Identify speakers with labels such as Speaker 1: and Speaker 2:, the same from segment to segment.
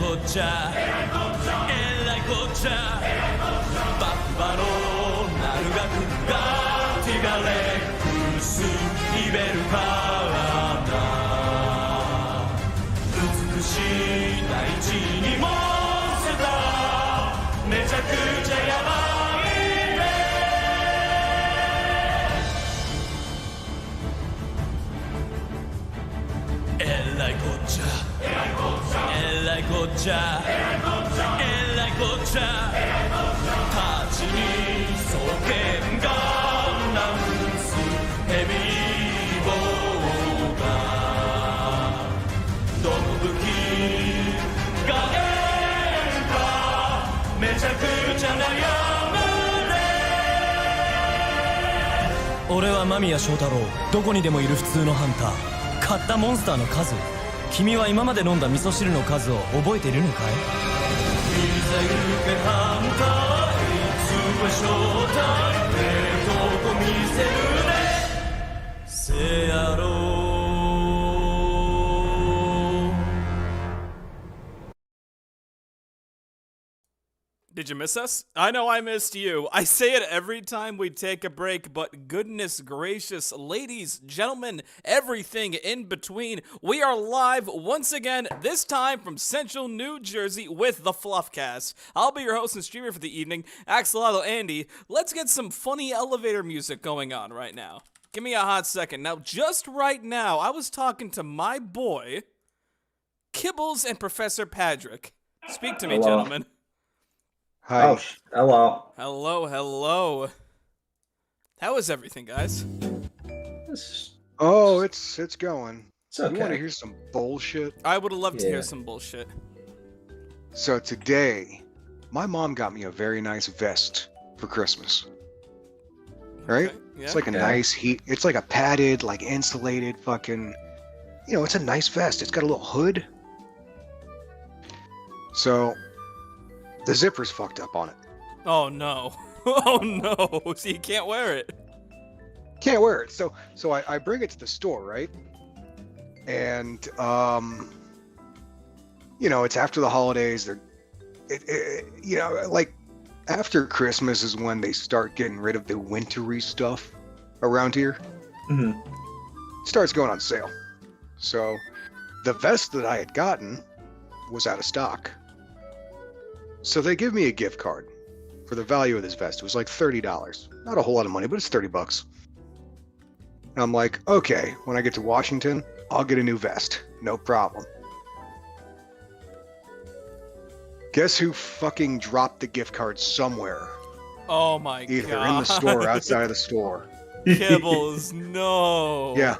Speaker 1: こっちゃえらいこっちゃバッバのナルガクがティガレックスリベルカラダ美しい大地にもせためちゃくちゃやばいねえらいこっちゃえらいこっちゃえらいこっちゃえらいこっちゃ立ちに双剣がナウンスヘビーボーガーどの武器がえるかめちゃくちゃ悩むね俺は間宮祥太郎どこにでもいる普通のハンター買ったモンスターの数君は今まで飲んだ味噌汁の数を覚えているのかいいざ行けハンターいつは正体どこ見せるねせやろうDid you miss us? I know I missed you. I say it every time we take a break, but goodness gracious, ladies, gentlemen, everything in between, we are live once again, this time from Central New Jersey with the Fluffcast. I'll be your host and streamer for the evening, Axolotl Andy. Let's get some funny elevator music going on right now. Give me a hot second. Now, just right now, I was talking to my boy, Kibbles and Professor Patrick. Speak to me,
Speaker 2: Hello.
Speaker 1: gentlemen.
Speaker 2: Hi. Oh, hello.
Speaker 1: Hello, hello. How is everything, guys?
Speaker 3: Oh, it's going.
Speaker 2: It's okay.
Speaker 3: You want to hear some bullshit?
Speaker 1: I would love to hear some bullshit.
Speaker 3: So today, my mom got me a very nice vest for Christmas. Right?
Speaker 1: Okay, yeah.
Speaker 3: It's like a nice it's like a padded, like insulated fucking, it's a nice vest. It's got a little hood. So, the zipper's fucked up on it.
Speaker 1: Oh no. Oh no. So you can't wear it.
Speaker 3: Can't wear it. So I bring it to the store, right? And it's after the holidays. Like after Christmas is when they start getting rid of the wintry stuff around here.
Speaker 2: Mm-hmm.
Speaker 3: It starts going on sale. So the vest that I had gotten was out of stock. So they give me a gift card for the value of this vest. It was like $30. Not a whole lot of money, but it's $30. And I'm like, okay, when I get to Washington, I'll get a new vest. No problem. Guess who fucking dropped the gift card somewhere?
Speaker 1: Oh my god.
Speaker 3: Either in the store or outside of the store.
Speaker 1: Kibbles, no.
Speaker 3: Yeah,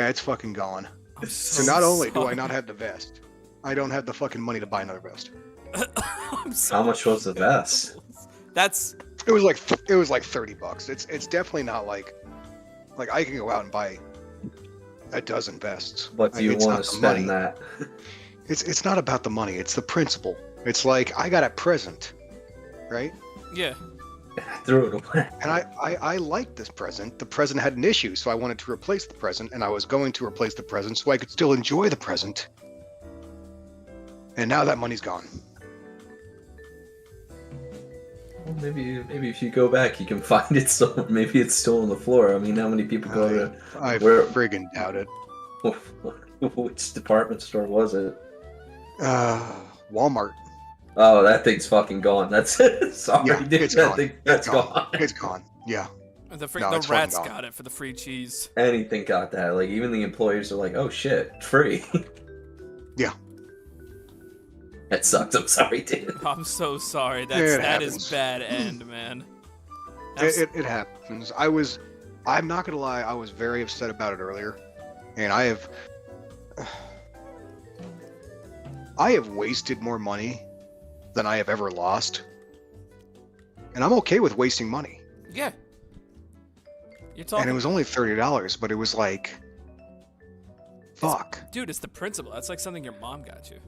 Speaker 3: it's fucking gone. So not only do I not have the vest, I don't have the fucking money to buy another vest.
Speaker 2: How much was the vest?
Speaker 3: It was like $30. It's definitely not like I can go out and buy a dozen vests.
Speaker 2: But do you want to spend that?
Speaker 3: It's not about the money. It's the principle. It's like I got a present, right?
Speaker 1: Yeah.
Speaker 2: Threw it away.
Speaker 3: And I liked this present. The present had an issue, so I wanted to replace the present, and I was going to replace the present so I could still enjoy the present. And now that money's gone.
Speaker 2: Well, maybe if you go back, you can find it somewhere. Maybe it's still on the floor. I mean, how many people go to?
Speaker 3: I friggin' doubt it.
Speaker 2: Which department store was it?
Speaker 3: Walmart.
Speaker 2: Oh, that thing's fucking gone. That's it. Sorry,
Speaker 3: Yeah,
Speaker 2: dude.
Speaker 3: it's
Speaker 2: That
Speaker 3: gone.
Speaker 2: thing, that's gone.
Speaker 3: It's gone. Yeah.
Speaker 1: The
Speaker 3: it's
Speaker 1: rats
Speaker 3: fucking gone.
Speaker 1: got it for the free cheese.
Speaker 2: Anything got that. Like, even the employees are like, oh shit, free.
Speaker 3: Yeah.
Speaker 2: That sucks. I'm sorry, dude.
Speaker 1: I'm so sorry. That
Speaker 3: happens.
Speaker 1: is bad end, man.
Speaker 3: It happens. I'm not gonna lie, I was very upset about it earlier. And I have wasted more money than I have ever lost. And I'm okay with wasting money.
Speaker 1: Yeah. You're talking.
Speaker 3: And it was only $30, but it was like, fuck.
Speaker 1: Dude, it's the principle. That's like something your mom got you.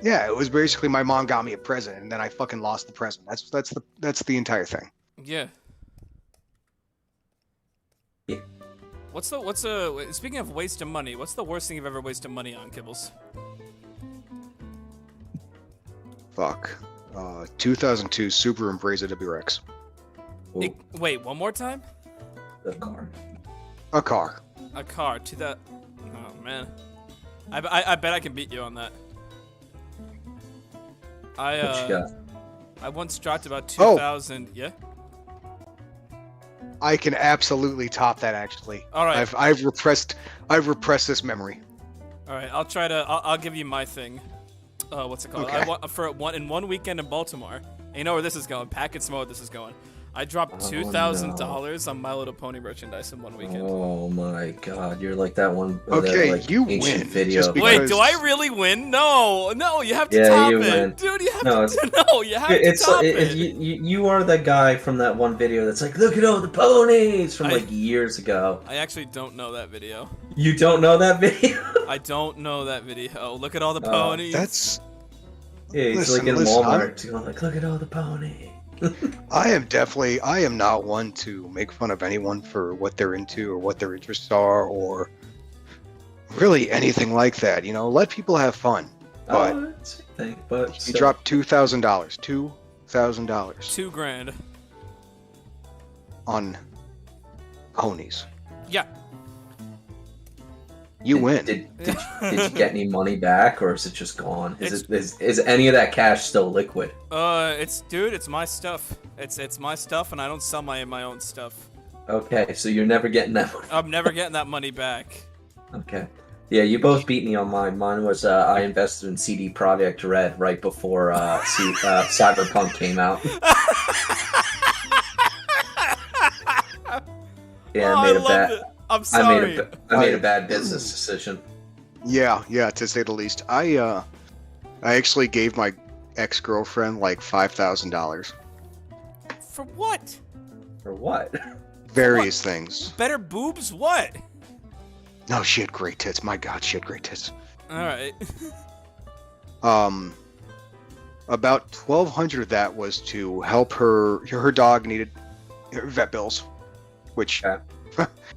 Speaker 3: Yeah, it was basically my mom got me a present, and then I fucking lost the present. That's the entire thing.
Speaker 1: Yeah.
Speaker 2: Yeah.
Speaker 1: Speaking of wasting money, what's the worst thing you've ever wasted money on, Kibbles?
Speaker 3: Fuck. 2002 Subaru Impreza WRX.
Speaker 2: Ooh,
Speaker 1: Wait, one more time?
Speaker 2: the car.
Speaker 3: A car.
Speaker 1: A car to that. Oh man, I bet I can beat you on that.
Speaker 2: What you got?
Speaker 1: I once dropped about
Speaker 3: Oh.
Speaker 1: 2,000. Yeah.
Speaker 3: I can absolutely top that. Actually.
Speaker 1: All right.
Speaker 3: I've repressed this memory.
Speaker 1: All right. I'll try to. I'll give you my thing. What's it called?
Speaker 3: Okay.
Speaker 1: I want for one weekend in Baltimore. And you know where this is going? Packets mode. This is going. I dropped
Speaker 2: Oh,
Speaker 1: $2,000 on My Little Pony merchandise in 1 weekend.
Speaker 2: Oh my god, you're like that one.
Speaker 3: Okay,
Speaker 2: that, like,
Speaker 3: you
Speaker 2: ancient
Speaker 3: win,
Speaker 2: video.
Speaker 3: just
Speaker 2: of,
Speaker 3: because-
Speaker 1: Wait, do I really win? No, you have to
Speaker 2: Yeah,
Speaker 1: top
Speaker 2: you
Speaker 1: it,
Speaker 2: win.
Speaker 1: dude. You have
Speaker 2: No,
Speaker 1: to. No, you have to
Speaker 2: It's
Speaker 1: top
Speaker 2: you are that guy from that one video that's like, look at all the ponies from like years ago.
Speaker 1: I actually don't know that video.
Speaker 2: You don't know that video?
Speaker 1: I don't know that video. Look at all the ponies.
Speaker 3: That's.
Speaker 2: Yeah, he's
Speaker 3: Listen,
Speaker 2: like in
Speaker 3: listen,
Speaker 2: Walmart going like, look at all the ponies.
Speaker 3: I am not one to make fun of anyone for what they're into or what their interests are or really anything like that. You know, let people have fun. But
Speaker 2: Oh, that's a thing. But
Speaker 3: you
Speaker 2: so-
Speaker 3: dropped $2,000. $2,000
Speaker 1: $2,000.
Speaker 3: on ponies.
Speaker 1: Yeah.
Speaker 3: You win.
Speaker 2: Did you get any money back, or is it just gone? Is any of that cash still liquid?
Speaker 1: It's my stuff. It's my stuff, and I don't sell my own stuff.
Speaker 2: Okay, so you're never getting that money.
Speaker 1: I'm never getting that money back.
Speaker 2: Okay. Yeah, you both beat me on mine. Mine was I invested in CD Projekt Red right before Cyberpunk came out. Yeah,
Speaker 1: Oh,
Speaker 2: I
Speaker 1: I
Speaker 2: made a
Speaker 1: love
Speaker 2: bad.
Speaker 1: it. I'm sorry.
Speaker 2: I made a bad business decision.
Speaker 3: Yeah, to say the least. I actually gave my ex-girlfriend like $5,000.
Speaker 1: For what?
Speaker 2: For what?
Speaker 3: Various things.
Speaker 1: Better boobs? What?
Speaker 3: No, she had great tits. My God, she had great tits.
Speaker 1: All right.
Speaker 3: About 1,200 of that was to help her. Her dog needed vet bills, which
Speaker 2: Okay.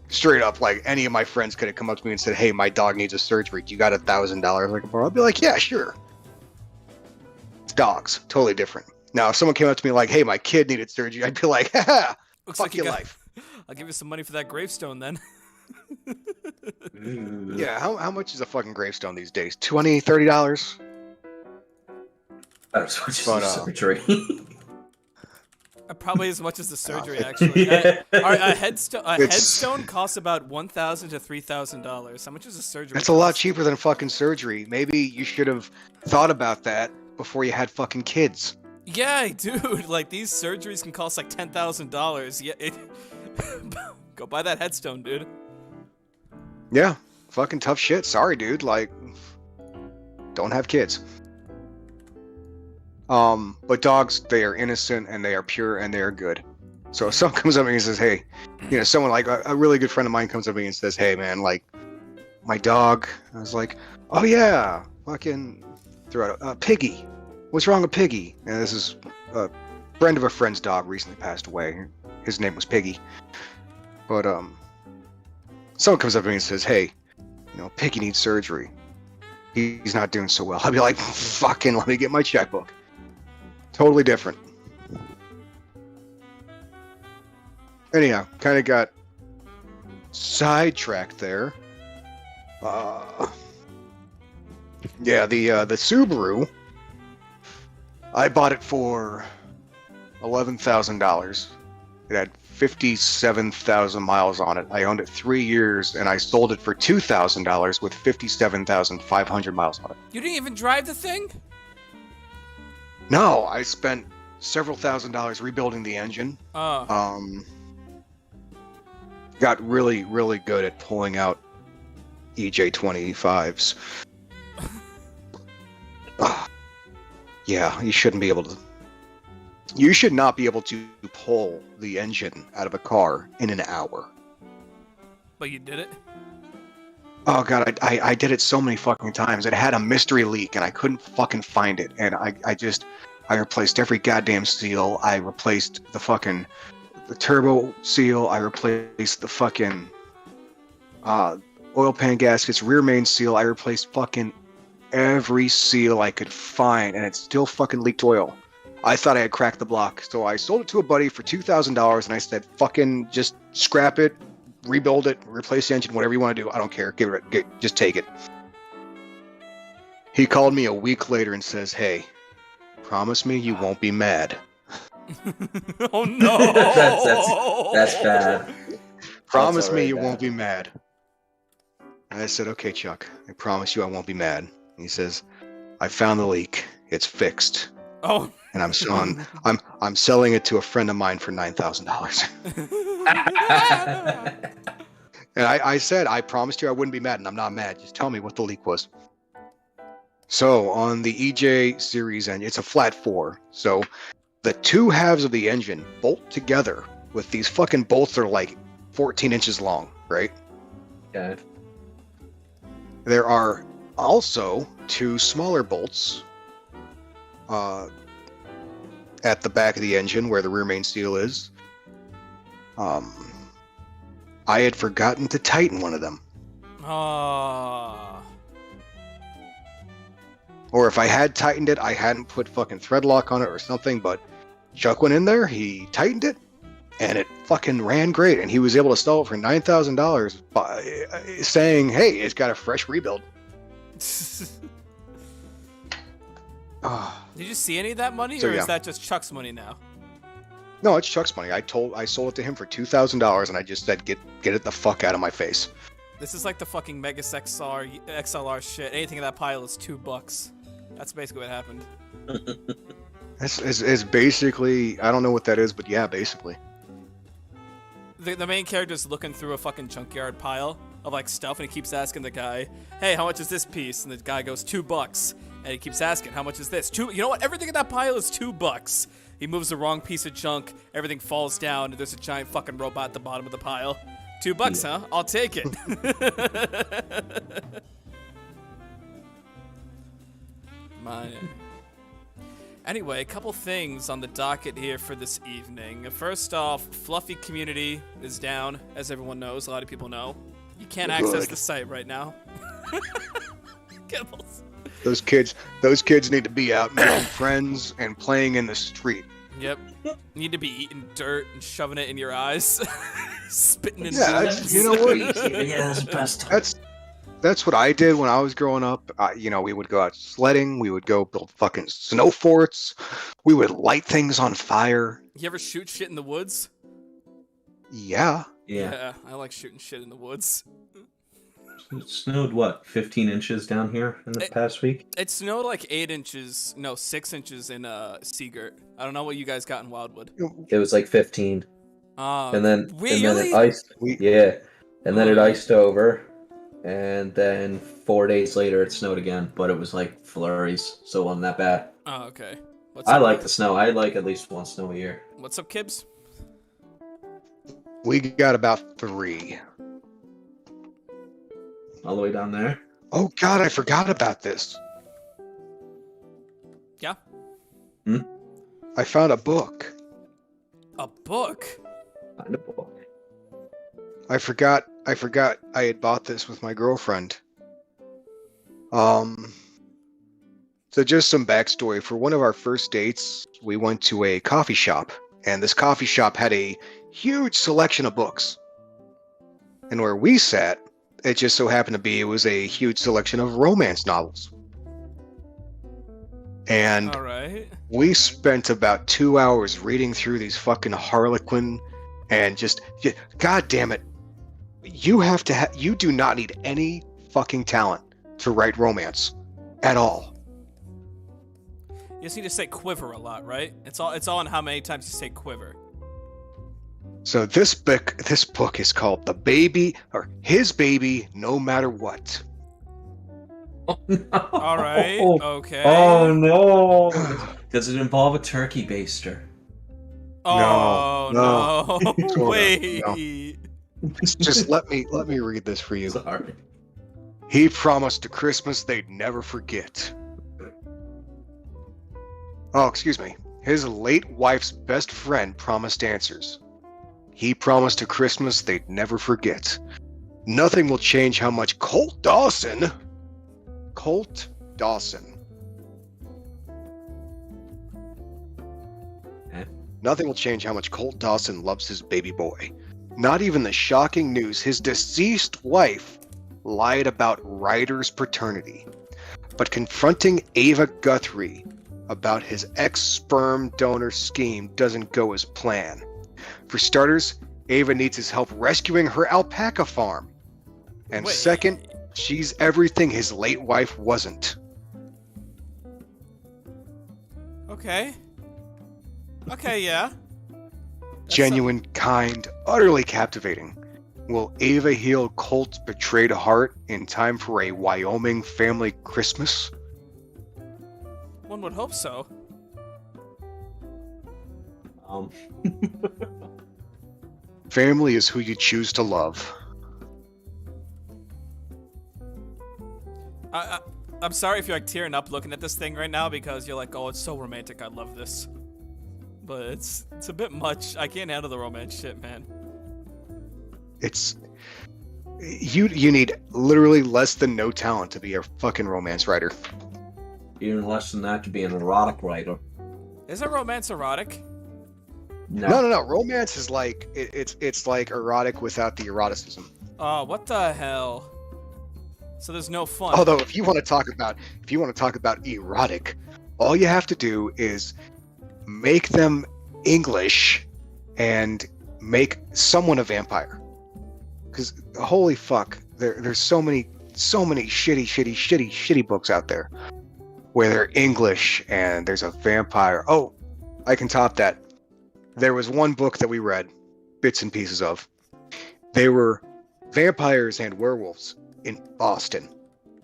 Speaker 3: straight up, like any of my friends could have come up to me and said, "Hey, my dog needs a surgery. You got $1,000 I can borrow?" I'd be like, "Yeah, sure." It's dogs, totally different. Now, if someone came up to me like, "Hey, my kid needed surgery," I'd be like, "Haha,
Speaker 1: Looks
Speaker 3: fuck
Speaker 1: like you
Speaker 3: your
Speaker 1: got.
Speaker 3: life."
Speaker 1: I'll give you some money for that gravestone then.
Speaker 2: Ooh.
Speaker 3: Yeah, how much is a fucking gravestone these days? $20, $30?
Speaker 2: That's what you
Speaker 3: But,
Speaker 2: surgery.
Speaker 1: Probably as much as the surgery, actually.
Speaker 2: Yeah.
Speaker 1: A headstone. A
Speaker 3: It's-
Speaker 1: headstone costs about $1,000 to $3,000. How much is a surgery?
Speaker 3: That's a lot
Speaker 1: cost?
Speaker 3: cheaper than fucking surgery. Maybe you should have thought about that before you had fucking kids.
Speaker 1: Yeah, dude. Like these surgeries can cost like $10,000. Yeah. Go buy that headstone, dude.
Speaker 3: Yeah, fucking tough shit. Sorry, dude. Like, don't have kids. But dogs, they are innocent and they are pure and they are good. So if someone comes up to me and says, "Hey," someone like a really good friend of mine comes up to me and says, "Hey, man, like, my dog," I was like, "Oh yeah, fucking throw out Piggy. What's wrong with Piggy?" And this is a friend of a friend's dog recently passed away. His name was Piggy. But someone comes up to me and says, "Hey, Piggy needs surgery. He's not doing so well." I'd be like, "Fucking let me get my checkbook." Totally different. Anyhow, kind of got sidetracked there. Yeah, the Subaru. I bought it for $11,000. It had 57,000 miles on it. I owned it 3 years, and I sold it for $2,000 with 57,500 miles on it.
Speaker 1: You didn't even drive the thing?
Speaker 3: No, I spent several $1,000s rebuilding the engine. Got really, really good at pulling out EJ25s. Yeah, you shouldn't be able to. You should not be able to pull the engine out of a car in an hour.
Speaker 1: But you did it?
Speaker 3: Oh god, I did it so many fucking times. It had a mystery leak and I couldn't fucking find it. And I replaced every goddamn seal. I replaced the turbo seal. I replaced the fucking oil pan gaskets, rear main seal. I replaced fucking every seal I could find, and it still fucking leaked oil. I thought I had cracked the block, so I sold it to a buddy for $2,000, and I said, fucking just scrap it, rebuild it, replace the engine, whatever you want to do. I don't care. Just take it. He called me a week later and says, hey, promise me you won't be mad.
Speaker 1: Oh no!
Speaker 2: That's bad.
Speaker 3: Promise
Speaker 2: That's
Speaker 3: me
Speaker 2: already
Speaker 3: you
Speaker 2: bad.
Speaker 3: won't be mad. And I said, okay, Chuck, I promise you I won't be mad. And he says, I found the leak. It's fixed.
Speaker 1: Oh.
Speaker 3: And I'm selling it to a friend of mine for $9,000. And I said, I promised you I wouldn't be mad, and I'm not mad. Just tell me what the leak was. So on the EJ series engine, it's a flat 4. So the two halves of the engine bolt together with these fucking bolts that are like 14 inches long, right?
Speaker 2: Yeah.
Speaker 3: There are also 2 smaller bolts at the back of the engine where the rear main seal is. I had forgotten to tighten one of them.
Speaker 1: Ah.
Speaker 3: Or if I had tightened it, I hadn't put fucking thread lock on it or something, but Chuck went in there, he tightened it, and it fucking ran great, and he was able to sell it for $9,000 by saying, hey, it's got a fresh rebuild.
Speaker 1: Did you see any of that money,
Speaker 3: So,
Speaker 1: or
Speaker 3: yeah.
Speaker 1: is that just Chuck's money now?
Speaker 3: No, it's Chuck's money. I sold it to him for $2,000, and I just said, get it the fuck out of my face.
Speaker 1: This is like the fucking Megas XLR shit. Anything in that pile is $2. That's basically what happened.
Speaker 3: It's basically, I don't know what that is, but yeah, basically.
Speaker 1: The main character's looking through a fucking junkyard pile of like stuff, and he keeps asking the guy, "Hey, how much is this piece?" And the guy goes, $2. And he keeps asking, "How much is this?" You know what? Everything in that pile is $2. He moves the wrong piece of junk. Everything falls down, and there's a giant fucking robot at the bottom of the pile. $2, huh? I'll take it. Anyway, a couple things on the docket here for this evening. First off, Fluffy community is down, as everyone knows. A lot of people know. You can't access the site right now. Kibbles.
Speaker 3: Those kids need to be out making friends and playing in the street.
Speaker 1: Yep. You need to be eating dirt and shoving it in your eyes. Spitting in
Speaker 3: Yeah,
Speaker 1: boots.
Speaker 3: you know what?
Speaker 2: Yeah, that's the best.
Speaker 3: That's what I did when I was growing up. We would go out sledding. We would go build fucking snow forts. We would light things on fire.
Speaker 1: You ever shoot shit in the woods?
Speaker 3: Yeah.
Speaker 2: Yeah.
Speaker 1: I like shooting shit in the woods.
Speaker 2: It snowed, what, 15 inches down here in the past week?
Speaker 1: It snowed like 6 inches in Seagirt. I don't know what you guys got in Wildwood.
Speaker 2: It was like 15. And then
Speaker 1: really?
Speaker 2: it iced. Yeah. And then it
Speaker 1: Oh.
Speaker 2: iced over. And then 4 days later it snowed again, but it was like flurries, so it wasn't that bad.
Speaker 1: Oh, okay.
Speaker 2: I like the snow. I like at least one snow a year.
Speaker 1: What's up, Kibbs?
Speaker 3: We got about 3.
Speaker 2: All the way down there.
Speaker 3: Oh God, I forgot about this.
Speaker 1: Yeah?
Speaker 3: I found a book.
Speaker 1: A book?
Speaker 2: Find a book.
Speaker 3: I forgot I had bought this with my girlfriend. So just some backstory. For one of our first dates, we went to a coffee shop, and this coffee shop had a huge selection of books. And where we sat, it just so happened to be, it was a huge selection of romance novels. And
Speaker 1: All right.
Speaker 3: we spent about 2 hours reading through these fucking Harlequin, and God damn it. You do not need any fucking talent to write romance at all.
Speaker 1: You just need to say quiver a lot, right? It's all on how many times you say quiver.
Speaker 3: So this book is called His Baby No Matter What.
Speaker 2: Oh, no.
Speaker 1: All right. Okay.
Speaker 2: Oh no! Does it involve a turkey baster?
Speaker 1: Oh
Speaker 3: No.
Speaker 1: no. Wait.
Speaker 3: Just let me read this for you.
Speaker 2: Sorry.
Speaker 3: He promised a Christmas they'd never forget. Oh, excuse me. His late wife's best friend promised answers. He promised a Christmas they'd never forget. Nothing will change how much Colt Dawson.
Speaker 2: Eh?
Speaker 3: Nothing will change how much Colt Dawson loves his baby boy. Not even the shocking news his deceased wife lied about Ryder's paternity. But confronting Ava Guthrie about his ex-sperm donor scheme doesn't go as planned. For starters, Ava needs his help rescuing her alpaca farm. And
Speaker 1: Wait.
Speaker 3: second, she's everything his late wife wasn't.
Speaker 1: Okay. Okay, yeah.
Speaker 3: Genuine, kind, utterly captivating. Will Ava heal Colt's betrayed heart in time for a Wyoming family Christmas?
Speaker 1: One would hope so.
Speaker 3: Family is who you choose to love.
Speaker 1: I'm sorry if you're like tearing up looking at this thing right now because you're like, oh, it's so romantic. I love this. But it's a bit much. I can't handle the romance shit, man.
Speaker 3: It's you need literally less than no talent to be a fucking romance writer.
Speaker 2: Even less than that to be an erotic writer.
Speaker 1: Is it romance erotic?
Speaker 3: No. Romance is like it's like erotic without the eroticism.
Speaker 1: Oh, what the hell? So there's no fun.
Speaker 3: Although if you want to talk about erotic, all you have to do is make them English and make someone a vampire. Because holy fuck, there's so many shitty books out there where they're English and there's a vampire. Oh, I can top that. There was one book that we read, bits and pieces of. They were vampires and werewolves in Boston.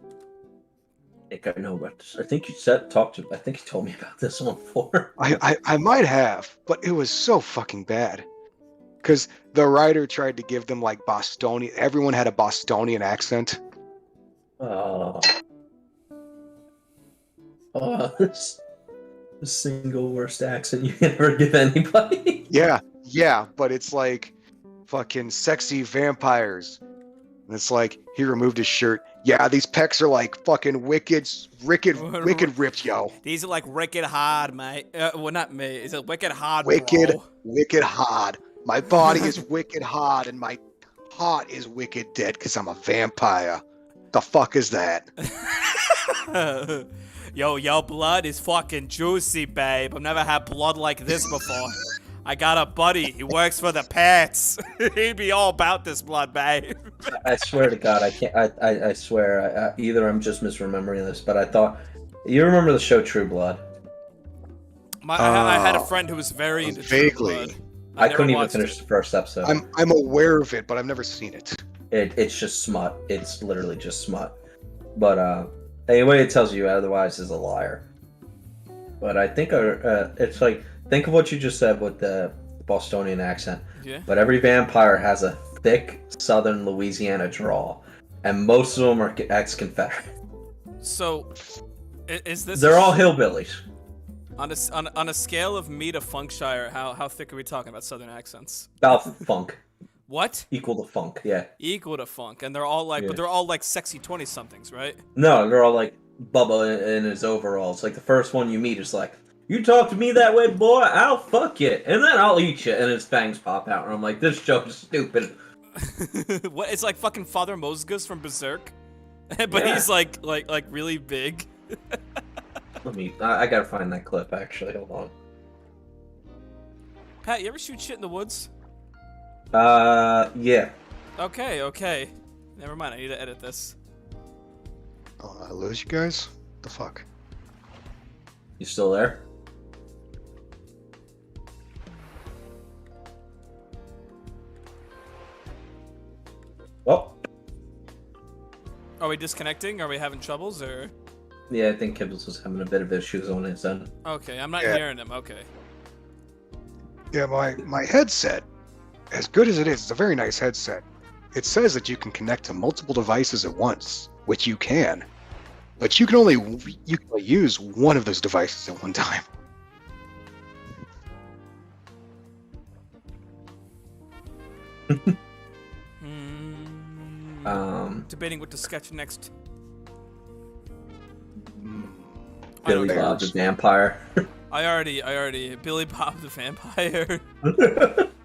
Speaker 2: I think I know about this. I think you I think you told me about this one before.
Speaker 3: I might have, but it was so fucking bad. Because the writer tried to give them like Bostonian. Everyone had a Bostonian accent.
Speaker 2: This the single worst accent you can ever give anybody.
Speaker 3: Yeah, but it's like fucking sexy vampires. And it's like he removed his shirt. Yeah, these pecs are like fucking wicked ripped, yo.
Speaker 1: These are like wicked hard, mate. Well, not me. Is it wicked hard,
Speaker 3: Wicked
Speaker 1: bro?
Speaker 3: hard. My body is wicked hard, and my heart is wicked dead because I'm a vampire. The fuck is that?
Speaker 1: Yo, your blood is fucking juicy, babe. I've never had blood like this before. I got a buddy. He works for the pets. He'd be all about this blood, babe.
Speaker 2: I swear to God, I can't. I swear. Either I'm just misremembering this, but I thought you remember the show True Blood.
Speaker 1: I had a friend who was very into
Speaker 3: vaguely.
Speaker 1: True Blood.
Speaker 2: I couldn't even
Speaker 1: watched
Speaker 2: finish
Speaker 1: it.
Speaker 2: the first episode.
Speaker 3: I'm aware of it, but I've never seen it.
Speaker 2: It's just smut. It's literally just smut. But anyway, it tells you otherwise is a liar. But I think it's like, think of what you just said with the Bostonian accent.
Speaker 1: Yeah.
Speaker 2: But every vampire has a thick Southern Louisiana drawl, and most of them are ex-Confederate.
Speaker 1: So, is this?
Speaker 2: They're all hillbillies.
Speaker 1: On a scale of me to Funkshire, how thick are we talking about Southern accents?
Speaker 2: About funk.
Speaker 1: What?
Speaker 2: Equal to funk, yeah.
Speaker 1: Equal to funk, and they're all like,
Speaker 2: Yeah.
Speaker 1: but they're all like sexy 20-somethings, right?
Speaker 2: No, they're all like Bubba in his overalls. Like the first one you meet is like, "You talk to me that way, boy, I'll fuck you, and then I'll eat you," and his fangs pop out, and I'm like, this joke is stupid.
Speaker 1: What? It's like fucking Father Mosgus from Berserk, but
Speaker 2: Yeah.
Speaker 1: he's like really big.
Speaker 2: I gotta find that clip, actually, hold on.
Speaker 1: Pat, you ever shoot shit in the woods?
Speaker 2: Yeah.
Speaker 1: Okay. Never mind, I need to edit this.
Speaker 3: Oh, I lose you guys? The fuck?
Speaker 2: You still there? Oh,
Speaker 1: Are we disconnecting? Are we having troubles, or?
Speaker 2: yeah, I think Kibbles was having a bit of issues on his end.
Speaker 1: Okay, I'm not
Speaker 3: Yeah.
Speaker 1: hearing him. Okay.
Speaker 3: Yeah, my headset, as good as it is, it's a very nice headset. It says that you can connect to multiple devices at once, which you can. But you can only use one of those devices at one time.
Speaker 1: Debating what to sketch next. I know
Speaker 2: Billy
Speaker 1: what
Speaker 2: Bob the
Speaker 3: Bears.
Speaker 2: Vampire.
Speaker 1: I already Billy Bob the Vampire.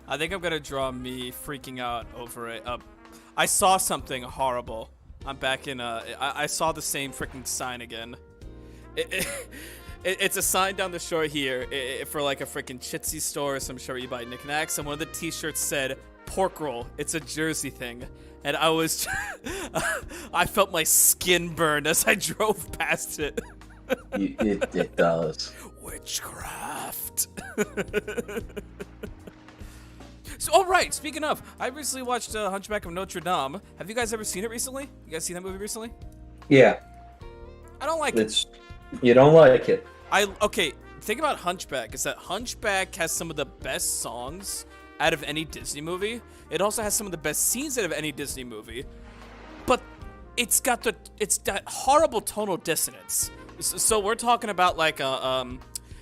Speaker 1: I think I'm gonna draw me freaking out over it. I saw something horrible. I'm back in. I saw the same freaking sign again. It's a sign down the shore here for like a freaking Chitsy store or some shit where you buy knickknacks, and one of the T-shirts said "pork roll." It's a Jersey thing, and I was, I felt my skin burn as I drove past it.
Speaker 2: It does.
Speaker 1: Witchcraft. So, all right. Speaking of, I recently watched Hunchback of Notre Dame. Have you guys ever seen it recently? You guys seen that movie recently?
Speaker 2: Yeah,
Speaker 1: I don't like it.
Speaker 2: it's you don't like it.
Speaker 1: Okay. Thing about Hunchback is that Hunchback has some of the best songs out of any Disney movie. It also has some of the best scenes out of any Disney movie, but it's got that horrible tonal dissonance. So we're talking about like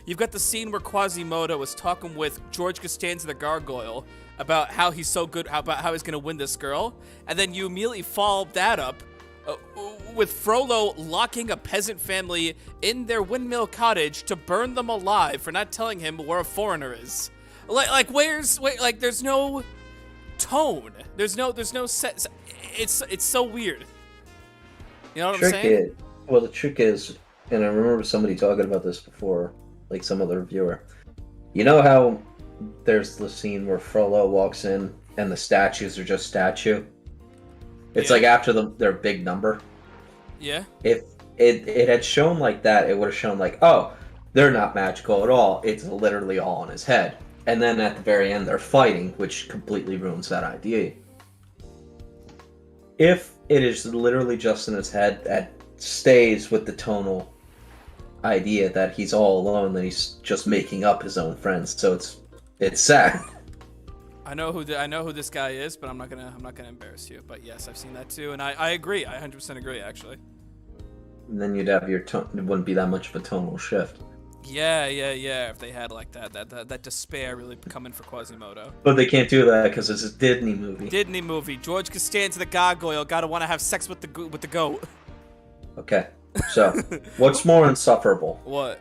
Speaker 1: you've got the scene where Quasimodo was talking with George Costanza the Gargoyle about how he's so good, about how he's gonna win this girl, and then you immediately follow that up with Frollo locking a peasant family in their windmill cottage to burn them alive for not telling him where a foreigner is. Like there's no tone. There's no set. It's so weird. You know what I'm saying?
Speaker 2: The trick is, and I remember somebody talking about this before, like some other reviewer. You know how there's the scene where Frollo walks in and the statues are just statue? It's
Speaker 1: Yeah.
Speaker 2: like after their big number.
Speaker 1: Yeah.
Speaker 2: If it had shown like that, it would have shown like, oh, they're not magical at all. It's literally all in his head. And then at the very end, they're fighting, which completely ruins that idea. If it is literally just in his head, that stays with the tonal idea that he's all alone, that he's just making up his own friends. So it's sad.
Speaker 1: I know who this guy is, but I'm not gonna embarrass you. But yes, I've seen that too, and I agree. I 100% agree, actually.
Speaker 2: And then you'd have your tone. It wouldn't be that much of a tonal shift.
Speaker 1: Yeah. If they had like that despair really coming for Quasimodo.
Speaker 2: But they can't do that because it's a Disney movie.
Speaker 1: Disney movie. George Costanza the Gargoyle gotta want to have sex with the goat.
Speaker 2: Okay. So, what's more insufferable?
Speaker 1: What?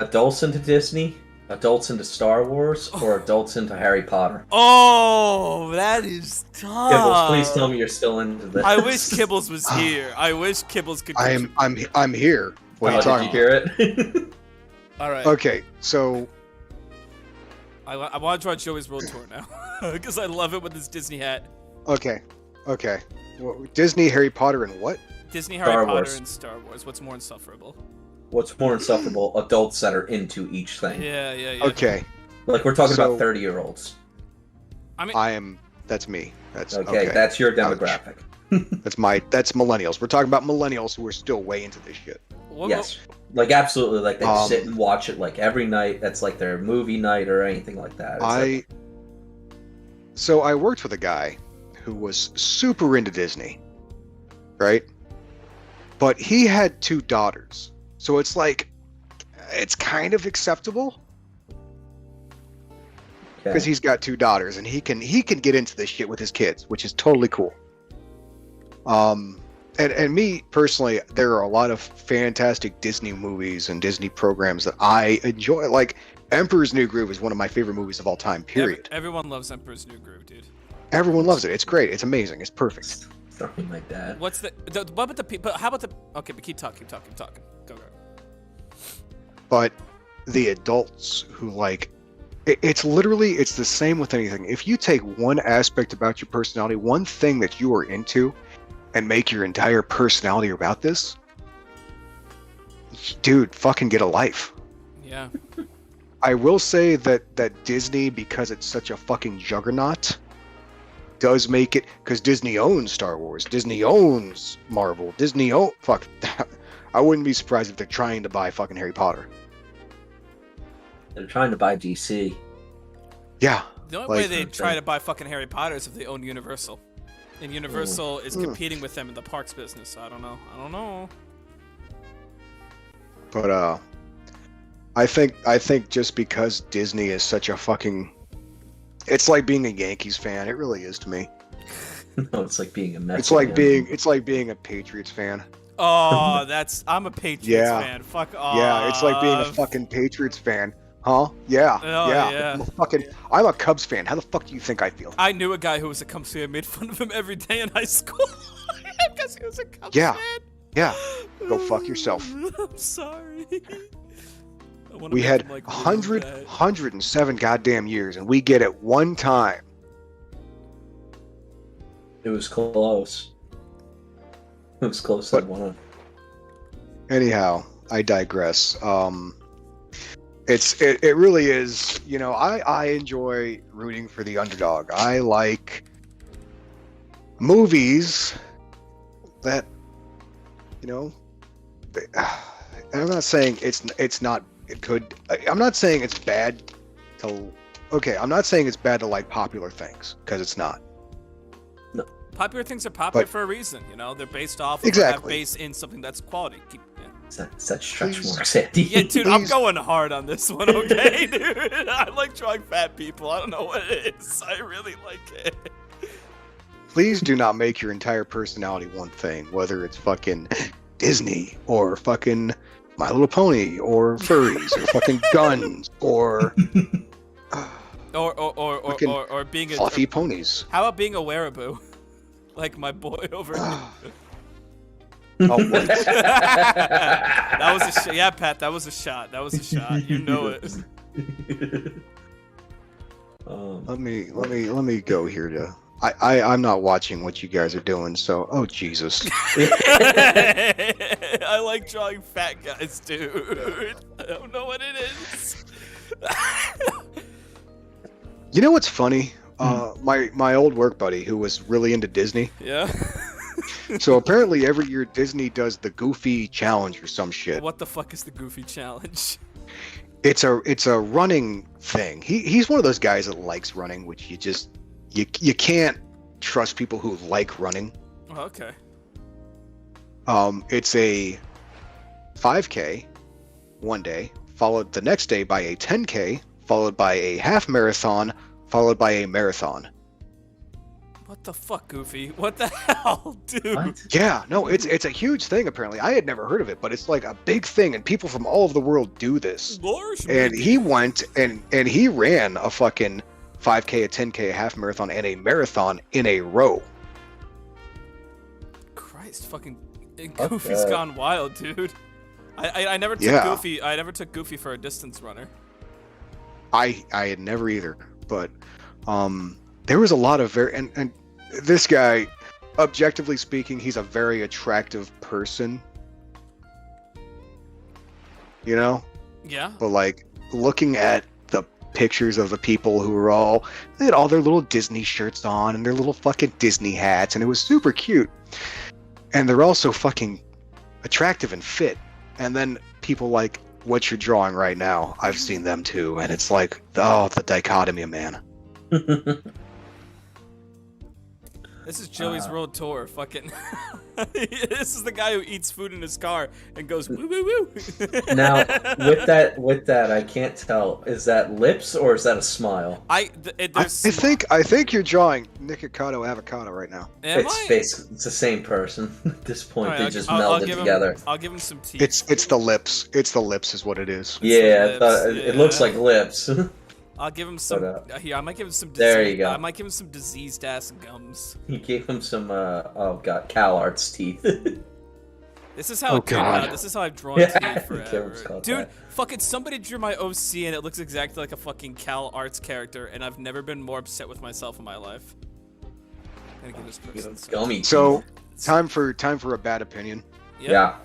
Speaker 2: Adults into Disney, adults into Star Wars, or adults into Harry Potter?
Speaker 1: Oh, that is tough.
Speaker 2: Kibbles, please tell me you're still into this.
Speaker 1: I wish Kibbles was here. I wish Kibbles could.
Speaker 3: I'm here. What are you talking
Speaker 2: Did you hear it?
Speaker 1: All right.
Speaker 3: Okay, so
Speaker 1: I want to draw Joey's World Tour now because I love it with this Disney hat.
Speaker 3: okay. Well, Disney, Harry Potter, and what?
Speaker 1: Disney, Harry
Speaker 2: Star
Speaker 1: Potter,
Speaker 2: Wars.
Speaker 1: and Star Wars. What's more insufferable?
Speaker 2: What's more insufferable? Adults that are into each thing.
Speaker 1: Yeah.
Speaker 3: Okay,
Speaker 2: Like we're talking
Speaker 3: So-
Speaker 2: about 30-year-olds.
Speaker 1: I mean,
Speaker 3: that's me. That's
Speaker 2: Okay, that's your demographic.
Speaker 3: That's millennials. We're talking about millennials who are still way into this shit.
Speaker 2: Yes. Like absolutely, like they
Speaker 3: Um,
Speaker 2: sit and watch it like every night. That's like their movie night or anything like that. It's like,
Speaker 3: So I worked with a guy who was super into Disney, right? But he had 2 daughters. So it's like, it's kind of acceptable because
Speaker 2: okay.
Speaker 3: he's got 2 daughters and he can get into this shit with his kids, which is totally cool. And me personally, there are a lot of fantastic Disney movies and Disney programs that I enjoy. Like Emperor's New Groove is one of my favorite movies of all time. Period.
Speaker 1: Everyone loves Emperor's New Groove, dude.
Speaker 3: Everyone loves it. It's great. It's amazing. It's perfect.
Speaker 2: Something like that.
Speaker 1: What's what about the people? How about the? Okay, but keep talking. Go.
Speaker 3: But the adults who like it's the same with anything. If you take one aspect about your personality, one thing that you are into, and make your entire personality about this, dude, fucking get a life.
Speaker 1: Yeah.
Speaker 3: I will say that Disney, because it's such a fucking juggernaut, does make it, because Disney owns Star Wars, Disney owns Marvel, fuck. I wouldn't be surprised if they're trying to buy fucking Harry Potter.
Speaker 2: They're trying to buy DC.
Speaker 3: Yeah.
Speaker 1: The only
Speaker 3: Like-
Speaker 1: way they try to buy fucking Harry Potter is if they own Universal, and Universal is competing with them in the parks business. So I don't know.
Speaker 3: But I think just because Disney is such a fucking, it's like being a Yankees fan. It really is to me.
Speaker 2: No, it's like being a Mets.
Speaker 3: It's like
Speaker 2: fan.
Speaker 3: being a Patriots fan.
Speaker 1: Oh, I'm a Patriots
Speaker 3: Yeah.
Speaker 1: fan. Fuck off.
Speaker 3: Yeah, it's like being a fucking Patriots fan. Huh? Yeah.
Speaker 1: Oh,
Speaker 3: yeah.
Speaker 1: yeah.
Speaker 3: I'm a Cubs fan. How the fuck do you think I feel?
Speaker 1: I knew a guy who was a Cubs fan. I made fun of him every day in high school because he was a Cubs
Speaker 3: Yeah.
Speaker 1: fan.
Speaker 3: Yeah. Go fuck yourself.
Speaker 1: I'm sorry. I wanna
Speaker 3: We
Speaker 1: make
Speaker 3: had
Speaker 1: him, like,
Speaker 3: 107 goddamn years, and we get it one time.
Speaker 2: It was close. It was close at one.
Speaker 3: Anyhow, I digress. It really is. You know, I enjoy rooting for the underdog. I like movies that, you know, I'm not saying it's not good. I'm not saying it's bad to. Okay, I'm not saying it's bad to like popular things, because it's not.
Speaker 1: Popular things are popular
Speaker 3: But-
Speaker 1: for a reason, you know. They're based off of
Speaker 3: Exactly.
Speaker 1: based in something that's quality.
Speaker 2: Is that stretch
Speaker 3: Please.
Speaker 2: marks, Andy?
Speaker 1: Yeah, dude, I'm
Speaker 3: Please.
Speaker 1: going hard on this one, okay, dude. I like drawing fat people. I don't know what it is. I really like it.
Speaker 3: Please do not make your entire personality one thing, whether it's fucking Disney or fucking My Little Pony or furries or fucking guns or Fucking
Speaker 1: Or being a
Speaker 3: fluffy ponies.
Speaker 1: How about being a wearaboo? Like my boy over here.
Speaker 3: Oh, what?
Speaker 1: That was a shot. Yeah, Pat, that was a shot. That was a shot. You know it.
Speaker 3: Let me go here to. I'm not watching what you guys are doing, so Jesus.
Speaker 1: I like drawing fat guys, dude. I don't know what it is.
Speaker 3: You know what's funny? My old work buddy who was really into Disney.
Speaker 1: Yeah.
Speaker 3: So apparently every year Disney does the Goofy Challenge or some shit.
Speaker 1: What the fuck is the Goofy Challenge?
Speaker 3: It's a running thing. He's one of those guys that likes running, which you can't trust people who like running.
Speaker 1: Oh, okay.
Speaker 3: It's a 5K one day, followed the next day by a 10K, followed by a half marathon, followed by a marathon.
Speaker 1: What the fuck, Goofy? What the hell, dude?
Speaker 2: What?
Speaker 3: Yeah, no, it's a huge thing apparently. I had never heard of it, but it's like a big thing, and people from all over the world do this. And he went and he ran a fucking 5K, a 10K, a half marathon, and a marathon in a row.
Speaker 1: Christ, fucking
Speaker 2: Fuck
Speaker 1: Goofy's
Speaker 2: that.
Speaker 1: gone wild, dude. I never took
Speaker 3: Yeah.
Speaker 1: Goofy. I never took Goofy for a distance runner.
Speaker 3: I had never either, but there was a lot of and this guy, objectively speaking, he's a very attractive person, you know.
Speaker 1: Yeah.
Speaker 3: But like looking at the pictures of the people who were they had all their little Disney shirts on and their little fucking Disney hats, and it was super cute. And they're also fucking attractive and fit. And then people like what you're drawing right now, I've seen them too, and it's like, oh, the dichotomy, man.
Speaker 1: This is Joey's World Tour. Fucking. This is the guy who eats food in his car and goes woo woo woo.
Speaker 2: Now, with that, I can't tell. Is that lips or is that a smile?
Speaker 3: I think you're drawing Nikocado Avocado right now.
Speaker 1: Am
Speaker 2: It's
Speaker 1: I?
Speaker 2: basically it's the same person at this point.
Speaker 1: Alright,
Speaker 2: They just
Speaker 1: I'll
Speaker 2: melded
Speaker 1: give him-
Speaker 2: together.
Speaker 1: I'll give him some teeth.
Speaker 3: It's the lips. It's the lips is what it is.
Speaker 2: Yeah,
Speaker 1: lips,
Speaker 2: it looks
Speaker 1: yeah.
Speaker 2: like lips.
Speaker 1: I'll give him some.
Speaker 2: But,
Speaker 1: Here, I might give him some.
Speaker 2: there you go.
Speaker 1: I might give him some diseased ass gums.
Speaker 2: He gave him some oh god, CalArts teeth.
Speaker 1: This is how.
Speaker 3: Oh, God.
Speaker 1: This is how I've drawn
Speaker 2: Yeah,
Speaker 1: teeth
Speaker 2: I
Speaker 1: forever,
Speaker 2: can't call
Speaker 1: dude.
Speaker 2: that.
Speaker 1: Fucking somebody drew my OC and it looks exactly like a fucking Cal Arts character, and I've never been more upset with myself in my life. I'm gonna give this person some.
Speaker 2: Gummy.
Speaker 3: So time for a bad opinion.
Speaker 1: Yep.
Speaker 2: Yeah.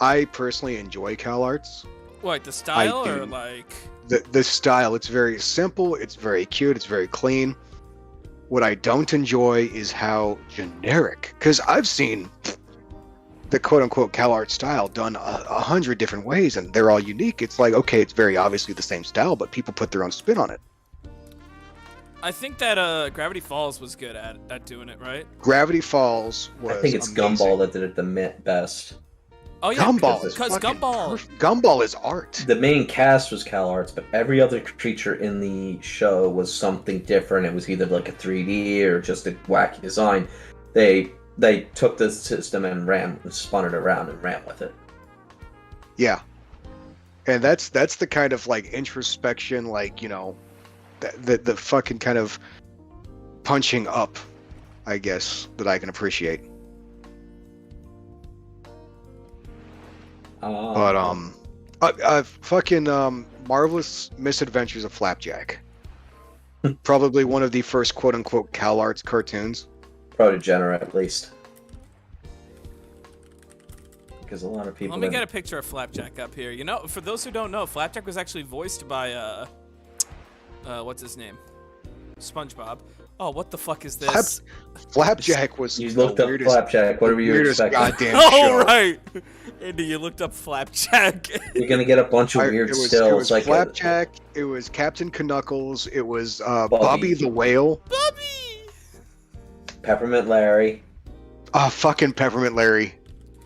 Speaker 3: I personally enjoy CalArts.
Speaker 1: What, the style
Speaker 3: I
Speaker 1: or
Speaker 3: do.
Speaker 1: like?
Speaker 3: The style, it's very simple, it's very cute, it's very clean. What I don't enjoy is how generic, because I've seen the quote-unquote CalArt style done 100 different ways, and they're all unique. It's like, okay, it's very obviously the same style, but people put their own spin on it.
Speaker 1: I think that Gravity Falls was good at doing it, right?
Speaker 3: Gravity Falls was
Speaker 2: I think it's
Speaker 3: amazing.
Speaker 2: Gumball that did it the best.
Speaker 1: Oh yeah,
Speaker 3: Gumball is
Speaker 1: because
Speaker 3: fucking
Speaker 1: Gumball.
Speaker 3: perfect. Gumball is art.
Speaker 2: The main cast was CalArts, but every other creature in the show was something different. It was either like a 3D or just a wacky design. They they took the system and spun it around and ran with it.
Speaker 3: Yeah. And that's the kind of like introspection, like, you know, the fucking kind of punching up, I guess, that I can appreciate. Fucking Marvelous Misadventures of Flapjack. Probably one of the first quote unquote Cal Arts cartoons.
Speaker 2: Protogener, at least. Because a lot of people.
Speaker 1: Let me get a picture of Flapjack up here. You know, for those who don't know, Flapjack was actually voiced by what's his name? SpongeBob. Oh, what the fuck is this?
Speaker 3: Flapjack was
Speaker 2: you looked up Flapjack. What were you expecting?
Speaker 3: Goddamn
Speaker 1: Oh,
Speaker 3: show.
Speaker 1: right. Andy, you looked up Flapjack.
Speaker 2: You're gonna get a bunch of weird stills.
Speaker 3: It was like Flapjack. It was Captain Knuckles. It was Bobby the Whale.
Speaker 1: Bobby.
Speaker 2: Peppermint Larry.
Speaker 3: Oh, fucking Peppermint Larry.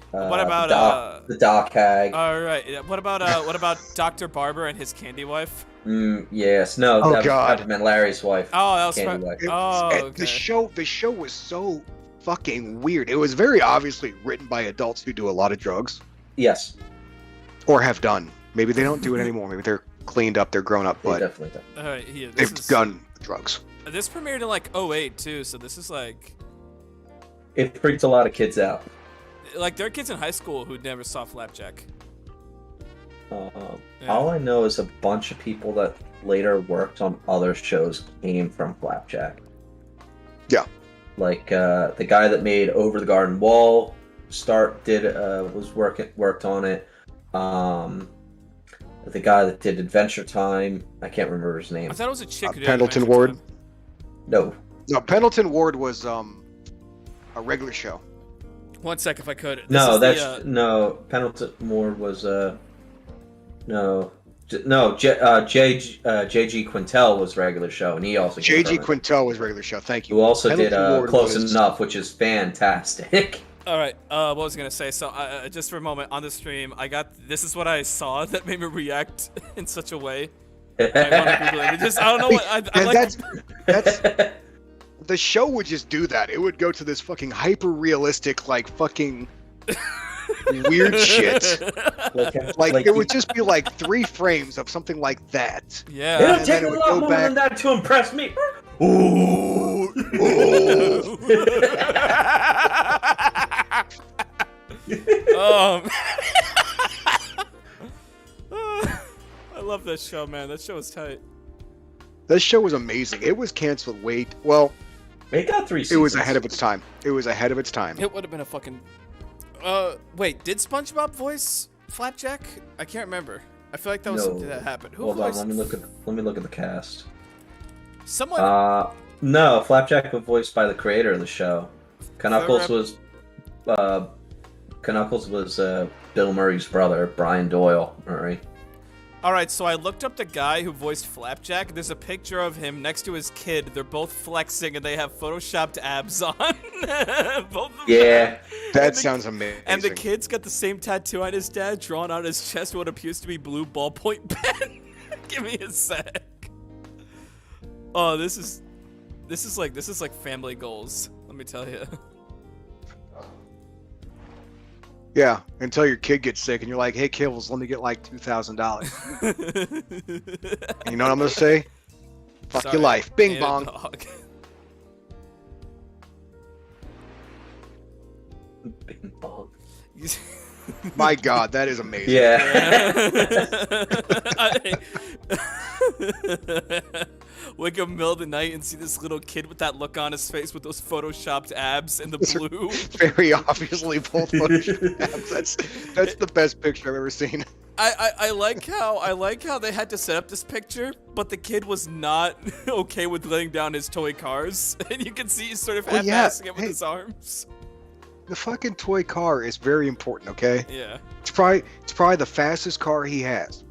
Speaker 1: What about
Speaker 2: the Doc Hag?
Speaker 1: All right. What about Dr. Barber and his candy wife?
Speaker 2: Yes. No.
Speaker 3: Oh,
Speaker 2: that
Speaker 3: God.
Speaker 2: was Peppermint Larry's wife.
Speaker 1: Oh, that was
Speaker 2: Candy wife.
Speaker 1: okay.
Speaker 3: The show was so fucking weird. It was very obviously written by adults who do a lot of drugs,
Speaker 2: Yes.
Speaker 3: or have done. Maybe they don't do it anymore. Maybe they're cleaned up, they're grown up,
Speaker 2: They
Speaker 3: but
Speaker 2: definitely do.
Speaker 1: All right, yeah,
Speaker 3: they've done drugs.
Speaker 1: This premiered in like 2008 too, so this is like
Speaker 2: It freaks a lot of kids out.
Speaker 1: there are kids in high school who never saw Flapjack. Yeah.
Speaker 2: All I know is a bunch of people that later worked on other shows came from Flapjack.
Speaker 3: Yeah.
Speaker 2: Like the guy that made Over the Garden Wall worked on it. The guy that did Adventure Time, I can't remember his name.
Speaker 1: I thought it was a chick. Who did
Speaker 3: Pendleton
Speaker 1: Adventure
Speaker 3: Ward.
Speaker 1: Time.
Speaker 2: No.
Speaker 3: No, Pendleton Ward was a regular show.
Speaker 1: One sec, if I could. This
Speaker 2: No,
Speaker 1: is
Speaker 2: that's no. Pendleton Ward was J.G. Quintel was regular show, and he also came
Speaker 3: J.G.
Speaker 2: from it.
Speaker 3: Quintel was regular show. Thank you.
Speaker 2: Who also
Speaker 3: Pendleton
Speaker 2: did
Speaker 3: Ward
Speaker 2: Close
Speaker 3: was-
Speaker 2: Enough, which is fantastic.
Speaker 1: All right. What was I gonna say? So, just for a moment on the stream, this is what I saw that made me react in such a way. I want to Google it. I don't know what. I
Speaker 3: And
Speaker 1: like.
Speaker 3: that's the show would just do that. It would go to this fucking hyper realistic, like fucking weird shit. Like it would just be like 3 frames of something like that.
Speaker 1: Yeah.
Speaker 2: It'll
Speaker 3: And
Speaker 2: take
Speaker 3: then
Speaker 2: a
Speaker 3: it would
Speaker 2: lot
Speaker 3: go
Speaker 2: more
Speaker 3: back-
Speaker 2: than that to impress me. Ooh.
Speaker 1: I love that show, man. That show is tight.
Speaker 3: That show was amazing. It was canceled well,
Speaker 2: It got 3 seasons.
Speaker 3: it was ahead of its time. It was ahead of its time.
Speaker 1: It would have been a fucking. Wait, did SpongeBob voice Flapjack? I can't remember. I feel like that was
Speaker 2: No.
Speaker 1: something that happened. Who
Speaker 2: Hold on,
Speaker 1: voiced?
Speaker 2: let me look at the cast.
Speaker 1: Someone.
Speaker 2: No, Flapjack was voiced by the creator of the show. Knuckles
Speaker 1: Third
Speaker 2: was Bill Murray's brother, Brian Doyle Murray.
Speaker 1: All right, so I looked up the guy who voiced Flapjack. There's a picture of him next to his kid. They're both flexing, and they have photoshopped abs on. Both of them.
Speaker 2: Yeah.
Speaker 3: That sounds amazing.
Speaker 1: And the kid's got the same tattoo on his dad, drawn on his chest, what appears to be blue ballpoint pen. Give me a sec. Oh, this is like family goals. Let me tell you.
Speaker 3: Yeah, until your kid gets sick and you're like, hey, Kibbles, let me get like $2,000. You know what I'm going to say? Fuck
Speaker 1: Sorry,
Speaker 3: your life. Bing
Speaker 1: ate a
Speaker 3: bong.
Speaker 1: dog.
Speaker 2: Bing bong.
Speaker 3: My God, that is amazing.
Speaker 2: Yeah.
Speaker 1: Wake up middle of the night and see this little kid with that look on his face with those photoshopped abs and the blue.
Speaker 3: Very obviously both abs. That's the best picture I've ever seen.
Speaker 1: I like how they had to set up this picture, but the kid was not okay with laying down his toy cars, and you can see he's sort of
Speaker 3: Well, yeah,
Speaker 1: half-assing it with
Speaker 3: hey.
Speaker 1: his arms.
Speaker 3: The fucking toy car is very important, okay?
Speaker 1: Yeah.
Speaker 3: It's probably the fastest car he has.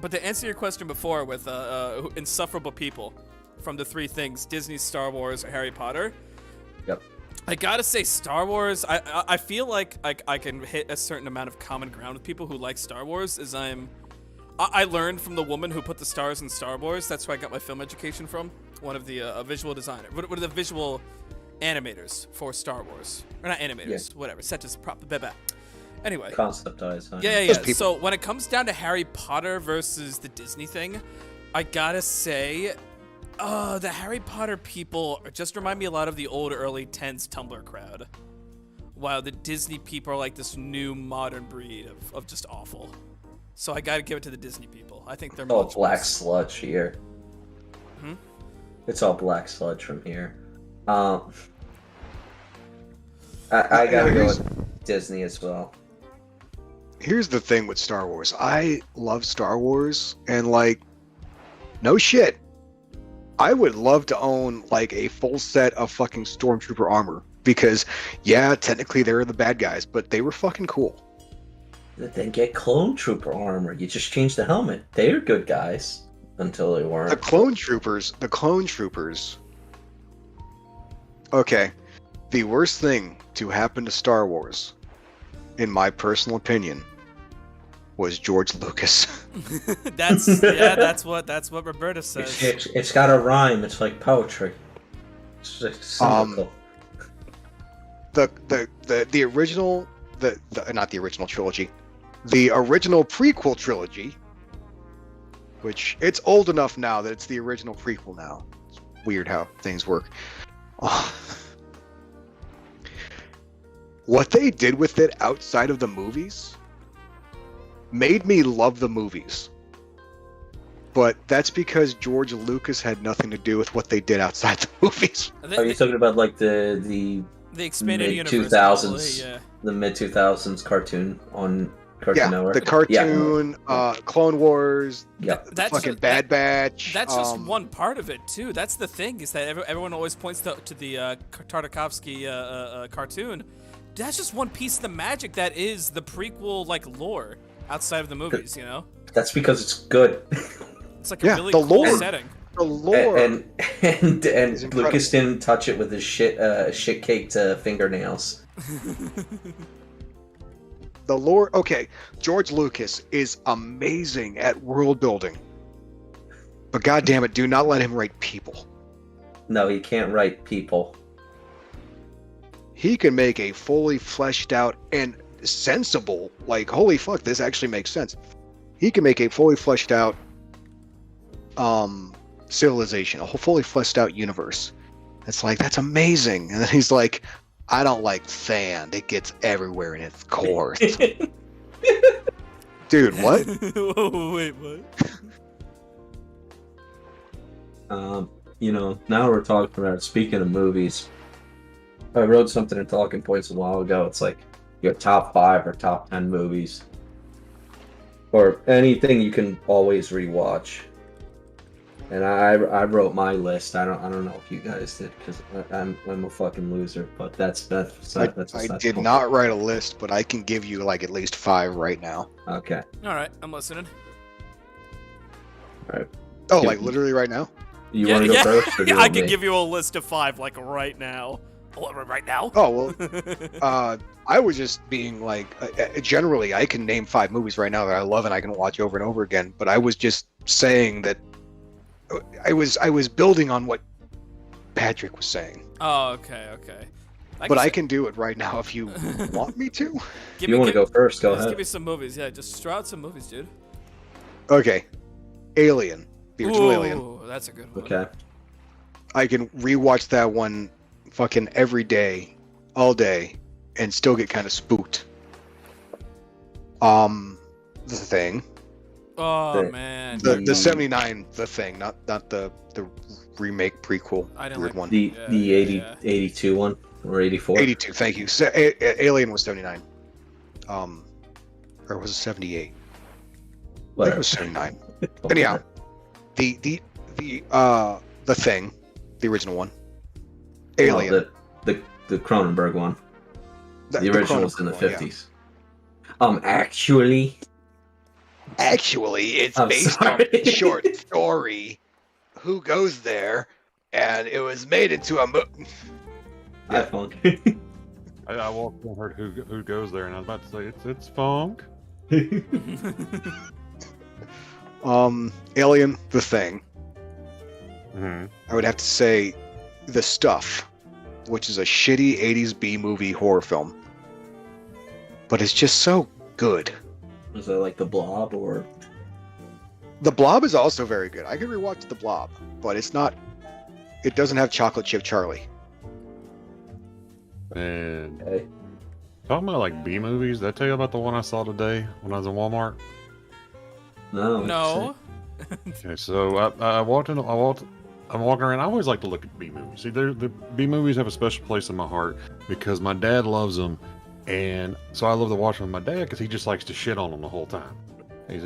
Speaker 1: But to answer your question before with insufferable people from the 3 things, Disney, Star Wars, or Harry Potter,
Speaker 2: Yep.
Speaker 1: I gotta say Star Wars, I feel like I can hit a certain amount of common ground with people who like Star Wars, as I learned from the woman who put the stars in Star Wars. That's where I got my film education from. One of the visual designer. What are the visual animators for Star Wars. Or not animators, whatever. Set as prop. Anyway.
Speaker 2: Conceptized. Huh?
Speaker 1: Yeah. So when it comes down to Harry Potter versus the Disney thing, I gotta say, the Harry Potter people just remind me a lot of the old early 10s Tumblr crowd. While the Disney people are like this new modern breed of just awful. So I gotta give it to the Disney people. I think they're
Speaker 2: all
Speaker 1: much
Speaker 2: black
Speaker 1: worse.
Speaker 2: sludge here. It's all black sludge from here. I gotta go with Disney as well.
Speaker 3: Here's the thing with Star Wars. I love Star Wars, and like, no shit. I would love to own like a full set of fucking Stormtrooper armor because, yeah, technically they're the bad guys, but they were fucking cool.
Speaker 2: Then get Clone Trooper armor. You just change the helmet. They're good guys until they weren't.
Speaker 3: The clone troopers. Okay, the worst thing to happen to Star Wars, in my personal opinion, was George Lucas.
Speaker 1: That's what Roberta says.
Speaker 2: It's got a rhyme. It's like poetry. It's like symbolical.
Speaker 3: The original, not the original trilogy, the original prequel trilogy, which it's old enough now that it's the original prequel now. It's weird how things work. What they did with it outside of the movies made me love the movies. But that's because George Lucas had nothing to do with what they did outside the movies.
Speaker 2: Are you talking about like the
Speaker 1: expanded universe?
Speaker 2: mid-2000s, the mid-2000s cartoon on Cartoon Network?
Speaker 3: The cartoon, Clone Wars,
Speaker 1: that's
Speaker 3: fucking Bad Batch.
Speaker 1: That's just one part of it too. That's the thing, is that everyone always points to the Tartakovsky cartoon. That's just one piece of the magic that is the prequel like lore outside of the movies, you know?
Speaker 2: That's because it's good.
Speaker 1: It's like a really cool setting.
Speaker 3: The lore
Speaker 2: and Lucas didn't touch it with his shit caked fingernails.
Speaker 3: The lore, okay, George Lucas is amazing at world building, but goddamn it, do not let him write people.
Speaker 2: No, he can't write people.
Speaker 3: He can make a fully fleshed out and sensible, like, holy fuck, this actually makes sense. He can make a fully fleshed out civilization, a fully fleshed out universe. It's like, that's amazing. And then he's like, I don't like sand. It gets everywhere in its core. Dude, what?
Speaker 1: Oh, wait, what?
Speaker 2: Now we're talking about, speaking of movies, I wrote something in Talking Points a while ago. It's like your top 5 or top 10 movies, or anything you can always rewatch. And I wrote my list. I don't know if you guys did, because I'm a fucking loser. But that's
Speaker 3: I did not write a list, but I can give you like at least 5 right now.
Speaker 2: Okay.
Speaker 1: All right, I'm listening.
Speaker 2: All right.
Speaker 3: Oh, like literally right now?
Speaker 2: You want to go first? Or do you
Speaker 1: I
Speaker 2: want
Speaker 1: can
Speaker 2: me?
Speaker 1: give you a list of 5 like right now. Right now?
Speaker 3: Oh well. I was just being like, generally, I can name 5 movies right now that I love and I can watch over and over again. But I was just saying that I was building on what Patrick was saying.
Speaker 1: Oh, okay.
Speaker 3: I can do it right now if you want me to.
Speaker 2: You want to go first? Go
Speaker 1: Let's
Speaker 2: ahead.
Speaker 1: give me some movies. Yeah, just throw out some movies, dude.
Speaker 3: Okay. Alien. The original Alien.
Speaker 1: Ooh, that's a good one.
Speaker 2: Okay.
Speaker 3: I can rewatch that one fucking every day, all day, and still get kind of spooked. The Thing.
Speaker 1: Oh, man.
Speaker 3: The 79, The Thing, not the remake prequel.
Speaker 1: I didn't
Speaker 3: weird
Speaker 1: like
Speaker 3: one.
Speaker 2: The 82 one or 84?
Speaker 3: 82, thank you. Alien was 79. Or was it 78? I think it was 79. Anyhow, the Thing, the original one. Alien.
Speaker 2: Oh, the Cronenberg one. The original was in the 50s.
Speaker 3: Actually, it's based on a short story. Who Goes There? And it was made into a movie.
Speaker 2: I funk.
Speaker 4: I walked and heard who goes there, and I was about to say it's funk.
Speaker 3: Alien, The Thing.
Speaker 4: Mm-hmm.
Speaker 3: I would have to say The Stuff which is a shitty 80s B movie horror film. But it's just so good.
Speaker 2: Is that like The Blob or?
Speaker 3: The Blob is also very good. I could rewatch The Blob, but it's not. It doesn't have Chocolate Chip Charlie.
Speaker 4: And
Speaker 2: Hey.
Speaker 4: talking about like B movies, did I tell you about the one I saw today when I was in Walmart?
Speaker 2: No.
Speaker 1: No.
Speaker 4: Okay, so I'm walking around. I always like to look at B movies. See, the B movies have a special place in my heart because my dad loves them, and so I love to watch them with my dad because he just likes to shit on them the whole time. He's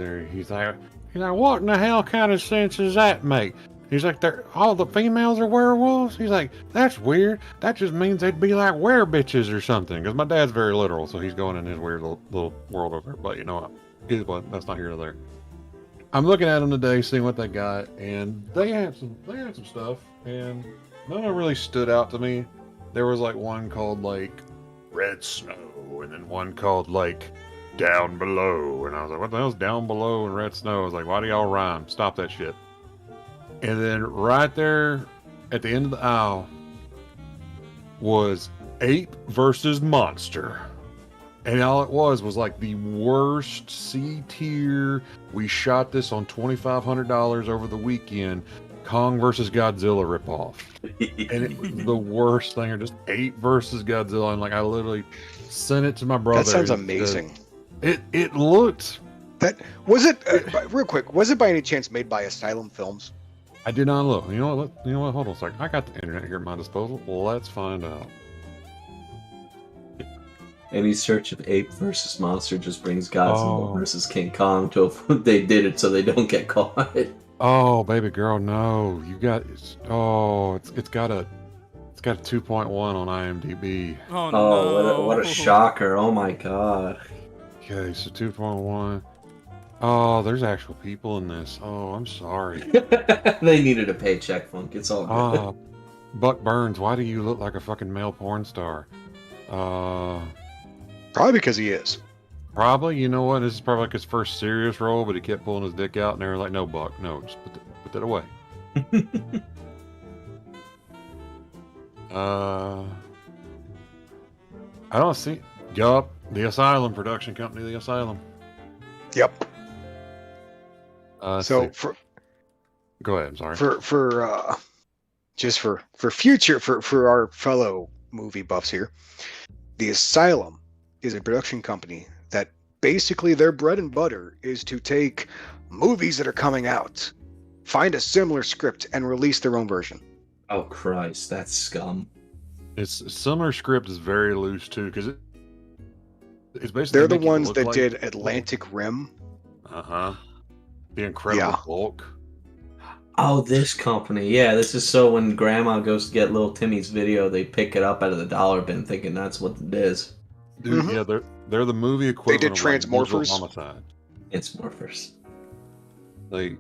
Speaker 4: like, what in the hell kind of sense does that make? He's like, all the females are werewolves? He's like, that's weird. That just means they'd be like werebitches or something. Because my dad's very literal, so he's going in his weird little world over there. But you know what? That's not here or there. I'm looking at them today, seeing what they got, and they had some stuff, and none of them really stood out to me. There was like one called like Red Snow, and then one called like Down Below, and I was like, what the hell's Down Below and Red Snow? I was like, why do y'all rhyme? Stop that shit. And then right there at the end of the aisle was Ape versus Monster. And all it was like the worst C tier. We shot this on $2,500 over the weekend. Kong versus Godzilla ripoff. And it was the worst thing, or just Ape versus Godzilla. And like I literally sent it to my brother.
Speaker 3: That sounds amazing.
Speaker 4: It looked.
Speaker 3: That was it. Real quick, was it by any chance made by Asylum Films?
Speaker 4: I did not look. You know what? Hold on a second. I got the internet here at my disposal. Let's find out.
Speaker 2: Any search of Ape versus Monster just brings Godzilla versus King Kong to they did it so they don't get caught.
Speaker 4: Oh, baby girl, no. It's got a 2.1 on IMDb.
Speaker 1: Oh no!
Speaker 2: Oh, what a shocker! Oh my god.
Speaker 4: Okay, so 2.1. Oh, there's actual people in this. Oh, I'm sorry.
Speaker 2: They needed a paycheck, Funk. It's all good.
Speaker 4: Buck Burns, why do you look like a fucking male porn star?
Speaker 3: Probably because he is.
Speaker 4: Probably. You know what? This is probably like his first serious role, but he kept pulling his dick out, and they were like, "No, Buck, no, just put that away." I don't see. Yup, the Asylum production company, the Asylum.
Speaker 3: Yep.
Speaker 4: So go ahead. I'm sorry.
Speaker 3: For our fellow movie buffs here, the Asylum is a production company that basically their bread and butter is to take movies that are coming out, find a similar script, and release their own version.
Speaker 2: Oh Christ, that's scum.
Speaker 4: It's similar script is very loose too, because it's basically
Speaker 3: they're the ones that did Atlantic Rim.
Speaker 4: The Incredible Hulk.
Speaker 2: Oh, this company. Yeah, this is so when Grandma goes to get little Timmy's video, they pick it up out of the dollar bin thinking that's what it is.
Speaker 4: Dude, yeah, they're the movie equivalent.
Speaker 3: They did
Speaker 4: of like
Speaker 3: Transmorphers.
Speaker 4: Digital Homicide.
Speaker 2: It's Morphers.
Speaker 4: Like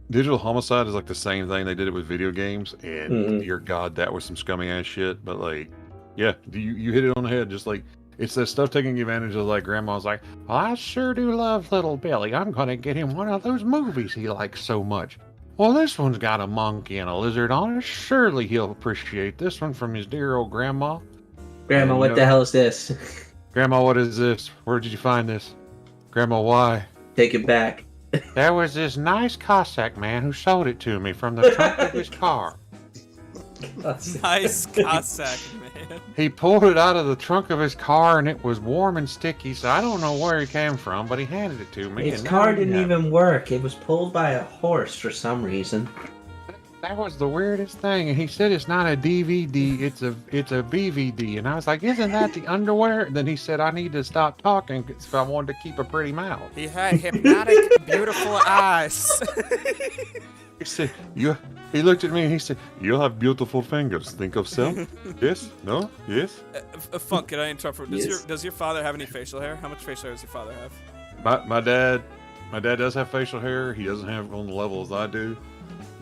Speaker 4: Digital Homicide is like the same thing. They did it with video games, and dear God, that was some scummy ass shit. But like, yeah, you hit it on the head. Just like it's that stuff taking advantage of. Like Grandma's like, well, I sure do love Little Billy. I'm gonna get him one of those movies he likes so much. Well, this one's got a monkey and a lizard on it. Surely he'll appreciate this one from his dear old grandma.
Speaker 2: Grandma,
Speaker 4: And,
Speaker 2: what the hell is this?
Speaker 4: Grandma, what is this? Where did you find this? Grandma, why?
Speaker 2: Take it back.
Speaker 4: There was this nice Cossack man who sold it to me from the trunk of his car.
Speaker 1: Nice Cossack, man.
Speaker 4: He pulled it out of the trunk of his car and it was warm and sticky, so I don't know where he came from, but he handed it to me.
Speaker 2: His car didn't even work. It was pulled by a horse for some reason.
Speaker 4: That was the weirdest thing, and he said it's not a DVD, it's a BVD, and I was like, isn't that the underwear? And then he said I need to stop talking if I wanted to keep a pretty mouth.
Speaker 1: He had hypnotic, beautiful eyes.
Speaker 4: He said, he looked at me and he said, you'll have beautiful fingers. Think of self? Yes? No? Yes?
Speaker 1: Funk, can I interrupt?
Speaker 2: Yes.
Speaker 1: Does your father have any facial hair? How much facial hair does your father have?
Speaker 4: My dad does have facial hair. He doesn't have it on the level as I do.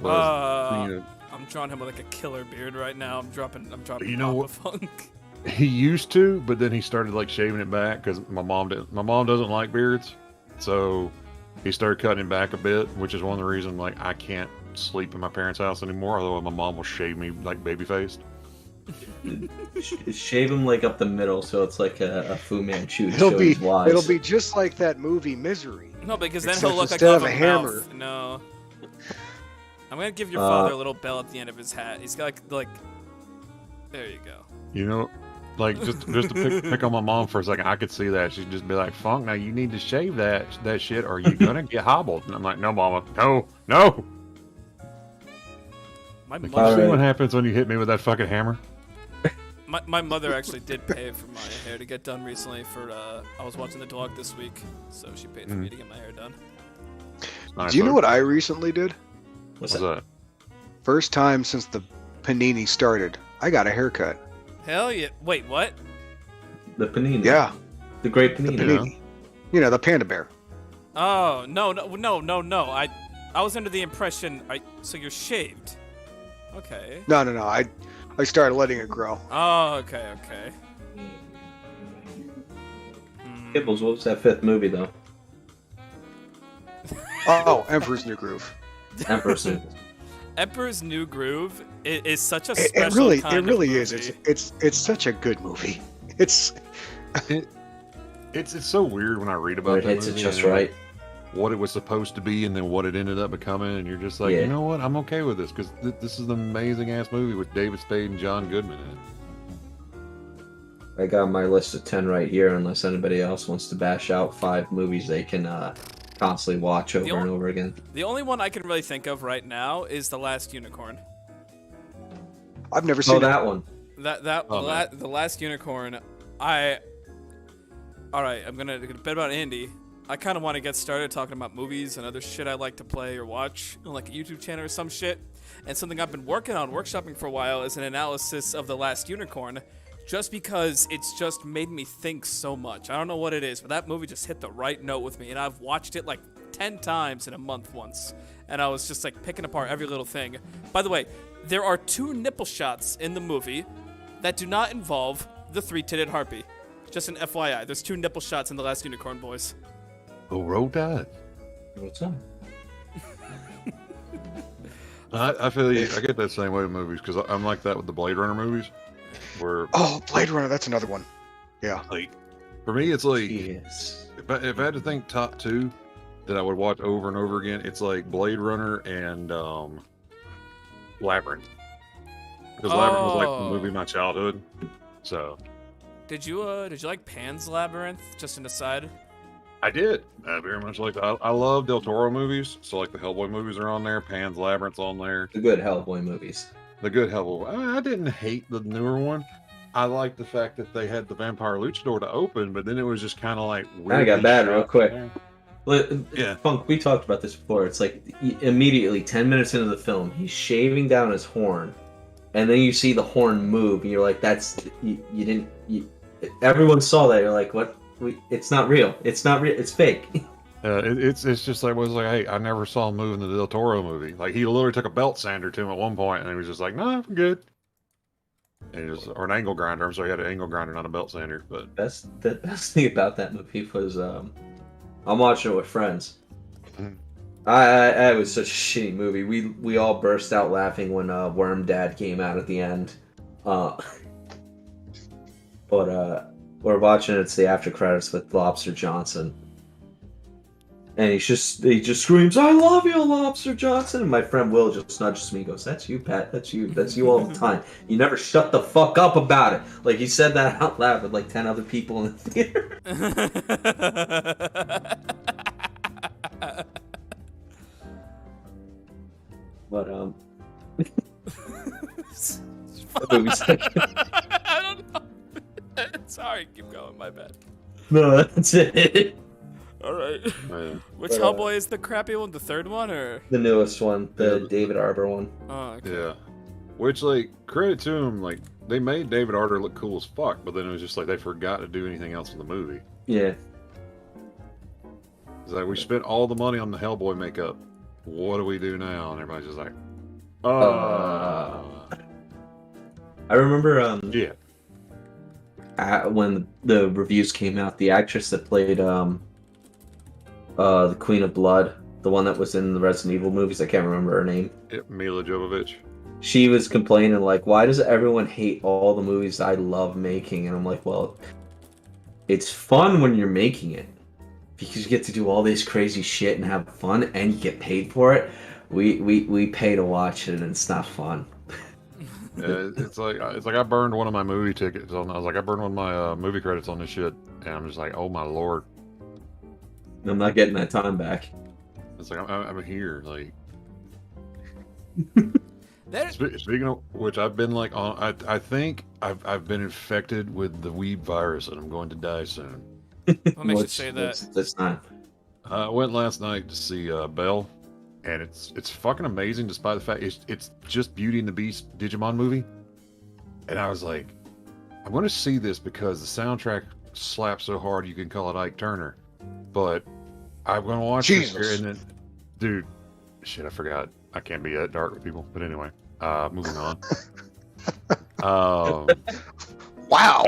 Speaker 4: But,
Speaker 1: I'm drawing him with like a killer beard right now. I'm dropping.
Speaker 4: You know what?
Speaker 1: Funk.
Speaker 4: He used to, but then he started like shaving it back because my mom doesn't like beards, so he started cutting it back a bit, which is one of the reasons like I can't sleep in my parents' house anymore. Although my mom will shave me like baby faced.
Speaker 2: Shave him like up the middle, so it's like a Fu Manchu.
Speaker 3: It'll be just like that movie Misery.
Speaker 1: No, because then
Speaker 3: Except
Speaker 1: he'll look like
Speaker 3: instead
Speaker 1: he'll
Speaker 3: of
Speaker 1: have
Speaker 3: a
Speaker 1: a
Speaker 3: hammer.
Speaker 1: mouth. No. I'm gonna give your father a little bell at the end of his hat. He's got like. There you go.
Speaker 4: You know, like just to pick on my mom for a second, I could see that she'd just be like, "Funk, now you need to shave that shit, or you're gonna get hobbled." And I'm like, "No, mama, no."
Speaker 1: My
Speaker 4: Like,
Speaker 1: mother,
Speaker 4: you see
Speaker 2: Alright.
Speaker 4: what happens when you hit me with that fucking hammer?
Speaker 1: my mother actually did pay for my hair to get done recently. I was watching the dog this week, so she paid for me to get my hair done.
Speaker 4: Nice,
Speaker 3: Do you know
Speaker 4: though.
Speaker 3: what I recently did?
Speaker 2: What's
Speaker 4: What's
Speaker 2: that?
Speaker 4: that?
Speaker 3: First time since the panini started, I got a haircut.
Speaker 1: Hell yeah! Wait, what?
Speaker 2: The panini.
Speaker 3: Yeah,
Speaker 2: The great
Speaker 3: the
Speaker 2: panini.
Speaker 3: panini. You know, the panda bear.
Speaker 1: Oh no! I was under the impression. So you're shaved. Okay.
Speaker 3: No. I started letting it grow.
Speaker 1: Oh, okay.
Speaker 2: Kibbles, what was that fifth movie though?
Speaker 3: Oh, Emperor's New Groove.
Speaker 2: Emperor Snoop.
Speaker 1: Emperor's New Groove is such a
Speaker 3: It
Speaker 1: special
Speaker 3: really,
Speaker 1: kind
Speaker 3: it
Speaker 1: of
Speaker 3: really is.
Speaker 1: movie.
Speaker 3: It's such a good movie. It's
Speaker 4: It's so weird when I read about
Speaker 2: When it
Speaker 4: that
Speaker 2: hits it
Speaker 4: movie
Speaker 2: just
Speaker 4: and
Speaker 2: right.
Speaker 4: what it was supposed to be, and then what it ended up becoming, and you're just like,
Speaker 2: Yeah.
Speaker 4: you know what? I'm okay with this because this is an amazing ass movie with David Spade and John Goodman in it.
Speaker 2: I got my list of 10 right here, unless anybody else wants to bash out 5 movies they can constantly watch over and over again.
Speaker 1: The only one I can really think of right now is The Last Unicorn.
Speaker 3: I've never seen
Speaker 2: Oh,
Speaker 3: it.
Speaker 2: that one.
Speaker 1: The Last Unicorn. All right, I'm gonna bit about Andy. I kind of want to get started talking about movies and other shit I like to play or watch on like a YouTube channel or some shit. And something I've been working on, workshopping for a while, is an analysis of The Last Unicorn. Just because it's just made me think so much. I don't know what it is, but that movie just hit the right note with me, and I've watched it like 10 times in a month once. And I was just like picking apart every little thing. By the way, there are 2 nipple shots in the movie that do not involve the 3-titted harpy. Just an FYI, there's 2 nipple shots in The Last Unicorn, boys.
Speaker 4: Who wrote that?
Speaker 2: What's up?
Speaker 4: I feel you. I get that same way with movies because I'm like that with the Blade Runner movies, where
Speaker 3: Oh, Blade Runner. That's another one. Yeah.
Speaker 4: like for me it's like
Speaker 2: Yes.
Speaker 4: if I had to think top 2 that I would watch over and over again, it's like Blade Runner and Labyrinth. Because Labyrinth was like the movie of my childhood. So
Speaker 1: Did you like Pan's Labyrinth? Just an aside.
Speaker 4: I did. I very much like that. I love Del Toro movies. So like the Hellboy movies are on there, Pan's Labyrinth's on there.
Speaker 2: The good Hellboy movies.
Speaker 4: The good Hellboy. I didn't hate the newer one. I liked the fact that they had the Vampire Luchador to open, but then it was just kind of like weird.
Speaker 2: I got bad real quick.
Speaker 4: Yeah.
Speaker 2: Yeah. Funk, we talked about this before. It's like immediately 10 minutes into the film, he's shaving down his horn, and then you see the horn move, and you're like, "That's you didn't." Everyone saw that. You're like, "What? It's not real. It's not real. It's fake."
Speaker 4: It's just like, was like, hey, I never saw him move in the Del Toro movie. Like he literally took a belt sander to him at one point, and he was just like, "No, I'm good." And he just, or an angle grinder. I'm sorry, he had an angle grinder, not a belt sander. But
Speaker 2: The best thing about that movie was I'm watching it with friends.
Speaker 4: Mhm.
Speaker 2: It was such a shitty movie. We all burst out laughing when Worm Dad came out at the end. But we're watching it's the after credits with Lobster Johnson. And he just screams, "I love you, Lobster Johnson!" And my friend Will just nudges me and goes, "That's you, Pat. That's you all the time. You never shut the fuck up about it." Like he said that out loud with like 10 other people in the theater. But that movie's
Speaker 1: I don't know. Sorry, keep going. My bad.
Speaker 2: no, that's it.
Speaker 1: All right.
Speaker 4: man,
Speaker 1: Which
Speaker 2: But,
Speaker 1: Hellboy is the crappy one? The third one, or?
Speaker 2: The newest one, the
Speaker 4: Yeah.
Speaker 2: David Arbor one.
Speaker 1: Oh, okay.
Speaker 4: yeah. Which like credit to him, like they made David Arter look cool as fuck, but then it was just like they forgot to do anything else in the movie.
Speaker 2: Yeah.
Speaker 4: It's like we spent all the money on the Hellboy makeup. What do we do now? And everybody's just like,
Speaker 2: I remember
Speaker 4: yeah.
Speaker 2: when the reviews came out, the actress that played the Queen of Blood, the one that was in the Resident Evil movies, I can't remember her name.
Speaker 4: Mila Jovovich.
Speaker 2: she was complaining like, why does everyone hate all the movies I love making? And I'm like, well, it's fun when you're making it because you get to do all this crazy shit and have fun, and you get paid for it. We pay to watch it, and it's not fun.
Speaker 4: It's like I burned one of my movie tickets on. I was like, I burned one of my movie credits on this shit, and I'm just like, oh my lord.
Speaker 2: I'm not getting that time back.
Speaker 4: It's like I'm here. Like,
Speaker 1: There,
Speaker 4: speaking of which, I've been like on. I think I've been infected with the weeb virus, and I'm going to die soon.
Speaker 1: what makes you say that?
Speaker 2: That's not.
Speaker 4: I went last night to see Belle, and it's fucking amazing despite the fact it's just Beauty and the Beast Digimon movie, and I was like, I'm going to see this because the soundtrack slaps so hard you can call it Ike Turner, but I'm going to watch this here, and then, dude, shit, I forgot. I can't be that dark with people, but anyway, moving on.
Speaker 3: Wow.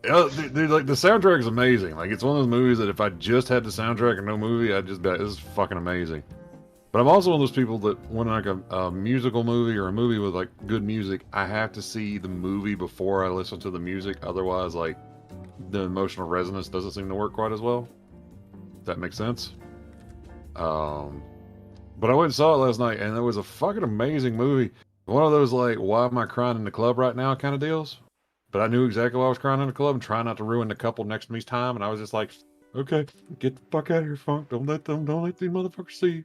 Speaker 4: Yeah, dude, like the soundtrack is amazing. Like it's one of those movies that if I just had the soundtrack and no movie, I'd just be like, this is fucking amazing. But I'm also one of those people that when like a musical movie or a movie with like good music, I have to see the movie before I listen to the music. Otherwise, like the emotional resonance doesn't seem to work quite as well. If that makes sense. But I went and saw it last night, and it was a fucking amazing movie. One of those like, why am I crying in the club right now kind of deals. But I knew exactly why I was crying in the club and trying not to ruin the couple next to me's time. And I was just like, okay, get the fuck out of here, Funk. Don't let these motherfuckers see you.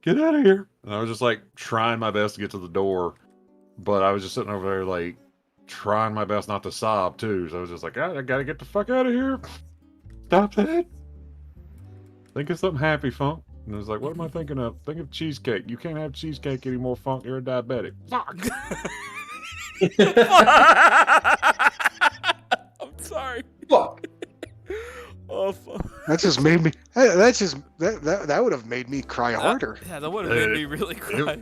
Speaker 4: Get out of here. And I was just like trying my best to get to the door. But I was just sitting over there like trying my best not to sob too. So I was just like, I gotta get the fuck out of here. Stop that. Think of something happy, Funk. And I was like, what am I thinking of? Think of cheesecake. You can't have cheesecake anymore, Funk. You're a diabetic. Fuck.
Speaker 1: I'm sorry.
Speaker 2: Fuck.
Speaker 1: Oh, fuck.
Speaker 3: That just made me. That would have made me cry harder.
Speaker 1: Yeah, that would have made me really cry.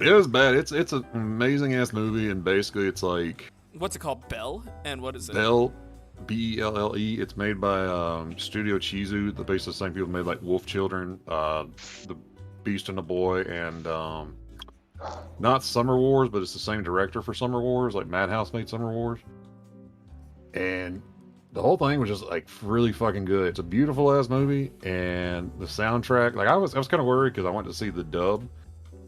Speaker 4: It was bad. It's an amazing ass movie, and basically it's like
Speaker 1: What's it called? Belle? And what is it?
Speaker 4: Belle, Belle. It's made by Studio Chizu, the base of the same people made like Wolf Children, The Beast and the Boy, and not Summer Wars, but it's the same director for Summer Wars. Like Madhouse made Summer Wars, and the whole thing was just like really fucking good. It's a beautiful ass movie, and the soundtrack. Like I was kind of worried because I went to see the dub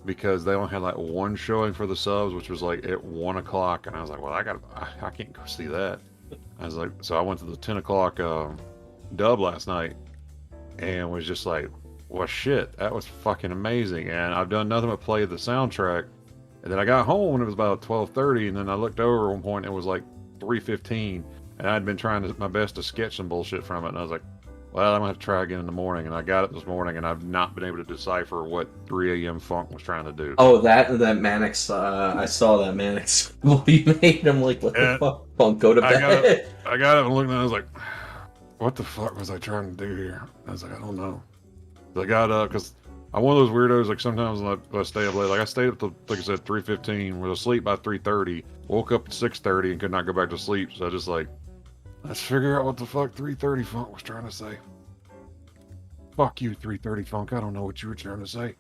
Speaker 4: because they only had like one showing for the subs, which was like at 1 o'clock, and I was like, well, I can't go see that. I was like, so I went to the 10 o'clock dub last night, and was just like, well, shit, that was fucking amazing. And I've done nothing but play the soundtrack. And then I got home and it was about 12:30, and then I looked over at one point and it was like 3:15, and I'd been trying my best to sketch some bullshit from it, and I was like, well, I'm gonna have to try again in the morning. And I got it this morning, and I've not been able to decipher what 3 a.m. Funk was trying to do.
Speaker 2: Oh, that Mannix. I saw that Mannix movie made. I'm like, what the fuck? Funk, go to bed.
Speaker 4: I got it and looked, and I was like, what the fuck was I trying to do here? I was like, I don't know. I got up because I'm one of those weirdos. Like sometimes when I stay up late, like I stayed up to, like I said, 3:15. Was asleep by 3:30. Woke up at 6:30 and could not go back to sleep. So I just like, let's figure out what the fuck 3:30 Funk was trying to say. Fuck you, 3:30 Funk. I don't know what you were trying to say.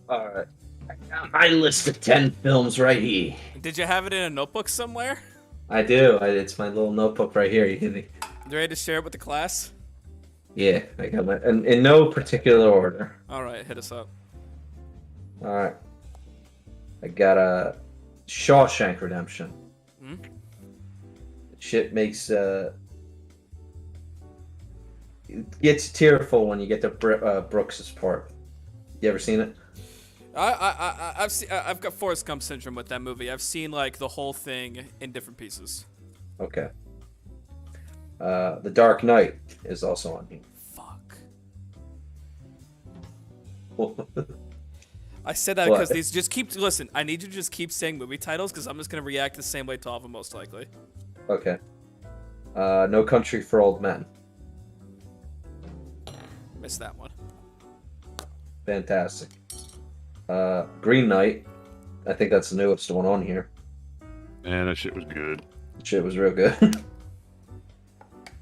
Speaker 2: All right, I got my list of 10 films right here.
Speaker 1: Did you have it in a notebook somewhere?
Speaker 2: I do. It's my little notebook right here. You
Speaker 1: ready to share it with the class?
Speaker 2: Yeah, I got my in no particular order.
Speaker 1: All right, hit us up.
Speaker 2: All right, I got a Shawshank Redemption.
Speaker 1: Hmm?
Speaker 2: Shit makes it gets tearful when you get to Brooks's part. You ever seen it?
Speaker 1: I've got Forrest Gump syndrome with that movie. I've seen like the whole thing in different pieces.
Speaker 2: Okay. The Dark Knight is also on here.
Speaker 1: Fuck. I said that because these just keep listen. I need you to just keep saying movie titles because I'm just gonna react the same way to all of them most likely.
Speaker 2: Okay. No Country for Old Men.
Speaker 1: Missed that one.
Speaker 2: Fantastic. Green Knight. I think that's the newest one on here.
Speaker 4: Man, that shit was good.
Speaker 2: Shit was real good.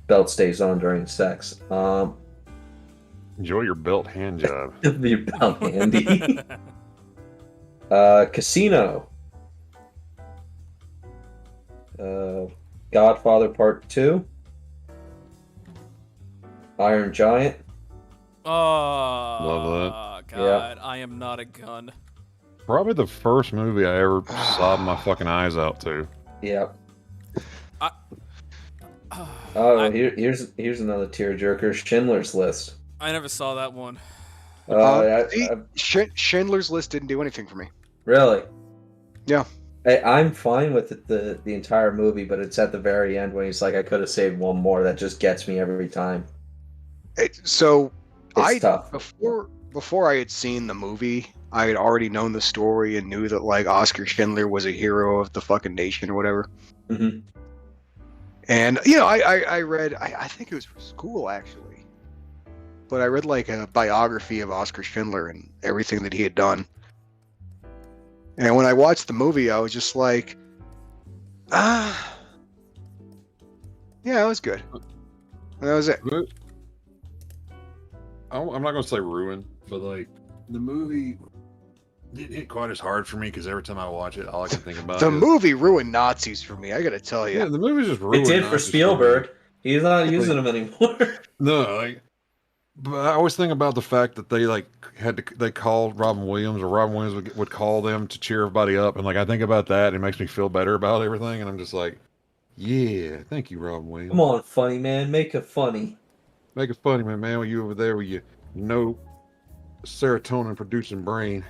Speaker 2: Belt stays on during sex.
Speaker 4: Enjoy your belt hand job.
Speaker 2: Your belt handy. Casino. Godfather Part 2. Iron Giant.
Speaker 1: Oh,
Speaker 4: Love
Speaker 1: God, I am not a gun.
Speaker 4: Probably the first movie I ever sobbed my fucking eyes out to.
Speaker 2: Yep.
Speaker 1: I,
Speaker 2: Here's another tearjerker. Schindler's List.
Speaker 1: I never saw that one.
Speaker 3: Schindler's List didn't do anything for me.
Speaker 2: Really?
Speaker 3: Yeah.
Speaker 2: I'm fine with it, the entire movie, but it's at the very end when he's like, I could have saved one more. That just gets me every time. It's tough.
Speaker 3: Before I had seen the movie, I had already known the story and knew that like Oscar Schindler was a hero of the fucking nation or whatever.
Speaker 2: Mm-hmm.
Speaker 3: And you know, I read, I think it was for school actually, but I read like a biography of Oscar Schindler and everything that he had done. And when I watched the movie, I was just like, yeah, it was good. And that was it.
Speaker 4: I'm not gonna say ruined, but like the movie didn't hit quite as hard for me because every time I watch it, all I can think about
Speaker 3: The
Speaker 4: is
Speaker 3: movie ruined Nazis for me. I gotta tell you.
Speaker 4: yeah, the movie just ruined.
Speaker 2: It did for
Speaker 4: Nazis
Speaker 2: Spielberg. He's not using them anymore.
Speaker 4: No, like, but I always think about the fact that they like they called Robin Williams, or Robin Williams would call them to cheer everybody up, and like I think about that, and it makes me feel better about everything, and I'm just like, yeah, thank you, Robin Williams.
Speaker 2: Come on, funny man, make it funny.
Speaker 4: Make it funny, man. When you over there with your no serotonin producing brain.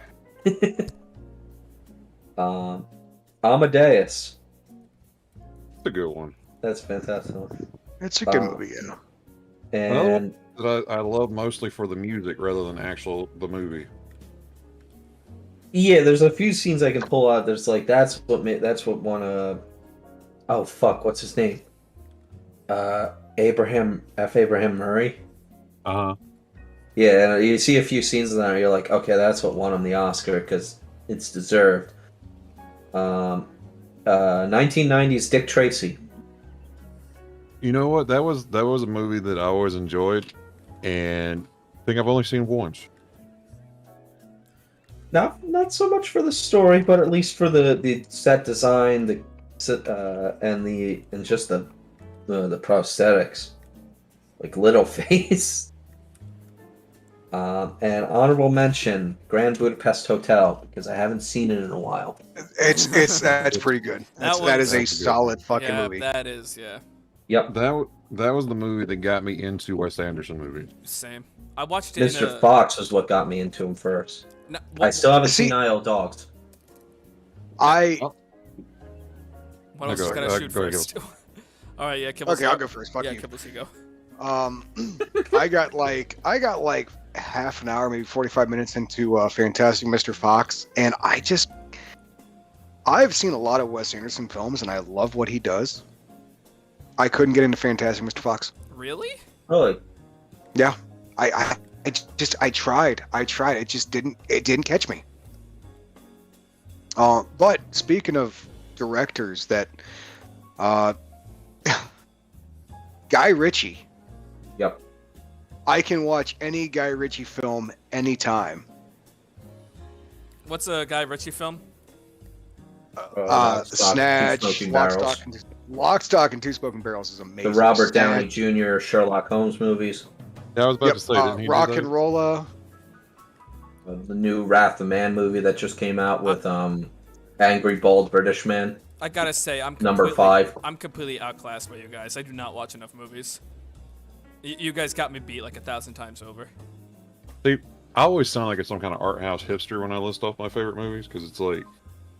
Speaker 2: Amadeus.
Speaker 4: It's a good one.
Speaker 2: That's fantastic.
Speaker 3: It's a good movie, yeah.
Speaker 2: And
Speaker 4: I love mostly for the music rather than the movie.
Speaker 2: yeah, there's a few scenes I can pull out. There's like that's what one oh fuck, what's his name? Abraham Murray.
Speaker 4: Uh-huh.
Speaker 2: Yeah, you see a few scenes in there, you're like, okay, that's what won him the Oscar because it's deserved. 1990s Dick Tracy.
Speaker 4: You know what? That was a movie that I always enjoyed, and I think I've only seen once.
Speaker 2: Not so much for the story, but at least for the set design, and just the prosthetics, like Littleface. And honorable mention, Grand Budapest Hotel, because I haven't seen it in a while.
Speaker 3: That's pretty good. That is a solid fucking movie.
Speaker 1: That is, yeah.
Speaker 2: Yep.
Speaker 4: That was the movie that got me into Wes Anderson movies.
Speaker 1: Same. I watched it.
Speaker 2: Mr. Fox is what got me into him first. I still haven't seen Isle Dogs.
Speaker 1: What else is gonna shoot first? All right, yeah.
Speaker 3: Okay, I'll go first. Fuck you.
Speaker 1: Kibbles, you go.
Speaker 3: I got like half an hour, maybe 45 minutes into Fantastic Mr. Fox, and I've seen a lot of Wes Anderson films, and I love what he does. I couldn't get into Fantastic Mr. Fox.
Speaker 1: Really?
Speaker 2: Really?
Speaker 3: Yeah. I tried. It just didn't catch me. But speaking of directors that Guy Ritchie.
Speaker 2: Yep.
Speaker 3: I can watch any Guy Ritchie film anytime.
Speaker 1: What's a Guy Ritchie film?
Speaker 3: Snatch, Lock, Stock, and Two Smoking Barrels is amazing.
Speaker 2: The Robert Downey Jr. Sherlock Holmes movies.
Speaker 4: Yeah, I was about to say, didn't he
Speaker 3: Rock
Speaker 4: do
Speaker 3: and Rolla.
Speaker 2: The new Wrath of Man movie that just came out with angry bald British man.
Speaker 1: I gotta say,
Speaker 2: number 5.
Speaker 1: I'm completely outclassed by you guys. I do not watch enough movies. You guys got me beat like 1,000 times over.
Speaker 4: See, I always sound like some kind of art house hipster when I list off my favorite movies, because it's like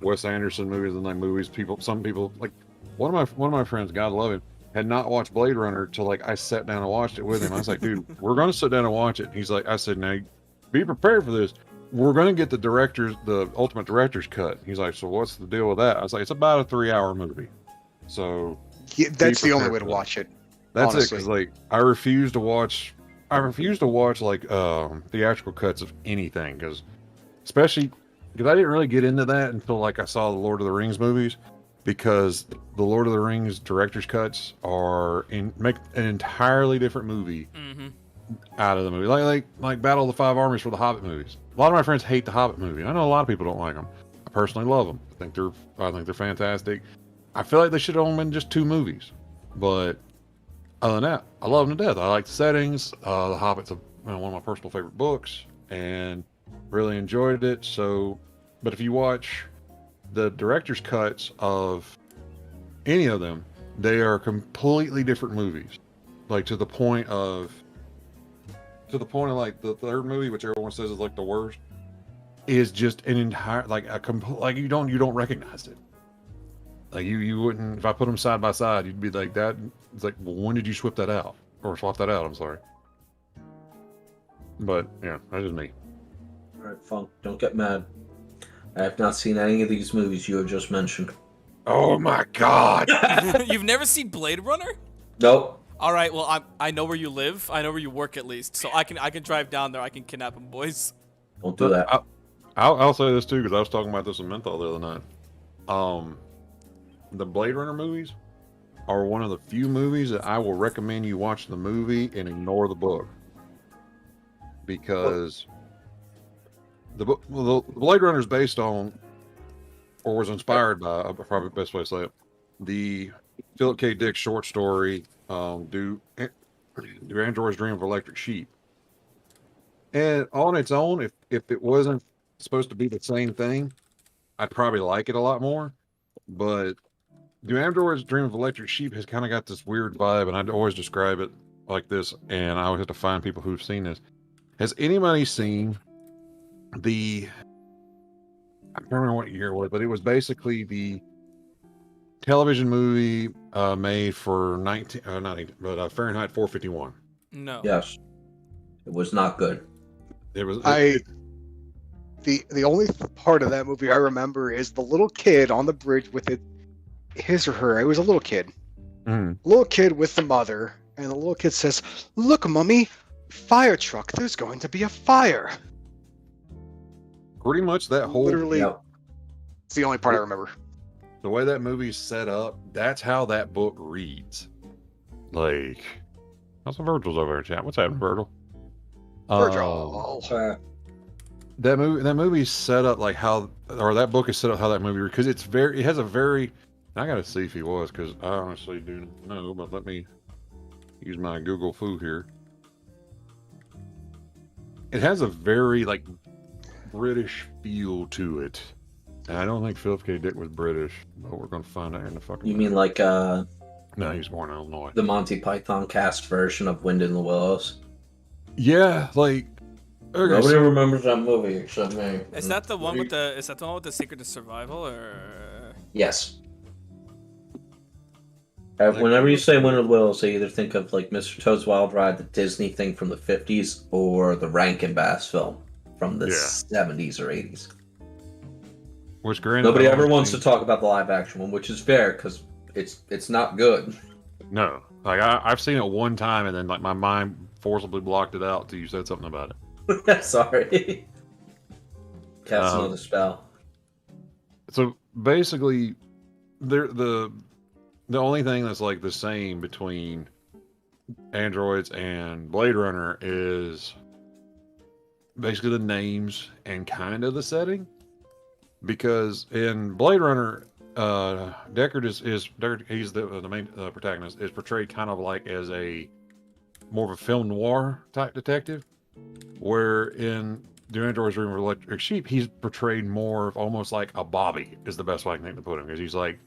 Speaker 4: Wes Anderson movies and like movies. Some people like one of my friends, God love him, had not watched Blade Runner till like I sat down and watched it with him. I was like, dude, we're gonna sit down and watch it. And he's like, I said, now be prepared for this. We're gonna get the ultimate director's cut. He's like, so what's the deal with that? I was like, it's about a 3-hour movie. So
Speaker 3: yeah, that's the only way to watch it.
Speaker 4: That's
Speaker 3: honestly.
Speaker 4: it, because like I refuse to watch like theatrical cuts of anything, because especially because I didn't really get into that until like I saw the Lord of the Rings movies, because the Lord of the Rings director's cuts make an entirely different movie out of the movie, like Battle of the Five Armies for the Hobbit movies. A lot of my friends hate the Hobbit movie. I know a lot of people don't like them, I personally love them. I think they're fantastic. I feel like they should have only been just 2 movies, but other than that, I love them to death. I like the settings. The Hobbit's one of my personal favorite books, and really enjoyed it. So, but if you watch the director's cuts of any of them, they are completely different movies. Like to the point of like the third movie, which everyone says is like the worst, is just an entire like you don't recognize it. Like you wouldn't, if I put them side by side, you'd be like that. It's like, well, when did you swap that out? I'm sorry. But yeah, that's just me.
Speaker 2: All right, Funk, don't get mad. I have not seen any of these movies you have just mentioned.
Speaker 4: Oh my God!
Speaker 1: You've never seen Blade Runner?
Speaker 2: Nope.
Speaker 1: All right, well, I know where you live. I know where you work at least, so I can drive down there. I can kidnap them, boys.
Speaker 2: Don't do that.
Speaker 4: I'll say this too, because I was talking about this with Menthol the other night. The Blade Runner movies are one of the few movies that I will recommend you watch the movie and ignore the book, because the Blade Runner is based on, or was inspired by, probably the best way to say it, the Philip K. Dick short story, Do Androids Dream of Electric Sheep? And on its own, if it wasn't supposed to be the same thing, I'd probably like it a lot more. But Do Androids Dream of Electric Sheep has kind of got this weird vibe, and I'd always describe it like this, and I always have to find people who've seen this. Has anybody seen I can't remember what year it was, but it was basically the television movie made for Fahrenheit 451.
Speaker 1: No.
Speaker 2: Yes. It was not good.
Speaker 4: It was.
Speaker 3: The only part of that movie I remember is the little kid on the bridge with his or her. It was a little kid. Little kid with the mother, and the little kid says, "Look, Mummy, fire truck. There's going to be a fire."
Speaker 4: Pretty much that whole.
Speaker 3: Literally,
Speaker 2: Yep.
Speaker 3: it's the only part I remember.
Speaker 4: The way that movie's set up, that's how that book reads. Like, how's Virgil's over there, chat? What's happening, Virgil?
Speaker 3: Virgil.
Speaker 4: That movie's set up like how, or that book is set up how that movie, because it has a very. I gotta see if he was, because I honestly do know, but let me use my Google Foo here. It has a very like British feel to it. And I don't think Philip K. Dick was British, but we're gonna find out in the fucking.
Speaker 2: You mean like
Speaker 4: No, he was born in Illinois.
Speaker 2: the Monty Python cast version of Wind in the Willows?
Speaker 4: Yeah, like. Okay,
Speaker 2: Nobody remembers that movie except me.
Speaker 1: Is that the one with the? Is that the one with the Secret to Survival, or?
Speaker 2: Yes. Whenever you say Wind in the Willows, I either think of like Mr. Toad's Wild Ride, the Disney thing from the 50s, or the Rankin Bass film from the 70s or 80s.
Speaker 4: Which granted,
Speaker 2: Nobody ever wants to talk about the live action one, which is fair because it's not good.
Speaker 4: No, like I've seen it one time, and then like my mind forcibly blocked it out till you said something about it.
Speaker 2: Sorry. Cast another spell.
Speaker 4: So basically, the only thing that's like the same between Androids and Blade Runner is basically the names and kind of the setting. Because in Blade Runner, Deckard is Deckard, he's the main protagonist, is portrayed kind of like as more of a film noir type detective, where in Do Androids Dream of Electric Sheep, he's portrayed more of almost like a Bobby, is the best way I can think to put him, because he's like,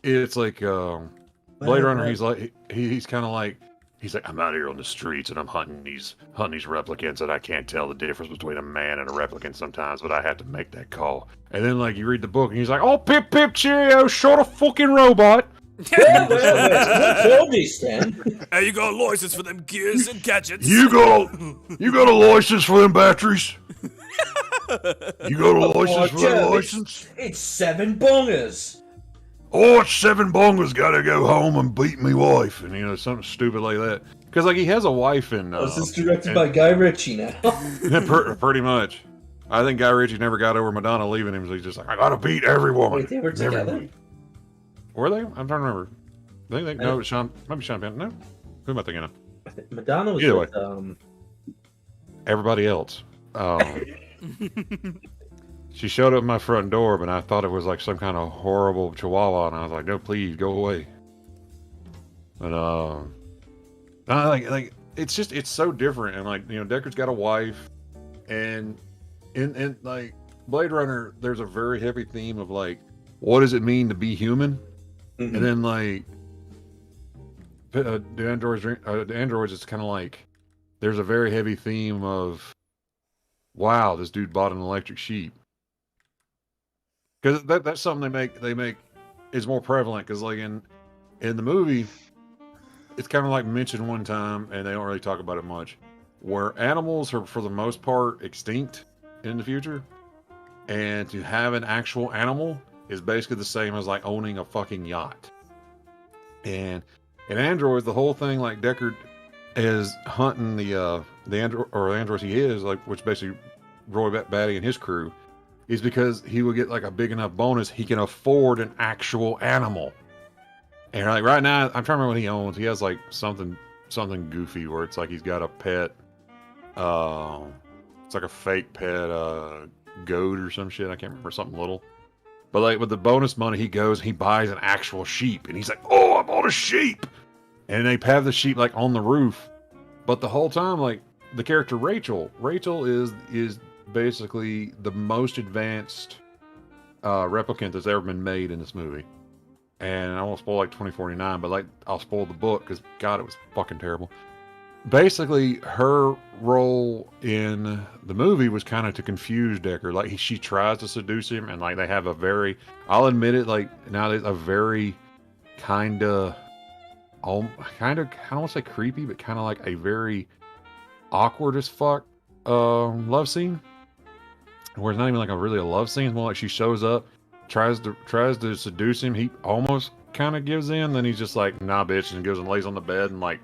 Speaker 4: it's like Blade Runner. He's like he's kind of like, he's like, I'm out here on the streets and I'm hunting these replicants, and I can't tell the difference between a man and a replicant sometimes, but I have to make that call. And then like you read the book and he's like, oh, pip pip cheerio, short a fucking robot.
Speaker 2: What told me, Stan?
Speaker 1: Hey, you got license for them gears and gadgets?
Speaker 4: You got a license for them batteries? You got a license for that license?
Speaker 2: It's 7 bongers.
Speaker 4: Oh, it's 7 bongers gotta go home and beat me wife, and something stupid like that. Because like he has a wife in.
Speaker 2: This is directed by Guy Ritchie now.
Speaker 4: Pretty much. I think Guy Ritchie never got over Madonna leaving him, so he's just like, I gotta beat every woman.
Speaker 2: Wait, they were together?
Speaker 4: Were they? I'm trying to remember. No, Sean. Maybe Sean Penn. No, who am I thinking of?
Speaker 2: Madonna was
Speaker 4: Either
Speaker 2: with
Speaker 4: everybody else. she showed up at my front door, but I thought it was like some kind of horrible chihuahua, and I was like, no, please go away. But like it's so different, and like, you know, Deckard's got a wife, and in like Blade Runner, there's a very heavy theme of like, what does it mean to be human?
Speaker 2: Mhm.
Speaker 4: And then like the androids, it's kind of like there's a very heavy theme of, wow, this dude bought an electric sheep. Because that's something they make is more prevalent. Because like in the movie, it's kind of like mentioned one time, and they don't really talk about it much, where animals are for the most part extinct in the future, and to have an actual animal is basically the same as like owning a fucking yacht. And in androids, the whole thing, like Deckard is hunting the androids he is, like, which basically Roy Batty and his crew, is because he will get like a big enough bonus he can afford an actual animal. And like right now, I'm trying to remember what he owns. He has like something goofy where it's like he's got a pet. It's like a fake pet goat or some shit. I can't remember, something little. But like with the bonus money, he goes, he buys an actual sheep, and he's like, "Oh, I bought a sheep!" And they have the sheep like on the roof. But the whole time, like the character Rachel is basically the most advanced replicant that's ever been made in this movie. And I won't spoil like 2049, but like I'll spoil the book because God, it was fucking terrible. Basically, her role in the movie was kind of to confuse Deckard. Like she tries to seduce him, and like they have a very, I'll admit it, like nowadays a very kind of, I don't want to say creepy, but kind of like a very awkward as fuck love scene. Where it's not even like a love scene. It's more like she shows up, tries to seduce him. He almost kind of gives in. Then he's just like, nah, bitch, and goes and lays on the bed and like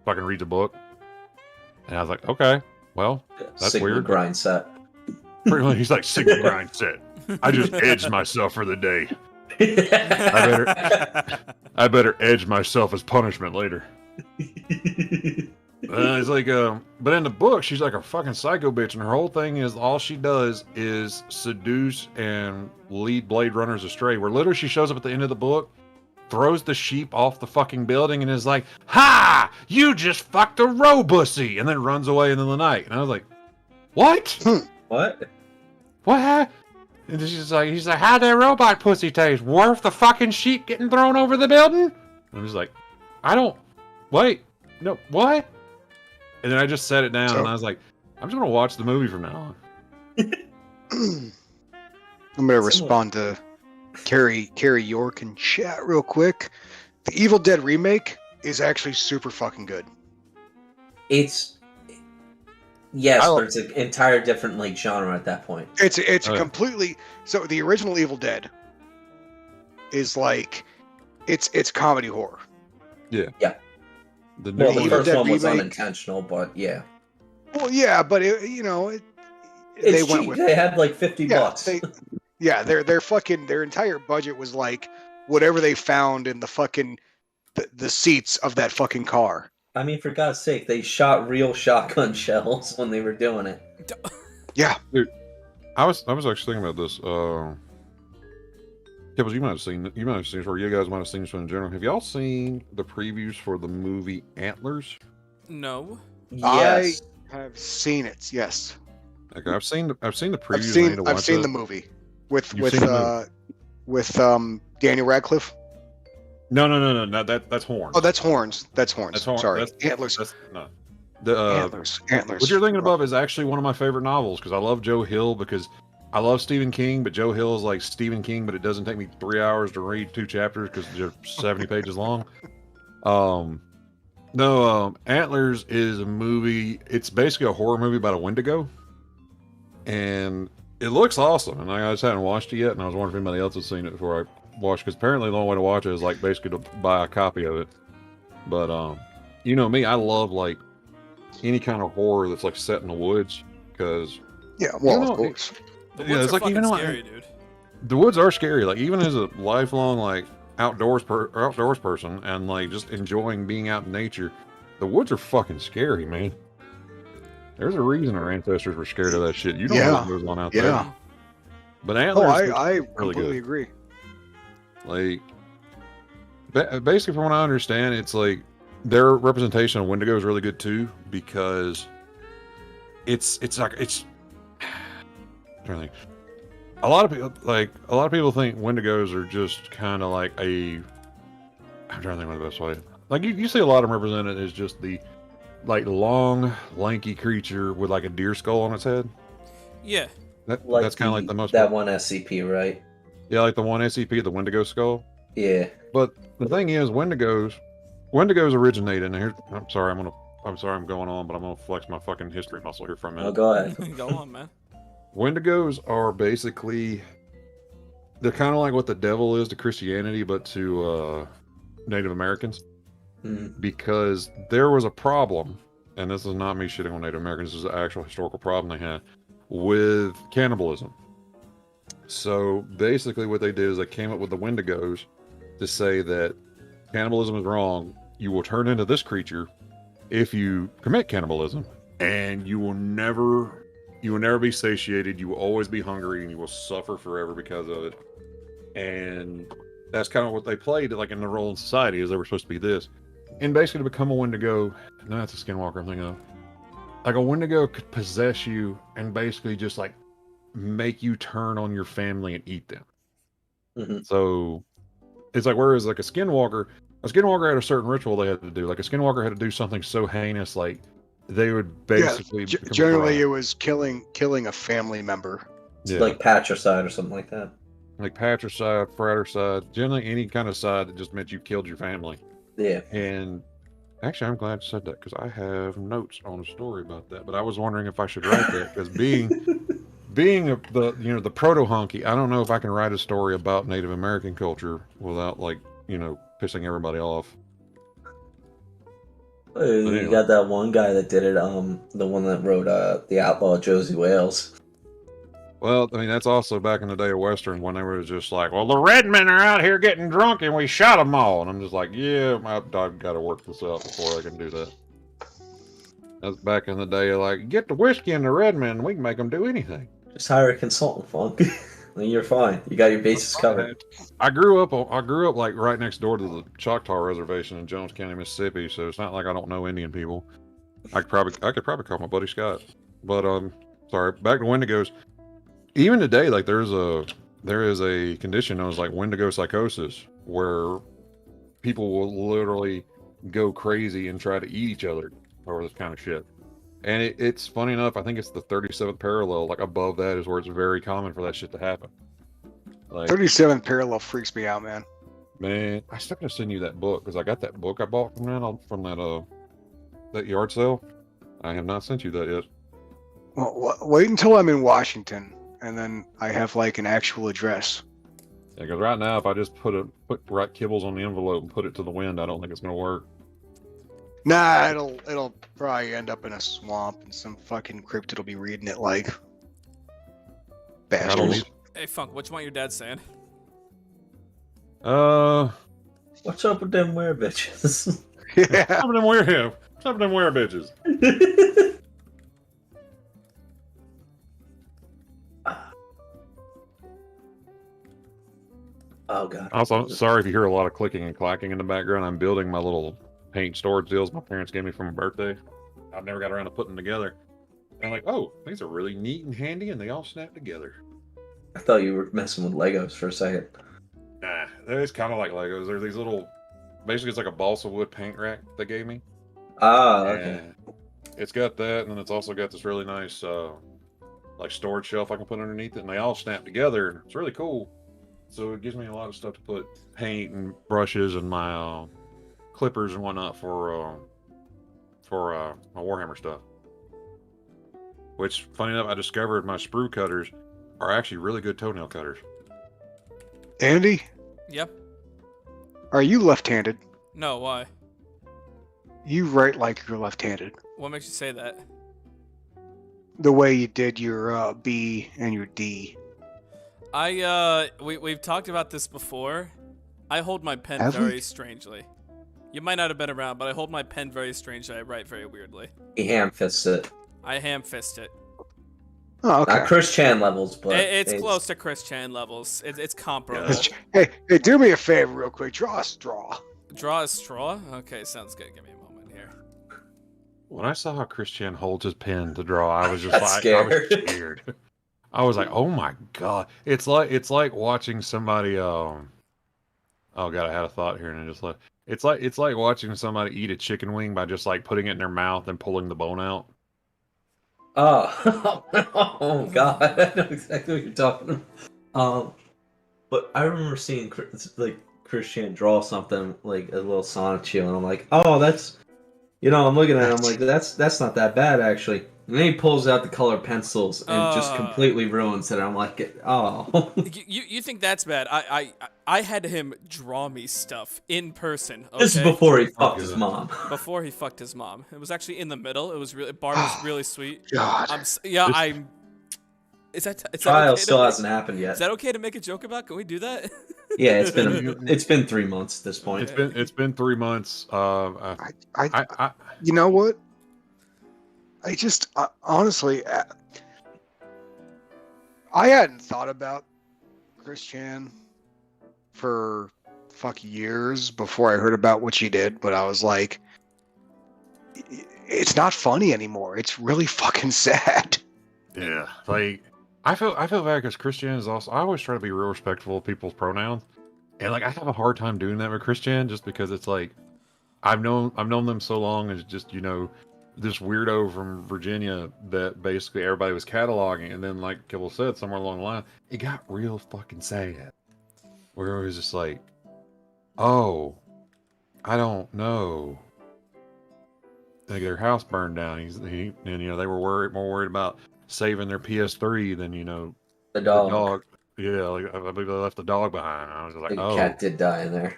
Speaker 4: fucking reads a book. And I was like, okay, well, that's
Speaker 2: Sigma
Speaker 4: weird.
Speaker 2: grind set.
Speaker 4: Pretty much, he's like, Sigma grind set. I just edged myself for the day. I better edge myself as punishment later. It's like, but in the book, she's like a fucking psycho bitch, and her whole thing is all she does is seduce and lead Blade Runners astray. Where literally she shows up at the end of the book, throws the sheep off the fucking building, and is like, "Ha! You just fucked a robussy," and then runs away into the night. And I was like, "What?
Speaker 2: What?
Speaker 4: What?" And she's like, "How'd that robot pussy taste? Worth the fucking sheep getting thrown over the building?" And I'm just like, "I don't. Wait, no, what?" And then I just set it down, and I was like, I'm just going to watch the movie from now on.
Speaker 3: I'm going to respond to Carrie York in chat real quick. The Evil Dead remake is actually super fucking good.
Speaker 2: It's but it's an entire different like genre at that point.
Speaker 3: It's completely, so the original Evil Dead is like it's comedy horror.
Speaker 4: Yeah.
Speaker 2: Yeah.
Speaker 4: The
Speaker 2: first one was
Speaker 3: remake,
Speaker 2: unintentional, but yeah.
Speaker 3: Well, yeah, but they
Speaker 2: It's
Speaker 3: went
Speaker 2: cheap.
Speaker 3: with.
Speaker 2: They had like $50.
Speaker 3: Their entire budget was like whatever they found in the fucking the seats of that fucking car.
Speaker 2: I mean, for God's sake, they shot real shotgun shells when they were doing it.
Speaker 3: Yeah,
Speaker 4: dude, I was actually thinking about this. Kibbles, you might have seen, or you guys might have seen this one in general. Have y'all seen the previews for the movie Antlers?
Speaker 1: No.
Speaker 2: Yes.
Speaker 3: I have seen it. Yes.
Speaker 4: Okay, I've seen the previews.
Speaker 3: I've seen the movie with Daniel Radcliffe.
Speaker 4: No. That's Horns.
Speaker 3: Oh, that's Horns. That's Horns. Sorry, Antlers.
Speaker 4: Antlers. What you're thinking about is actually one of my favorite novels because I love Joe Hill because I love Stephen King, but Joe Hill is like Stephen King, but it doesn't take me 3 hours to read 2 chapters because they're 70 pages long. Antlers is a movie. It's basically a horror movie about a Wendigo, and it looks awesome. And I just haven't watched it yet, and I was wondering if anybody else has seen it before I watched. Because apparently the only way to watch it is like basically to buy a copy of it. But you know me, I love like any kind of horror that's like set in the woods because
Speaker 3: of course.
Speaker 1: The woods are fucking scary, dude.
Speaker 4: The woods are scary. Like even as a lifelong like outdoors person and like just enjoying being out in nature, the woods are fucking scary, man. There's a reason our ancestors were scared of that shit. You don't know what goes on out there. But
Speaker 3: Oh,
Speaker 4: antlers,
Speaker 3: I
Speaker 4: really
Speaker 3: completely
Speaker 4: good.
Speaker 3: agree.
Speaker 4: Like, basically, from what I understand, it's like their representation of Wendigo is really good too because it's like it's. I'm trying to think. A lot of people think Wendigos are just kind of like a. I'm trying to think of the best way. Like you see a lot of them represented as just the like long, lanky creature with like a deer skull on its head.
Speaker 1: Yeah.
Speaker 2: Like
Speaker 4: That's kind of like the most.
Speaker 2: that one SCP, right?
Speaker 4: Yeah, like the one SCP, the Wendigo skull.
Speaker 2: Yeah.
Speaker 4: But the thing is, Wendigos originated. And here, I'm sorry, I'm going on, but I'm gonna flex my fucking history muscle here for a
Speaker 2: Oh,
Speaker 4: minute.
Speaker 2: go ahead.
Speaker 1: Go on, man.
Speaker 4: Wendigos are basically they're kind of like what the devil is to Christianity, but to Native Americans,
Speaker 2: Mhm.
Speaker 4: because there was a problem, and this is not me shitting on Native Americans. This is an actual historical problem they had with cannibalism. So basically, what they did is they came up with the Wendigos to say that cannibalism is wrong. You will turn into this creature if you commit cannibalism, and you will never be satiated. You will always be hungry, and you will suffer forever because of it. And that's kind of what they played like in the role in society, is they were supposed to be this. And basically, to become a Wendigo, no, that's a skinwalker I'm thinking of. Like a Wendigo could possess you and basically just like make you turn on your family and eat them.
Speaker 2: Mhm.
Speaker 4: So it's like, whereas like a skinwalker had a certain ritual they had to do. Like a skinwalker had to do something so heinous, like they would basically become a
Speaker 3: Generally
Speaker 4: pariah.
Speaker 3: it was killing a family member.
Speaker 4: Yeah,
Speaker 2: Like patricide or something like that.
Speaker 4: like patricide, fratricide, generally any kind of side that just meant you killed your family.
Speaker 2: Yeah.
Speaker 4: And actually, I'm glad you said that because I have notes on a story about that. But I was wondering if I should write that because the proto honky, I don't know if I can write a story about Native American culture without like pissing everybody off.
Speaker 2: You
Speaker 4: anyway.
Speaker 2: got that one guy that did it, the one that wrote The Outlaw Josie Wales.
Speaker 4: Well, I mean, that's also back in the day of Western when they were just like, well, the red men are out here getting drunk and we shot them all. And I'm just like, yeah, I've got to work this out before I can do that. That's back in the day of like, get the whiskey and the red men and we can make them do anything.
Speaker 2: Just hire a consultant, Funk. And you're fine. You got your bases covered.
Speaker 4: I grew up like right next door to the Choctaw Reservation in Jones County, Mississippi. So it's not like I don't know Indian people. I could probably call my buddy Scott. But sorry, back to Wendigos. Even today, like there is a condition known as like Wendigo psychosis, where people will literally go crazy and try to eat each other over this kind of shit. And it's funny enough, I think it's the 37th parallel, like above that is where it's very common for that shit to happen. Like
Speaker 3: 37th parallel freaks me out, man.
Speaker 4: Man, I still gotta send you that book because I got that book I bought from that yard sale. I have not sent you that yet.
Speaker 3: Well, wait until I'm in Washington, and then I have like an actual address.
Speaker 4: Yeah, because right now, if I just put right kibbles on the envelope and put it to the wind, I don't think it's gonna work.
Speaker 3: Nah, it'll probably end up in a swamp, and some fucking cryptid will be reading it like
Speaker 4: I don't
Speaker 3: bastards.
Speaker 4: need.
Speaker 1: Hey, Funk, what you want your dad saying?
Speaker 2: What's up with them weird bitches?
Speaker 3: Yeah.
Speaker 4: Some of them wear him. Some of them wear bitches.
Speaker 2: Oh god.
Speaker 4: Also, sorry if you hear a lot of clicking and clacking in the background. I'm building my little paint storage deals my parents gave me for my birthday. I've never got around to putting them together. And I'm like, oh, these are really neat and handy, and they all snap together.
Speaker 2: I thought you were messing with Legos for a second.
Speaker 4: Nah, it's kind of like Legos. They're these little, basically it's like a balsa wood paint rack they gave me.
Speaker 2: Ah, okay.
Speaker 4: And it's got that, and then it's also got this really nice, like storage shelf I can put underneath it, and they all snap together, and it's really cool. So it gives me a lot of stuff to put paint and brushes and my clippers and whatnot for my Warhammer stuff. Which, funny enough, I discovered my sprue cutters are actually really good toenail cutters.
Speaker 3: Andy,
Speaker 1: Yep.
Speaker 3: are you left-handed?
Speaker 1: No, why?
Speaker 3: You write like you're left-handed.
Speaker 1: What makes you say that?
Speaker 3: The way you did your B and your D.
Speaker 1: We've talked about this before. I hold my pen
Speaker 3: Have we?
Speaker 1: very strangely. You might not have been around, but I hold my pen very strangely. I write very weirdly.
Speaker 2: He ham fists it.
Speaker 1: I ham fist it.
Speaker 3: Oh, okay.
Speaker 2: Not Chris Chan levels, but
Speaker 1: It's close to Chris Chan levels. It's comparable.
Speaker 3: Hey, do me a favor real quick. Draw a straw.
Speaker 1: Draw a straw? Okay, sounds good. Give me a moment here.
Speaker 4: When I saw how Chris Chan holds his pen to draw, I was just
Speaker 2: Got
Speaker 4: like,
Speaker 2: scared.
Speaker 4: I was scared. I was like, oh my god, it's like watching somebody. Oh god, I had a thought here and I just left. It's like watching somebody eat a chicken wing by just like putting it in their mouth and pulling the bone out.
Speaker 2: Oh, oh God! I know exactly what you're talking about. But I remember seeing like Chris Chan draw something like a little Sonic shield, and I'm like, oh, that's, I'm looking at it, I'm like, that's not that bad actually. And then he pulls out the colored pencils and just completely ruins it. I'm like, oh.
Speaker 1: You think that's bad? I had him draw me stuff in person. Okay?
Speaker 2: This is before he fucked his mom.
Speaker 1: Before he fucked his mom. It was actually in the middle. It was really Bart was really sweet.
Speaker 3: God.
Speaker 1: Is that
Speaker 2: Trial
Speaker 1: okay
Speaker 2: still hasn't happened yet.
Speaker 1: Is that okay to make a joke about? Can we do that?
Speaker 2: Yeah, it's been 3 months at this point.
Speaker 4: It's been 3 months.
Speaker 3: You know what? I just honestly, I hadn't thought about Chris Chan for years before I heard about what she did, but I was like, it's not funny anymore. It's really fucking sad.
Speaker 4: Yeah, like I feel bad because Chris Chan is also. I always try to be real respectful of people's pronouns, and like I have a hard time doing that with Chris Chan just because it's like I've known them so long as just this weirdo from Virginia that basically everybody was cataloging, and then like Kibble said, somewhere along the line, it got real fucking sad. Where it was just like, oh, I don't know. Like their house burned down. And they were more worried about saving their PS3 than
Speaker 2: The dog.
Speaker 4: Yeah, like I believe they left the dog behind. I was just like,
Speaker 2: The cat did die in there.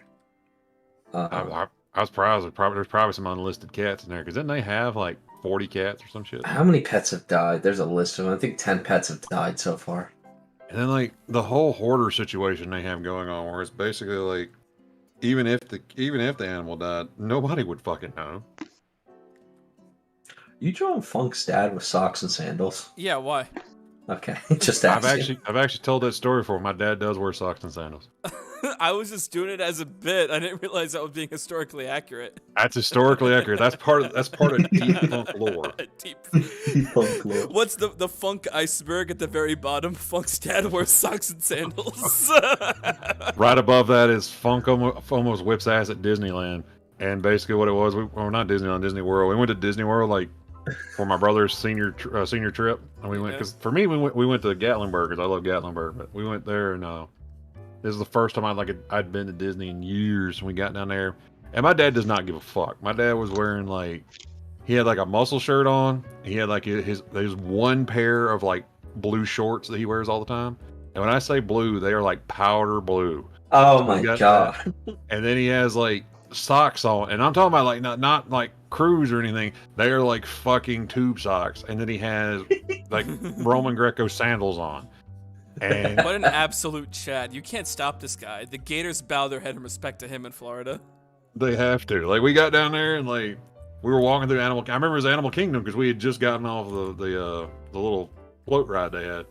Speaker 4: I was surprised. There's probably some unlisted cats in there because didn't they have like 40 cats or some shit?
Speaker 2: How many pets have died? There's a list of them. I think 10 pets have died so far.
Speaker 4: And then like the whole hoarder situation they have going on, where it's basically like, even if the animal died, nobody would fucking know.
Speaker 2: You drawing Funk's dad with socks and sandals?
Speaker 1: Yeah, why?
Speaker 2: Okay, just asking.
Speaker 4: I've actually told that story before. My dad does wear socks and sandals.
Speaker 1: I was just doing it as a bit. I didn't realize that was being historically accurate.
Speaker 4: That's historically accurate. That's part of deep funk lore.
Speaker 1: Deep
Speaker 2: Funk lore.
Speaker 1: What's the funk iceberg at the very bottom? Funk's dad wears socks and sandals.
Speaker 4: Right above that is Funk almost whips ass at Disneyland. And basically what it was, not Disneyland, Disney World. We went to Disney World like for my brother's senior trip, and we went because for me we went to Gatlinburg because I love Gatlinburg, but we went there and this is the first time I'd been to Disney in years. And we got down there, and my dad does not give a fuck. My dad was wearing he had like a muscle shirt on. He had like his one pair of like blue shorts that he wears all the time, and when I say blue, they are like powder blue.
Speaker 2: Oh my god!
Speaker 4: And then he has like socks on, and I'm talking about like not like crews or anything. They are like fucking tube socks, and then he has like Roman Greco sandals on. And
Speaker 1: what an absolute Chad. You can't stop this guy. The Gators bow their head in respect to him in Florida.
Speaker 4: They have to. Like we got down there and like we were walking through I remember it was Animal Kingdom because we had just gotten off the little float ride they had,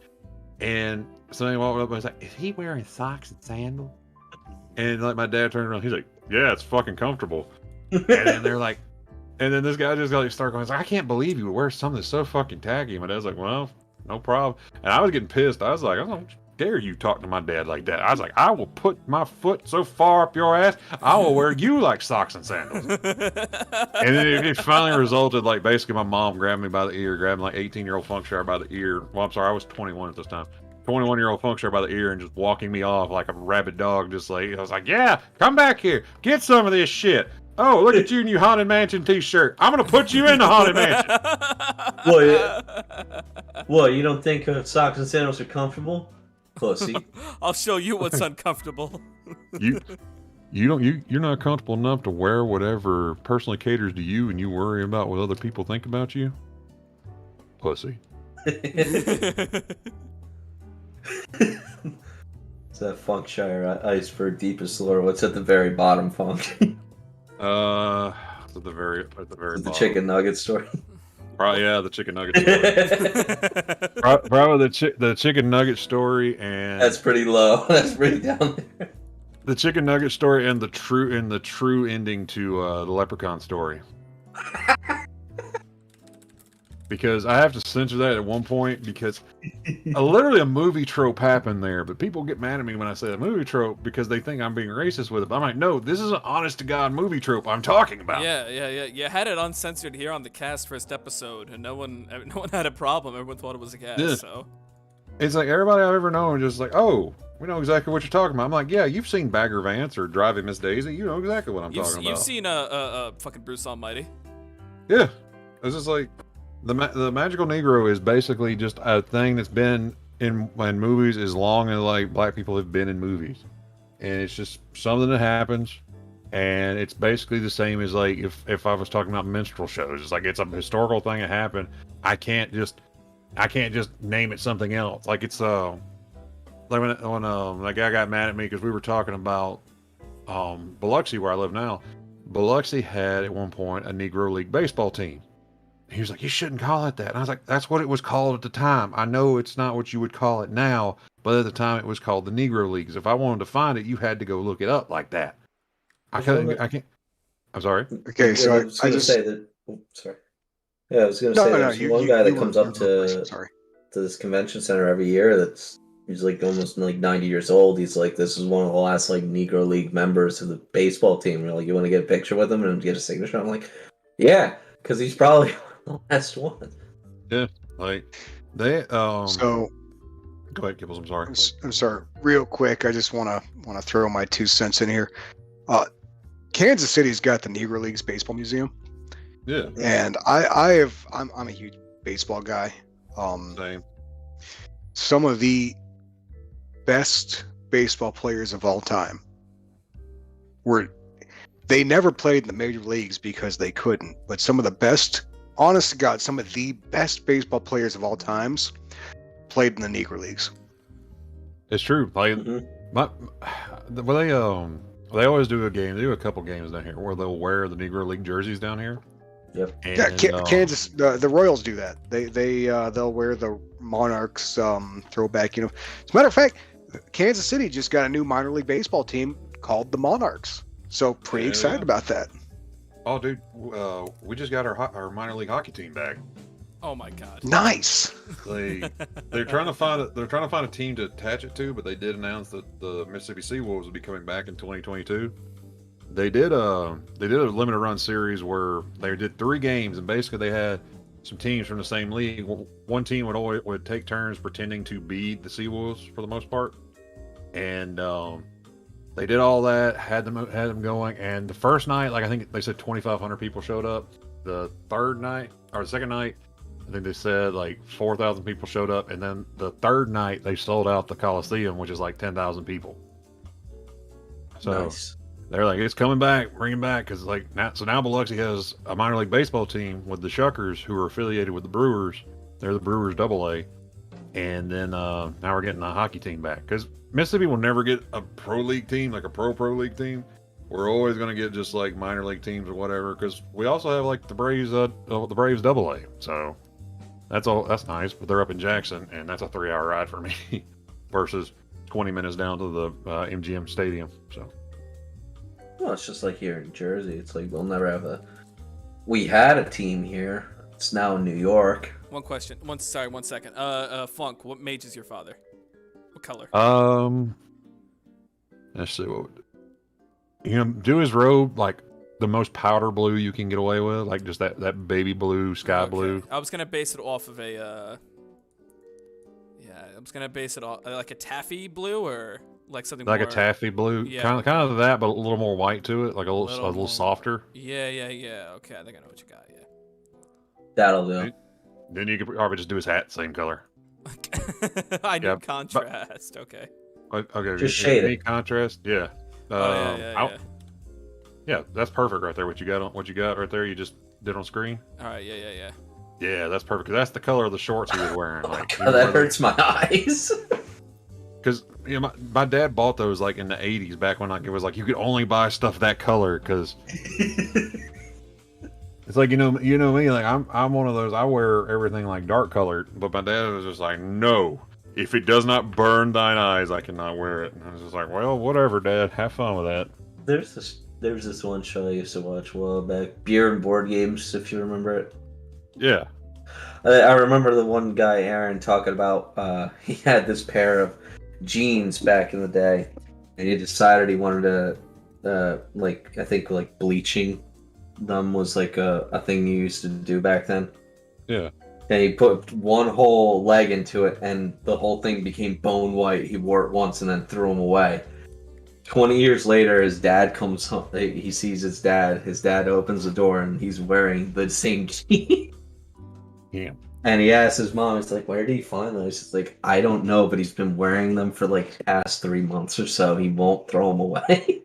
Speaker 4: and somebody walked up and was like, "Is he wearing socks and sandals?" And like my dad turned around, he's like, "Yeah, it's fucking comfortable." And then they're like, and then this guy just got like start going, he's like, "I can't believe you would wear something that's so fucking tacky." My dad's like, "Well, no problem." And I was getting pissed. I was like, "I don't dare you talk to my dad like that." I was like, "I will put my foot so far up your ass, I will wear you like socks and sandals." And then it finally resulted like basically my mom grabbing me by the ear, grabbing like 18-year-old Funkshire by the ear. Well, I'm sorry, I was 21 at this time. 21-year-old Funkshire by the ear and just walking me off like a rabid dog. Just like I was like, "Yeah, come back here, get some of this shit." "Oh, look at you in your Haunted Mansion t-shirt. I'm gonna put you in the Haunted Mansion."
Speaker 2: Well, yeah. What, you don't think socks and sandals are comfortable? Pussy.
Speaker 1: I'll show you what's uncomfortable.
Speaker 4: You're not comfortable enough to wear whatever personally caters to you, and you worry about what other people think about you. Pussy.
Speaker 2: It's that Funkshire iceberg deepest lore. What's at the very bottom, Funk?
Speaker 4: It's at the very
Speaker 2: The
Speaker 4: bottom.
Speaker 2: chicken nugget story.
Speaker 4: Probably, yeah, the chicken nugget story. Probably the chicken nugget story and
Speaker 2: That's pretty low. That's pretty down there.
Speaker 4: the chicken nugget story and the true ending to the leprechaun story. Because I have to censor that at one point because literally a movie trope happened there, but people get mad at me when I say a movie trope because they think I'm being racist with it. But I'm like, no, this is an honest to God movie trope I'm talking about.
Speaker 1: Yeah. You had it uncensored here on the cast first episode, and no one had a problem. Everyone thought it was a gas.
Speaker 4: Yeah.
Speaker 1: So
Speaker 4: It's like everybody I've ever known just like, oh, we know exactly what you're talking about. I'm like, yeah, you've seen Bagger Vance or Driving Miss Daisy. You know exactly what I'm talking about.
Speaker 1: You've seen fucking Bruce Almighty.
Speaker 4: Yeah, it's just like the magical Negro is basically just a thing that's been in movies as long as like black people have been in movies, and it's just something that happens, and it's basically the same as like if I was talking about minstrel shows. It's like it's a historical thing that happened. I can't just name it something else. Like it's like when that guy got mad at me because we were talking about Biloxi where I live now. Biloxi had at one point a Negro League baseball team. He was like, you shouldn't call it that. And I was like, that's what it was called at the time. I know it's not what you would call it now, but at the time it was called the Negro Leagues. If I wanted to find it, you had to go look it up like that. I can't. I'm sorry.
Speaker 3: Okay, so
Speaker 2: I was gonna say that. Oh, sorry. Yeah, I was gonna say there's one guy that comes up to this convention center every year. He's like almost like 90 years old. He's like, this is one of the last like Negro League members of the baseball team. We're like, you want to get a picture with him and get a signature? I'm like, yeah, because he's probably the last one.
Speaker 4: Yeah, like they.
Speaker 3: So
Speaker 4: go ahead, Kibbles. I'm sorry.
Speaker 3: I'm sorry. Real quick, I just want to throw my 2 cents in here. Kansas City's got the Negro Leagues Baseball Museum.
Speaker 4: Yeah.
Speaker 3: And I'm a huge baseball guy.
Speaker 4: Same.
Speaker 3: Some of the best baseball players of all time they never played in the major leagues because they couldn't, but some of the best, honest to God, some of the best baseball players of all times played in the Negro Leagues.
Speaker 4: It's true. Like they always do a game. They do a couple games down here where they'll wear the Negro League jerseys down here.
Speaker 2: Yep.
Speaker 4: And,
Speaker 3: Kansas, the Royals do that. They'll wear the Monarchs throwback. As a matter of fact, Kansas City just got a new minor league baseball team called the Monarchs. So pretty excited about that.
Speaker 4: Oh, dude, we just got our minor league hockey team back.
Speaker 1: Oh my God!
Speaker 3: Nice.
Speaker 4: They're trying to find a team to attach it to, but they did announce that the Mississippi Seawolves will be coming back in 2022. They did a limited run series where they did 3 games, and basically they had some teams from the same league. One team would take turns pretending to be the Seawolves for the most part, and they did all that, had them going. And the first night, like I think they said 2,500 people showed up. The second night, I think they said like 4,000 people showed up, and then the third night they sold out the Coliseum, which is like 10,000 people. So.
Speaker 2: Nice.
Speaker 4: They're like, it's coming back, bring it back, because like now Biloxi has a minor league baseball team with the Shuckers, who are affiliated with the Brewers. They're the Brewers AA, and then now we're getting a hockey team back because Mississippi will never get a pro league team, like a pro league team. We're always going to get just like minor league teams or whatever, because we also have like the Braves AA. So that's nice, but they're up in Jackson, and that's a 3-hour ride for me versus 20 minutes down to the MGM Stadium. So.
Speaker 2: Well, it's just like here in Jersey. It's like we'll never have we had a team here. It's now in New York.
Speaker 1: One question. One second. Funk, what mage is your father? What color?
Speaker 4: Let's see what. Do his robe like the most powder blue you can get away with, like just that baby blue, sky blue.
Speaker 1: I was gonna base it off of I was gonna base it off like a taffy blue or like something
Speaker 4: like
Speaker 1: more,
Speaker 4: a taffy blue,
Speaker 1: yeah,
Speaker 4: kind of that, but a little more white to it, like a little softer.
Speaker 1: Yeah. Okay, I think I know what you got. Yeah.
Speaker 2: That'll do.
Speaker 4: Then you could probably just do his hat same color.
Speaker 1: I need contrast. Okay.
Speaker 2: Just shade it.
Speaker 4: Contrast. Yeah. Yeah, that's perfect right there. What you got right there, you just did on screen.
Speaker 1: All right. Yeah.
Speaker 4: Yeah, that's perfect. 'Cause that's the color of the shorts he was wearing. Like,
Speaker 2: God, that hurts my eyes.
Speaker 4: Because my dad bought those like in the 80s, back when like it was like you could only buy stuff that color. Because it's It's like you know me. Like I'm one of those. I wear everything like dark colored, but my dad was just like, no. If it does not burn thine eyes, I cannot wear it. And I was just like, well, whatever, Dad. Have fun with that.
Speaker 2: There's this one show I used to watch a while back, Beer and Board Games, if you remember it.
Speaker 4: Yeah.
Speaker 2: I remember the one guy, Aaron, talking about he had this pair of jeans back in the day, and he decided he wanted to like, I think like bleaching them was like a thing you used to do back then.
Speaker 4: Yeah.
Speaker 2: And he put one whole leg into it, and the whole thing became bone white. He wore it once and then threw them away. 20 years later, his dad comes home. He sees his dad. His dad opens the door, and he's wearing the same jeans.
Speaker 4: Yeah.
Speaker 2: And he asks his mom, he's like, where did he find those? She's like, I don't know, but he's been wearing them for like the past 3 months or so. He won't throw them away.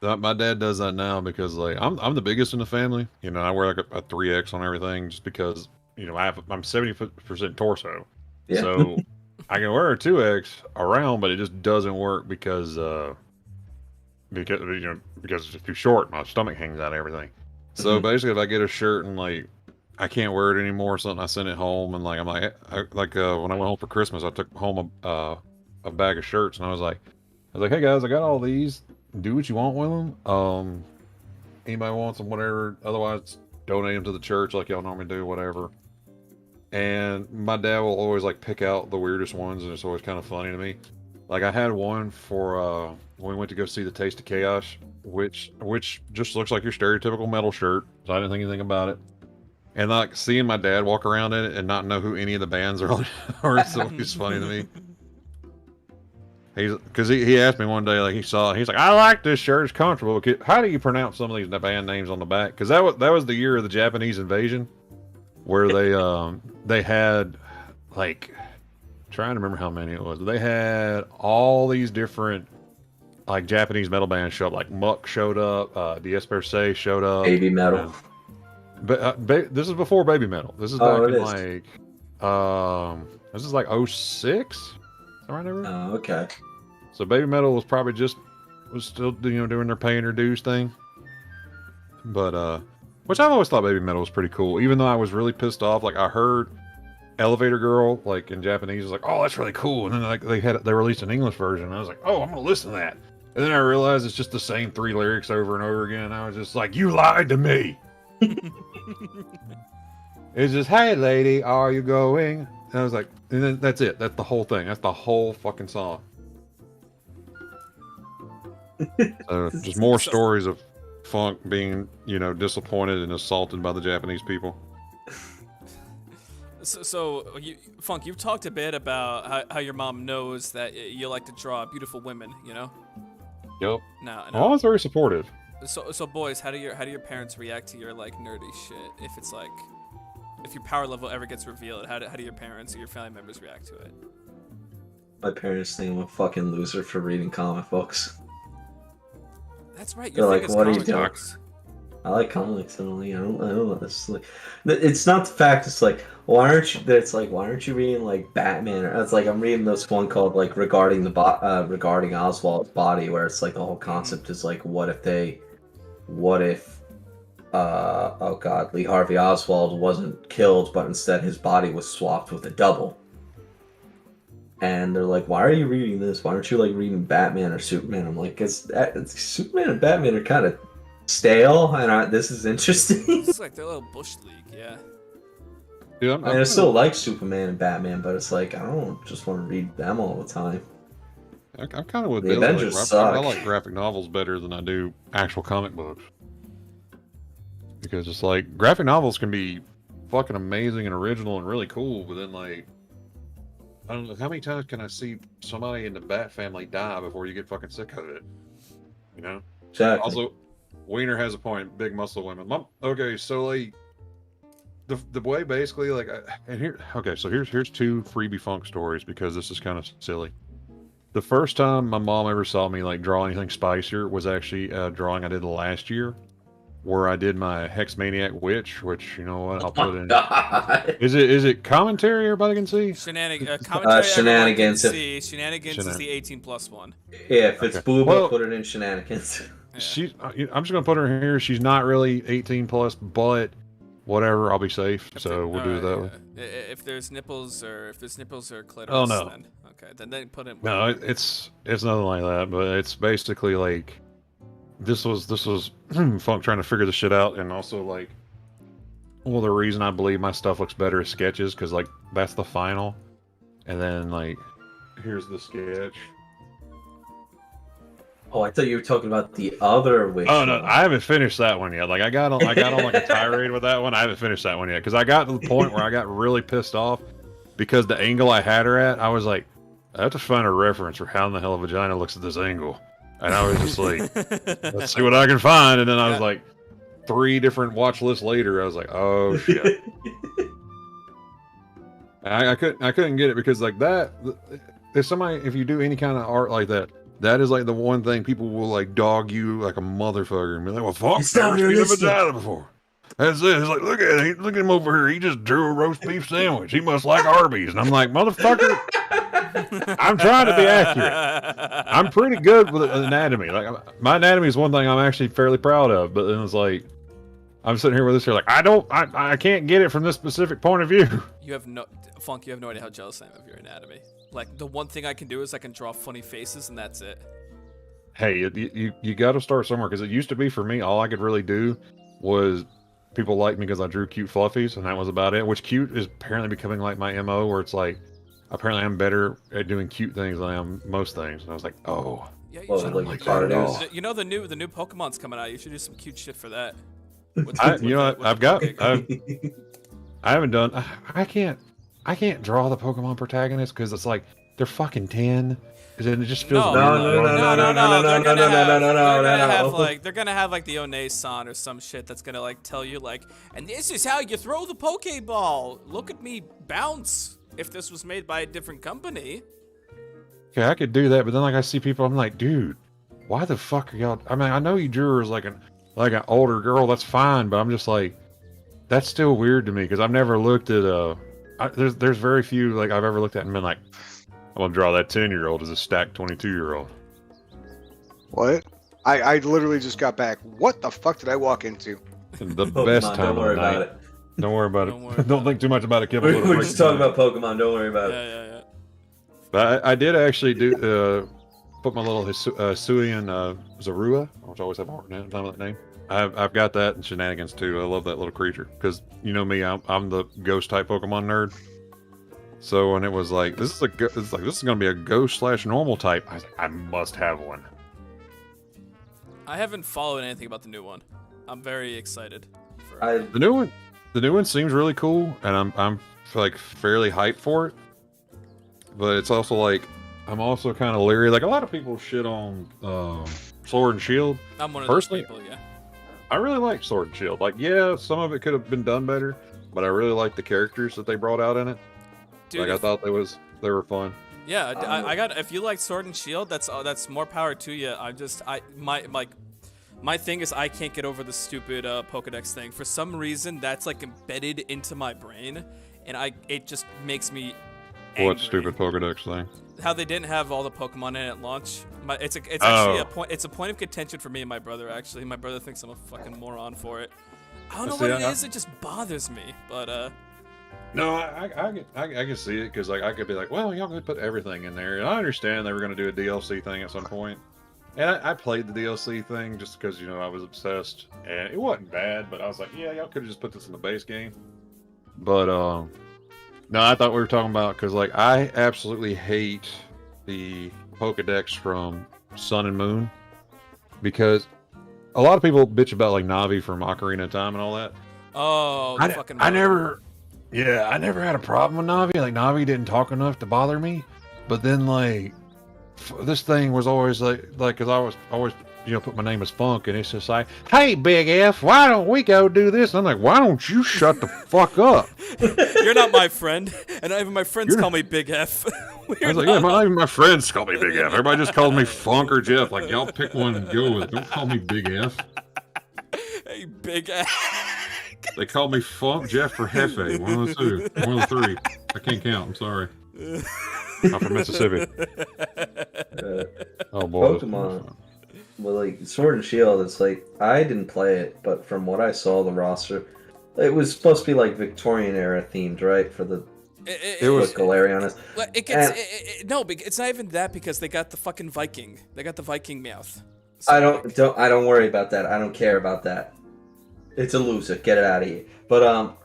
Speaker 4: My dad does that now because like I'm the biggest in the family. You know, I wear like a 3X on everything just because I'm 70% torso,
Speaker 2: Yeah.
Speaker 4: so I can wear a 2X around, but it just doesn't work because it's too short. My stomach hangs out and everything. So basically, if I get a shirt and like I can't wear it anymore or something, I send it home and like I'm like when I went home for Christmas, I took home a bag of shirts and I was like, hey guys, I got all these. Do what you want with them. Anybody wants them, whatever. Otherwise, donate them to the church like y'all normally do, whatever. And my dad will always like pick out the weirdest ones, and it's always kind of funny to me. Like I had one for when we went to go see the Taste of Chaos, which just looks like your stereotypical metal shirt. So I didn't think anything about it. And like seeing my dad walk around in it and not know who any of the bands are, it's always funny to me. Because he asked me one day, like he's like, I like this shirt, it's comfortable. How do you pronounce some of these band names on the back? Because that was the year of the Japanese invasion, where they had like, trying to remember how many it was. They had all these different like Japanese metal bands show up. Like Muck showed up, Dies Per Se showed up,
Speaker 2: Baby Metal.
Speaker 4: But this is before Baby Metal. This is back in like this is like 06. Right,
Speaker 2: oh, okay.
Speaker 4: So Baby Metal was still doing their paying their dues thing, but which I've always thought Baby Metal was pretty cool. Even though I was really pissed off, like I heard Elevator Girl like in Japanese, was like, oh, that's really cool, and then like they released an English version, and I was like, oh, I'm gonna listen to that, and then I realized it's just the same 3 lyrics over and over again. And I was just like, you lied to me. It's just, hey lady, are you going? And I was like, and then that's it. That's the whole thing. That's the whole fucking song. Just more stories of Funk being, disappointed and assaulted by the Japanese people.
Speaker 1: So Funk, you've talked a bit about how your mom knows that you like to draw beautiful women,
Speaker 4: Yep.
Speaker 1: No.
Speaker 4: I was very supportive.
Speaker 1: So boys, how do your parents react to your like nerdy shit? If it's like, if your power level ever gets revealed, how do your parents or your family members react to it?
Speaker 2: My parents think I'm a fucking loser for reading comic books.
Speaker 1: That's right.
Speaker 2: They're like, what are you doing?
Speaker 1: Books.
Speaker 2: I like comics. I don't know. It's like, it's not the fact. It's like, why aren't you reading like Batman? Or it's like I'm reading this one called like regarding Oswald's body, where it's like the whole concept is like, what if oh god, Lee Harvey Oswald wasn't killed, but instead his body was swapped with a double. And they're like, why are you reading this? Why aren't you like reading Batman or Superman? I'm like, it's Superman and Batman are kind of stale, and this is interesting.
Speaker 1: It's like their little Bush League, yeah.
Speaker 4: Dude,
Speaker 2: I still like Superman and Batman, but it's like, I don't just want to read them all the time.
Speaker 4: I'm kind of with
Speaker 2: The
Speaker 4: Bill.
Speaker 2: Avengers
Speaker 4: I
Speaker 2: suck.
Speaker 4: like graphic novels better than I do actual comic books. Because it's like, graphic novels can be fucking amazing and original and really cool, but then like, I don't know, how many times can I see somebody in the Bat family die before you get fucking sick of it?
Speaker 2: Exactly.
Speaker 4: Also, Wiener has a point, big muscle women. Okay, so like, the way basically like, so here's 2 freebie Funk stories because this is kind of silly. The first time my mom ever saw me like draw anything spicier was actually a drawing I did last year, where I did my Hex Maniac Witch, which, you know what, I'll put in.
Speaker 2: God.
Speaker 4: Is it commentary everybody can see?
Speaker 1: Commentary
Speaker 2: shenanigans.
Speaker 1: Shenanigans is the 18+ one.
Speaker 2: Yeah, if it's boob,
Speaker 4: Well,
Speaker 2: I'll put it in shenanigans.
Speaker 4: I'm just gonna put her here. She's not really 18 plus, but whatever, I'll be safe. So we'll do it that way.
Speaker 1: If there's nipples or clitoris,
Speaker 4: Oh, no.
Speaker 1: then okay, then put it.
Speaker 4: No, it's nothing like that. But it's basically like this was Funk trying to figure this shit out, and also like, well, the reason I believe my stuff looks better as sketches because like that's the final, and then like here's the sketch.
Speaker 2: Oh, I thought you were talking about the other wish.
Speaker 4: Oh no, I haven't finished that one yet. Like I got on like a tirade with that one. I haven't finished that one yet because I got to the point where I got really pissed off because the angle I had her at, I was like, I have to find a reference for how in the hell a vagina looks at this angle, and I was just like, let's see what I can find. And then I was like, 3 different watch lists later, I was like, oh shit. I couldn't get it because like that. If you do any kind of art like that. That is like the one thing people will like dog you like a motherfucker and be like, well, fuck, never seen a vagina before. That's it. It's like, look at him over here. He just drew a roast beef sandwich. He must like Arby's. And I'm like, motherfucker, I'm trying to be accurate. I'm pretty good with anatomy. Like my anatomy is one thing I'm actually fairly proud of. But then it's like, I'm sitting here with this here like, I can't get it from this specific point of view.
Speaker 1: You have no idea how jealous I am of your anatomy. Like, the one thing I can do is I can draw funny faces, and that's it.
Speaker 4: Hey, you got to start somewhere, because it used to be for me, all I could really do was people liked me because I drew cute fluffies, and that was about it, which cute is apparently becoming like my MO, where it's like, apparently I'm better at doing cute things than I am most things. And I was like, oh.
Speaker 1: Yeah, you should
Speaker 2: like
Speaker 1: like you know the new Pokemon's coming out. You should do some cute shit for that.
Speaker 4: I haven't done, I can't draw the Pokemon protagonists because it's like they're fucking 10. Because it just feels
Speaker 1: no.
Speaker 2: No.
Speaker 1: They're gonna have like the One-san or some shit that's gonna like tell you like, and this is how you throw the Pokeball. Look at me bounce. If this was made by a different company.
Speaker 4: Okay, I could do that, but then like I see people, I'm like, dude, why the fuck are y'all? I mean, I know you drew her as like an older girl. That's fine, but I'm just like, that's still weird to me because I've never looked at there's very few like I've ever looked at and been like, I'm gonna draw that 10-year-old as a stacked 22-year-old.
Speaker 3: What? I literally just got back. What the fuck did I walk into?
Speaker 4: The best time of the night. Don't worry about it. Don't think too much about it, Kevin.
Speaker 2: We're just talking about Pokemon. Don't worry about it.
Speaker 1: Yeah.
Speaker 4: But I did actually put my little Hisuian Zorua, which I always have a hard time with that name. I've got that in Shenanigans too. I love that little creature because you know me, I'm the ghost type Pokemon nerd. So when it was like this is gonna be a ghost / normal type, I was like, I must have one.
Speaker 1: I haven't followed anything about the new one. I'm very excited.
Speaker 4: The new one seems really cool, and I'm like fairly hyped for it. But it's also like I'm also kind of leery. Like a lot of people shit on Sword and Shield.
Speaker 1: I'm one of
Speaker 4: Personally,
Speaker 1: those people, yeah.
Speaker 4: I really like Sword and Shield. Like, yeah, some of it could have been done better, but I really like the characters that they brought out in it.
Speaker 1: Dude,
Speaker 4: like I thought they were fun.
Speaker 1: Yeah, I got. If you like Sword and Shield, that's more power to you. My thing is I can't get over the stupid Pokedex thing. For some reason, that's like embedded into my brain, and it just makes me angry.
Speaker 4: What stupid Pokedex thing?
Speaker 1: How they didn't have all the Pokemon in at launch. It's actually a point. It's a point of contention for me and my brother. Actually, my brother thinks I'm a fucking moron for it. I don't know what it is. It just bothers me. But
Speaker 4: no, I can see it because like I could be like, well, y'all could put everything in there, and I understand they were going to do a DLC thing at some point. And I played the DLC thing just because, you know, I was obsessed. And it wasn't bad, but I was like, yeah, y'all could have just put this in the base game. But, no, I thought we were talking about, because, like, I absolutely hate the Pokedex from Sun and Moon. Because a lot of people bitch about, like, Navi from Ocarina of Time and all that.
Speaker 1: oh,
Speaker 4: I never had a problem with Navi. Like, Navi didn't talk enough to bother me. But then, like, this thing was always like, because I was always, you know, put my name as Funk, and it's just like, hey, Big F, why don't we go do this? And I'm like, why don't you shut the fuck up?
Speaker 1: You're not my friend, and even my friends call me Big F.
Speaker 4: I was like, yeah, not even my friends call me Big F. Everybody just calls me Funk or Jeff. Like, y'all pick one and go with it. Don't call me Big F.
Speaker 1: Hey, Big F.
Speaker 4: They call me Funk, Jeff, or Hefe. One of the two. One of the three. I can't count. I'm sorry. I'm from Mississippi. Oh boy.
Speaker 2: Pokemon. well, like Sword and Shield, it's like I didn't play it, but from what I saw, the roster, it was supposed to be like Victorian era themed, right? For the
Speaker 4: It was.
Speaker 2: what Galarian is.
Speaker 1: It gets
Speaker 2: And
Speaker 1: no, it's not even that because they got the fucking Viking. They got the Viking Meowth.
Speaker 2: I
Speaker 1: So,
Speaker 2: don't worry about that. I don't care about that. It's a loser. Get it out of here. But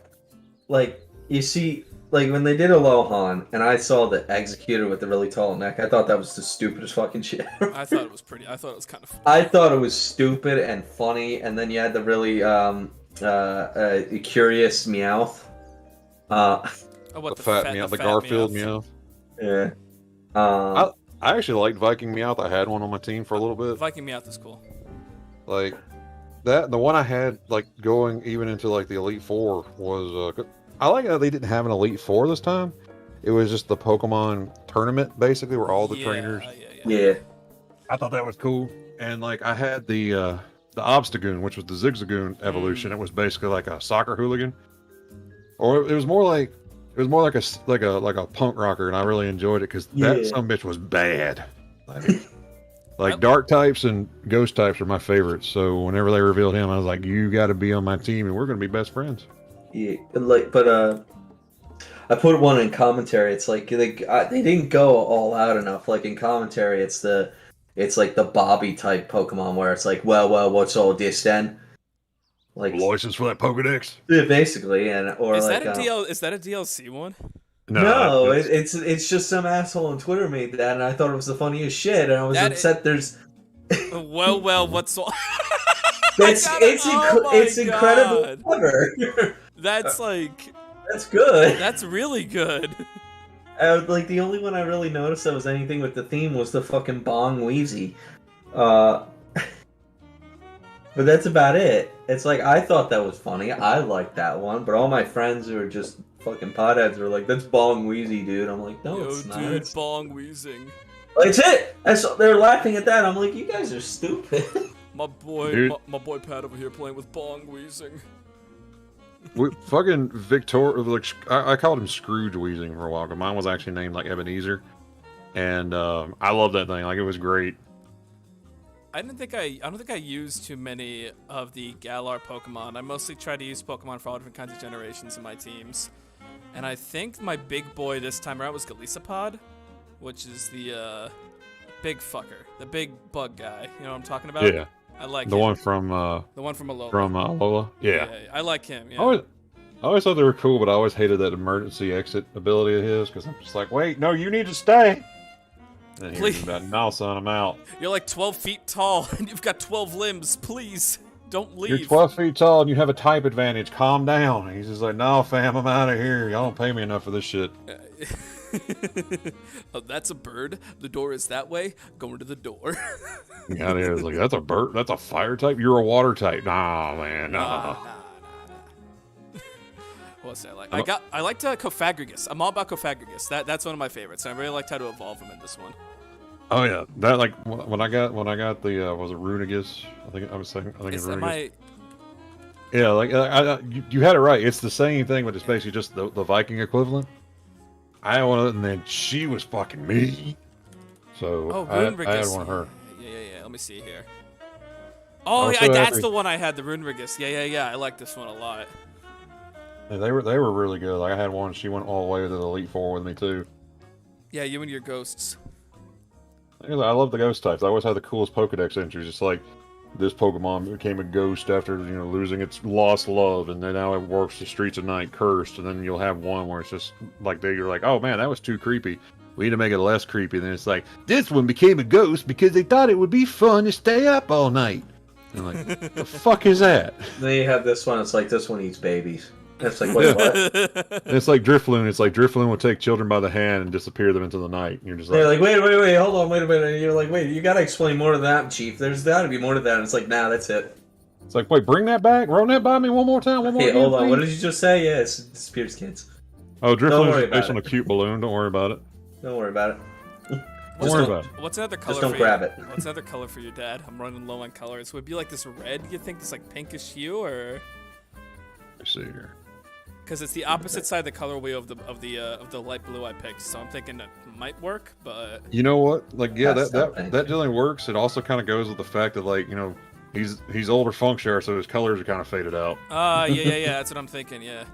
Speaker 2: like you see, like when they did Alohan, and I saw the Executor with the really tall neck, I thought that was the stupidest fucking shit.
Speaker 1: I thought it was pretty. I thought it was kind of.
Speaker 2: I thought it was stupid and funny, and then you had the really curious Meowth.
Speaker 1: Oh, what
Speaker 4: The fat Meowth, the Garfield Meowth.
Speaker 2: Yeah.
Speaker 4: I actually liked Viking Meowth. I had one on my team for a little bit.
Speaker 1: Viking Meowth is cool.
Speaker 4: Like that, the one I had like going even into like the Elite Four was. I like how they didn't have an Elite Four this time. It was just the Pokemon tournament, basically, where all the trainers.
Speaker 2: Yeah.
Speaker 4: I thought that was cool. And like I had the Obstagoon, which was the Zigzagoon evolution. It was basically like a soccer hooligan, or it was more like a punk rocker, and I really enjoyed it because that some bitch was bad. Like dark types and ghost types are my favorites. So whenever they revealed him, I was like, "You got to be on my team, and we're going to be best friends."
Speaker 2: Yeah, but I put one in commentary. It's like they didn't go all out enough. Like in commentary, it's like the Bobby type Pokemon where it's like, well, what's all this then? Like
Speaker 4: License for that Pokedex?
Speaker 2: yeah, basically, and or
Speaker 1: Is
Speaker 2: like
Speaker 1: that a DL? Is that a DLC one?
Speaker 2: no, it's just some asshole on Twitter made that, and I thought it was the funniest shit, and I was upset. There's
Speaker 1: well, what's all?
Speaker 2: it's incredible clever.
Speaker 1: That's like
Speaker 2: That's good.
Speaker 1: that's really good.
Speaker 2: Like the only one I really noticed that was anything with the theme was the fucking Bong Weezy. But that's about it. It's like I thought that was funny. I liked that one, but all my friends who are just fucking potheads were like, "That's Bong Weezy, dude." I'm like, "No,
Speaker 1: Yo,
Speaker 2: it's not."
Speaker 1: dude,
Speaker 2: It's...
Speaker 1: bong wheezing.
Speaker 2: That's it. They're laughing at that. I'm like, "You guys are stupid."
Speaker 1: My boy,
Speaker 4: Dude.
Speaker 1: my boy Pat over here playing with bong wheezing.
Speaker 4: Fucking Victor, like I called him Scrooge Wheezing for a while, but mine was actually named like Ebenezer, and I love that thing. Like it was great.
Speaker 1: I don't think I used too many of the Galar Pokemon. I mostly try to use Pokemon for all different kinds of generations in my teams. And I think my big boy this time around was Galisapod, which is the big fucker, the big bug guy. You know what I'm talking about?
Speaker 4: Yeah,
Speaker 1: I like
Speaker 4: the
Speaker 1: him.
Speaker 4: one from
Speaker 1: Alola.
Speaker 4: Alola. Yeah.
Speaker 1: I like him. Yeah.
Speaker 4: I always thought they were cool, but I always hated that emergency exit ability of his because I'm just like, wait, no, you need to stay. And he's
Speaker 1: Please.
Speaker 4: about, no, son, I'm out.
Speaker 1: You're like 12 feet tall and you've got 12 limbs. Please don't leave.
Speaker 4: You're 12 feet tall and you have a type advantage. Calm down. And he's just like, no, fam, I'm out of here. Y'all don't pay me enough for this shit.
Speaker 1: Oh, that's a bird. The door is that way. Going to the door.
Speaker 4: Yeah, it is. Like, that's a bird. That's a fire type. You're a water type. Nah, man. Nah.
Speaker 1: What's that like? I liked Cofagrigus. I'm all about Cofagrigus. That's one of my favorites. And I really liked how to evolve him in this one.
Speaker 4: Oh yeah, that like when I got the was it Runagus? I think it's Runagus. Yeah, like you had it right. It's the same thing, but it's basically just the Viking equivalent. I had one of it, and then she was fucking me. So I had one of her.
Speaker 1: Yeah. Let me see here. Oh, yeah,
Speaker 4: so
Speaker 1: that's the one I had, the Runerigus. Yeah. I like this one a lot.
Speaker 4: Yeah, they were really good. Like I had one, she went all the way to the Elite Four with me too.
Speaker 1: Yeah, you and your ghosts.
Speaker 4: I love the ghost types. I always had the coolest Pokedex entries. It's like this Pokemon became a ghost after losing its lost love, and then now it walks the streets at night cursed. And then you'll have one where it's just like you're like, oh man, that was too creepy. We need to make it less creepy. Then it's like this one became a ghost because they thought it would be fun to stay up all night. And like, the fuck is that?
Speaker 2: Then you have this one. It's like this one eats babies. It's like wait, what?
Speaker 4: It's like Drifloon. It's like Drifloon will take children by the hand and disappear them into the night. And you're just like,
Speaker 2: They're like, wait, hold on, wait a minute. And you're like, wait, you gotta explain more to that, Chief. There's gotta be more to that. And it's like, nah, that's it.
Speaker 4: it's like, wait, bring that back, run that by me one more time, one more.
Speaker 2: Hey,
Speaker 4: again,
Speaker 2: hold on.
Speaker 4: please.
Speaker 2: What did you just say? Yeah, it's disappears kids.
Speaker 4: Oh, Drifloon
Speaker 2: worry
Speaker 4: is based
Speaker 2: about
Speaker 4: on a
Speaker 2: it.
Speaker 4: cute balloon. Don't worry about it.
Speaker 2: Don't worry about it.
Speaker 4: Don't worry about it.
Speaker 1: What's another color?
Speaker 2: Just don't
Speaker 1: for
Speaker 2: grab
Speaker 1: your,
Speaker 2: it.
Speaker 1: What's another color for your dad? I'm running low on colors. Would it be like this red? You think this like pinkish hue, or?
Speaker 4: Let's see here.
Speaker 1: Because it's the opposite side of the color wheel of the light blue I picked. So I'm thinking it might work, but
Speaker 4: You know what? Like, yeah,
Speaker 2: That's
Speaker 4: that
Speaker 2: something.
Speaker 4: definitely works. It also kind of goes with the fact that, like, he's older funk share, so his colors are kind of faded out.
Speaker 1: yeah. That's what I'm thinking. Yeah.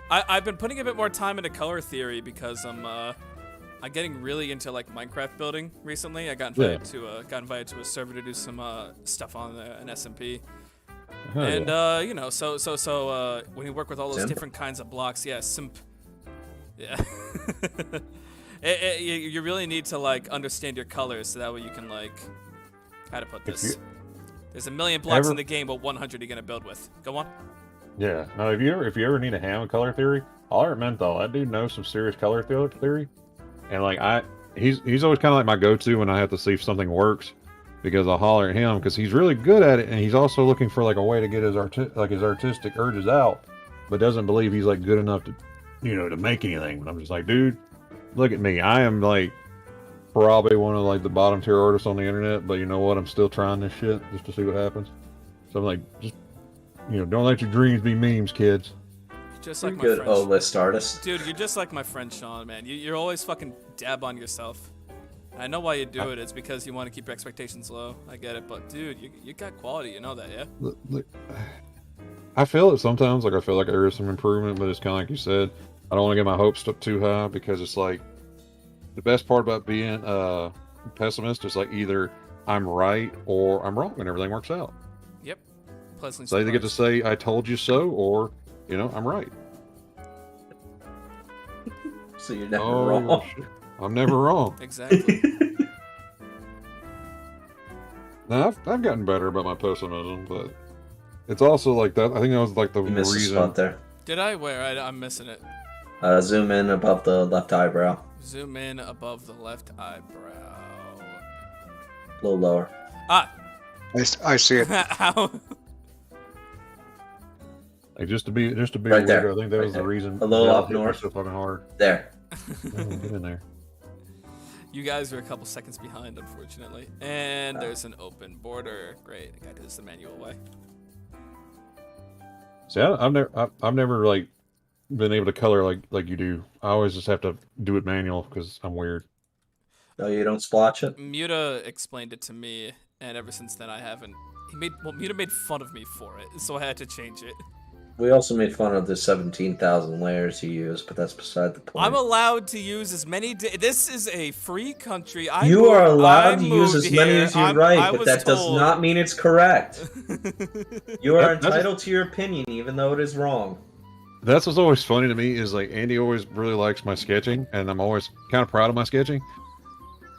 Speaker 1: I've been putting a bit more time into color theory because I'm getting really into like Minecraft building recently. I got invited to a server to do some stuff on an SMP.
Speaker 4: Oh,
Speaker 1: And
Speaker 4: yeah.
Speaker 1: so when you work with all those
Speaker 2: Simp?
Speaker 1: different kinds of blocks, yeah, simp. Yeah. You really need to like understand your colors so that way you can like how to put this. There's a million blocks in the game, but 100 you're gonna build with. Go on.
Speaker 4: Yeah. No, if you ever need a hand with color theory, I'll recommend though. That dude knows some serious color theory, and like he's always kind of like my go-to when I have to see if something works, because I'll holler at him because he's really good at it, and he's also looking for like a way to get his artistic urges out, but doesn't believe he's like good enough to, to make anything. But I'm just like, dude, look at me. I am like probably one of like the bottom tier artists on the internet, but you know what? I'm still trying this shit just to see what happens. So I'm like, just don't let your dreams be memes, kids.
Speaker 1: Just like my
Speaker 2: Good
Speaker 1: friend.
Speaker 2: O-list artist.
Speaker 1: Dude, you're just like my friend Sean, man. You're always fucking dab on yourself. I know why you do it. It's because you want to keep your expectations low. I get it, but dude, you got quality. You know that, yeah?
Speaker 4: Look, I feel it sometimes. Like I feel like there is some improvement, but it's kind of like you said. I don't want to get my hopes up too high because it's like the best part about being a pessimist is like either I'm right or I'm wrong and everything works out.
Speaker 1: Yep. Pleasantly
Speaker 4: So I either get to
Speaker 1: surprised.
Speaker 4: say I told you so or I'm right.
Speaker 2: So you're never wrong.
Speaker 4: Shit. I'm never wrong.
Speaker 1: Exactly.
Speaker 4: Now I've gotten better about my pessimism, but it's also like that. I think that was like the
Speaker 2: You missed a
Speaker 4: reason.
Speaker 2: spot there.
Speaker 1: Did I? Where? I'm missing it.
Speaker 2: Zoom in above the left eyebrow.
Speaker 1: Zoom in above the left eyebrow.
Speaker 2: A little lower.
Speaker 1: Ah!
Speaker 3: I see it.
Speaker 1: How?
Speaker 4: Like just to be
Speaker 2: Right
Speaker 4: weird,
Speaker 2: there.
Speaker 4: I think that
Speaker 2: Right
Speaker 4: was the
Speaker 2: there.
Speaker 4: reason.
Speaker 2: A little
Speaker 4: y'all
Speaker 2: up
Speaker 4: hit me
Speaker 2: north.
Speaker 4: so fucking hard.
Speaker 2: There.
Speaker 4: Oh, get in there.
Speaker 1: You guys are a couple seconds behind, unfortunately. And there's an open border. Great. I gotta do this the manual way.
Speaker 4: See, I've never like been able to color like you do. I always just have to do it manual because I'm weird.
Speaker 2: No, you don't splotch it?
Speaker 1: Muta explained it to me, and ever since then I haven't. Muta made fun of me for it, so I had to change it.
Speaker 2: We also made fun of the 17,000 layers you use, but that's beside the point.
Speaker 1: I'm allowed to use as many. This is a free country.
Speaker 2: You are allowed
Speaker 1: I
Speaker 2: to use
Speaker 1: moved
Speaker 2: as many
Speaker 1: here.
Speaker 2: as you
Speaker 1: I
Speaker 2: write, but
Speaker 1: was
Speaker 2: that does
Speaker 1: told-
Speaker 2: not mean it's correct. You are
Speaker 4: That's-
Speaker 2: entitled to your opinion, even though it is wrong.
Speaker 4: That's what's always funny to me is like Andy always really likes my sketching, and I'm always kind of proud of my sketching.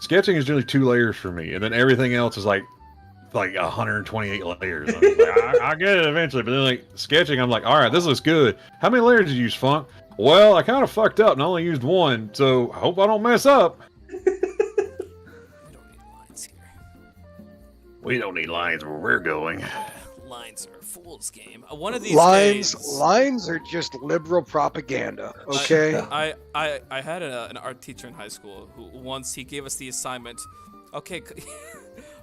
Speaker 4: Sketching is usually 2 layers for me, and then everything else is like 128 layers. I'm just like, I get it eventually, but then like sketching, I'm like, all right, this looks good. How many layers did you use, Funk? Well, I kind of fucked up and only used 1, so I hope I don't mess up.
Speaker 1: We don't need lines here.
Speaker 4: We don't need lines where we're going.
Speaker 1: Lines are a fool's game. One of these
Speaker 3: Lines
Speaker 1: days.
Speaker 3: lines are just liberal propaganda. Okay.
Speaker 1: I had an art teacher in high school who once he gave us the assignment. Okay,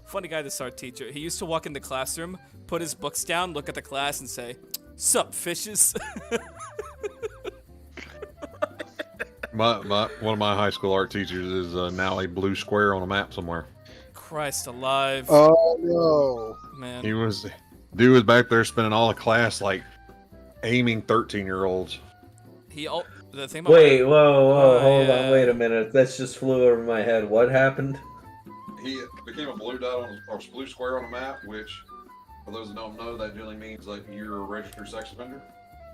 Speaker 1: funny guy, this art teacher. He used to walk in the classroom, put his books down, look at the class, and say, "Sup, fishes."
Speaker 4: One of my high school art teachers is now a blue square on a map somewhere.
Speaker 1: Christ alive,
Speaker 3: Oh no.
Speaker 4: Dude
Speaker 1: man.
Speaker 4: was back there spending all the class like aiming 13-year-olds.
Speaker 1: The thing about
Speaker 2: Wait, whoa, hold
Speaker 1: yeah.
Speaker 2: on, wait a minute. That just flew over my head. What happened?
Speaker 4: He became a blue dot or blue square on a map, which, for those that don't know, that generally means like you're a registered sex offender.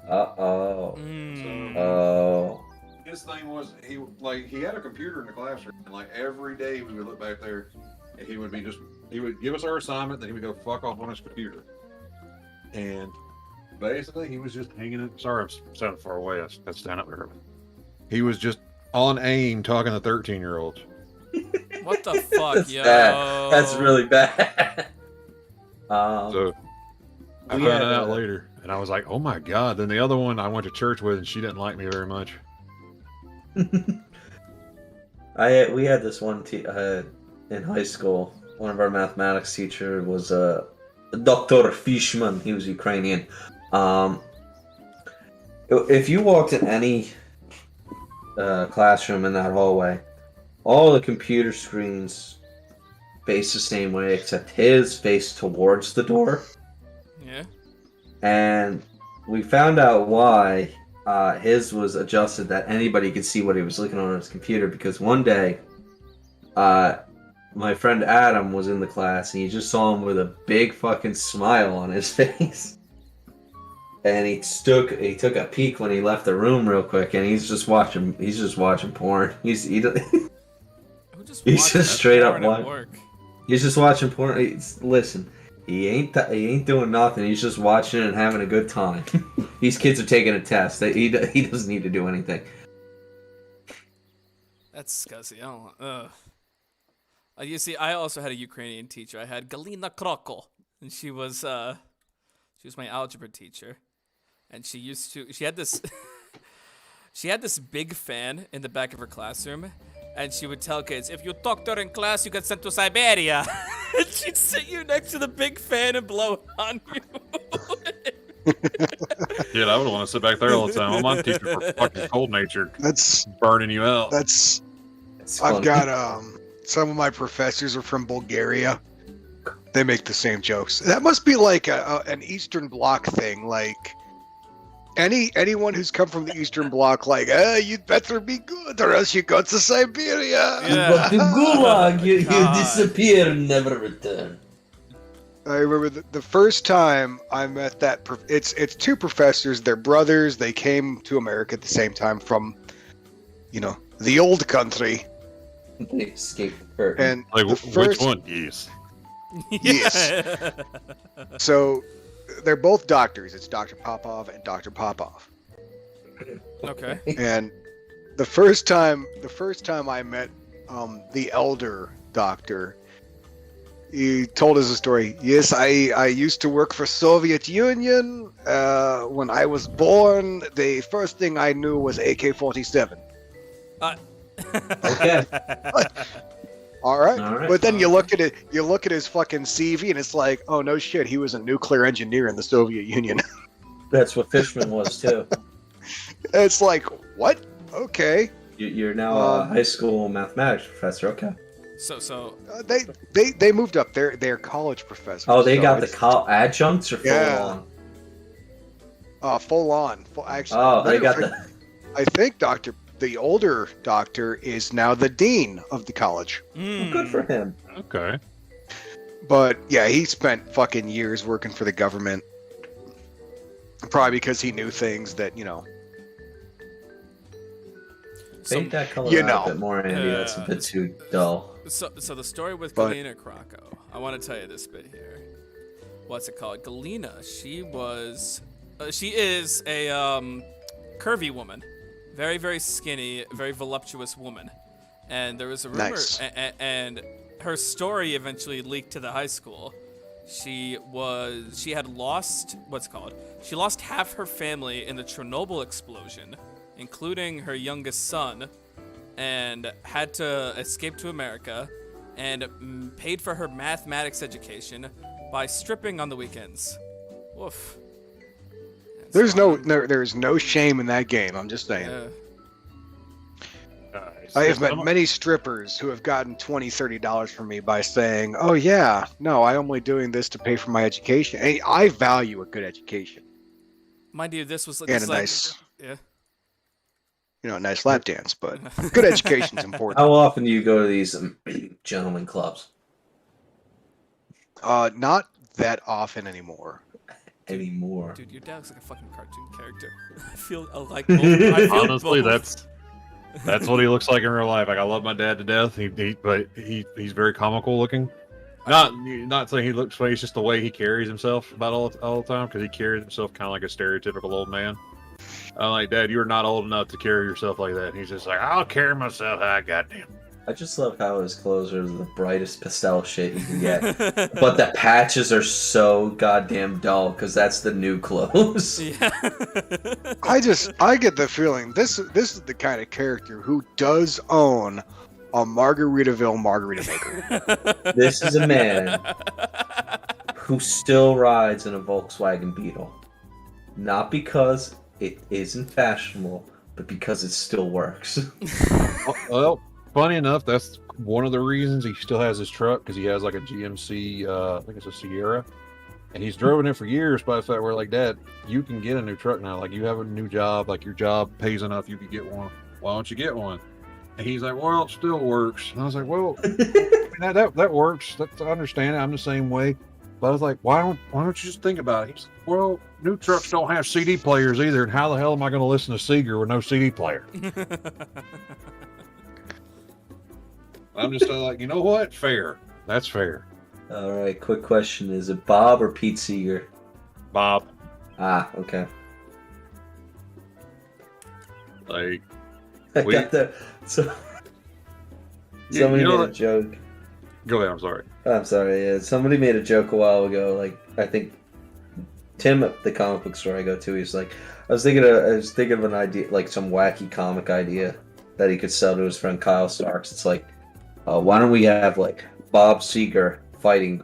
Speaker 2: Uh-oh.
Speaker 1: Mm.
Speaker 2: Oh.
Speaker 4: His thing was he had a computer in the classroom, and like every day we would look back there, and he would give us our assignment, then he would go fuck off on his computer, and basically he was just hanging it. Sorry, I'm sounding far away. I stand up there. He was just on aim talking to 13-year-olds.
Speaker 1: What the fuck,
Speaker 2: That's
Speaker 1: yo?
Speaker 2: bad. That's really bad.
Speaker 4: So I
Speaker 2: we
Speaker 4: found
Speaker 2: had
Speaker 4: it out
Speaker 2: a-
Speaker 4: later, and I was like, "Oh my god!" Then the other one I went to church with, and she didn't like me very much.
Speaker 2: we had this one in high school. One of our mathematics teacher was Dr. Fishman. He was Ukrainian. If you walked in any classroom in that hallway, all the computer screens face the same way, except his face towards the door.
Speaker 1: Yeah.
Speaker 2: And we found out why his was adjusted that anybody could see what he was looking on his computer, because one day my friend Adam was in the class and you just saw him with a big fucking smile on his face. And he took a peek when he left the room real quick, and he's just watching porn. He's just straight up watching. He's just watching porn. Listen, he ain't doing nothing. He's just watching it and having a good time. These kids are taking a test. He doesn't need to do anything.
Speaker 1: That's scuzzy. I don't. You see, I also had a Ukrainian teacher. I had Galina Krokol, and she was my algebra teacher, and she had this she had this big fan in the back of her classroom, and she would tell kids, if you talk during class, you get sent to Siberia. And she'd sit you next to the big fan and blow on you.
Speaker 4: Dude, I would want to sit back there all the time. My teacher for fucking cold natured.
Speaker 3: That's
Speaker 4: burning you out.
Speaker 3: I've got some of my professors are from Bulgaria. They make the same jokes. That must be like an Eastern Bloc thing. Like anyone who's come from the Eastern Bloc, like, you'd better be good or else you go to Siberia.
Speaker 1: Yeah.
Speaker 2: But the gulag, you disappear and never return.
Speaker 3: I remember the first time I met that. It's two professors. They're brothers. They came to America at the same time from, the old country.
Speaker 2: They escaped the curtain.
Speaker 3: And
Speaker 4: Like, which one? Yes.
Speaker 3: Yes. So they're both doctors. It's Dr. Popov and Dr. Popov.
Speaker 1: Okay.
Speaker 3: And the first time I met the elder doctor, he told us a story. Yes, I used to work for Soviet Union. When I was born, the first thing I knew was AK-47.
Speaker 2: Okay.
Speaker 3: All right. But then you look at his fucking CV, and it's like, oh no shit, he was a nuclear engineer in the Soviet Union.
Speaker 2: That's what Fishman was too.
Speaker 3: It's like, what? Okay.
Speaker 2: You're now a high school mathematics professor. Okay.
Speaker 1: So
Speaker 3: They moved up. They're college professors.
Speaker 2: Oh, they
Speaker 3: so
Speaker 2: got the adjuncts or full on?
Speaker 3: Full on. Actually.
Speaker 2: Oh, they got the.
Speaker 3: I think the older doctor is now the dean of the college.
Speaker 2: Well, good for him.
Speaker 4: Okay.
Speaker 3: But yeah, he spent fucking years working for the government. Probably because he knew things that,
Speaker 2: Paint that color out a bit more, Andy. That's a bit too dull.
Speaker 1: So the story with Galina Krokol. I want to tell you this bit here. What's it called? Galina, she is a curvy woman. Very, very skinny, very voluptuous woman. And there was a rumor,
Speaker 3: Nice.
Speaker 1: and her story eventually leaked to the high school. She had lost, she lost half her family in the Chernobyl explosion, including her youngest son, and had to escape to America, and paid for her mathematics education by stripping on the weekends. Woof.
Speaker 3: There's no shame in that game. I'm just saying. I have met many strippers who have gotten $20-$30 from me by saying, "Oh yeah, no, I'm only doing this to pay for my education." And I value a good education
Speaker 1: Mind you, this was
Speaker 3: and a nice,
Speaker 1: yeah.
Speaker 3: a nice lap dance. But good education's important.
Speaker 2: How often do you go to these gentlemen clubs?
Speaker 3: Not that often anymore.
Speaker 2: Anymore.
Speaker 1: Dude, your dad looks like a fucking cartoon character. I feel
Speaker 4: Honestly, that's what he looks like in real life. Like, I love my dad to death. But he's very comical looking. Not saying he looks funny. It's just the way he carries himself about all the time, because he carries himself kind of like a stereotypical old man. I'm like, Dad, you're not old enough to carry yourself like that. And he's just like, I'll carry myself. Goddamn.
Speaker 2: I just love how his clothes are the brightest pastel shit you can get. But the patches are so goddamn dull, because that's the new clothes.
Speaker 1: Yeah.
Speaker 3: I get the feeling this is the kind of character who does own a Margaritaville margarita maker.
Speaker 2: This is a man who still rides in a Volkswagen Beetle. Not because it isn't fashionable, but because it still works.
Speaker 4: Well, funny enough, that's one of the reasons he still has his truck, because he has like a GMC, I think it's a Sierra, and he's driven it for years. By the fact we're like, Dad, you can get a new truck now. Like, you have a new job, like your job pays enough, you could get one. Why don't you get one? And he's like, well, it still works. And I was like, well, I mean, that works. I understand it. I'm the same way. But I was like, why don't you just think about it? He's like, well, new trucks don't have CD players either, and how the hell am I going to listen to Seeger with no CD player? I'm just like, you know what? Fair. That's fair.
Speaker 2: All right, quick question: is it Bob or Pete Seeger?
Speaker 4: Bob,
Speaker 2: Ah, okay.
Speaker 4: like,
Speaker 2: I
Speaker 4: We-
Speaker 2: got that. So
Speaker 4: You-
Speaker 2: somebody
Speaker 4: you know
Speaker 2: made a
Speaker 4: what?
Speaker 2: joke.
Speaker 4: go ahead. I'm sorry.
Speaker 2: I'm sorry. Yeah, somebody made a joke a while ago. Like, I think Tim at the comic book store I go to, he's like, I was thinking of an idea, like some wacky comic idea that he could sell to his friend Kyle Starks. It's like, why don't we have like Bob Seeger fighting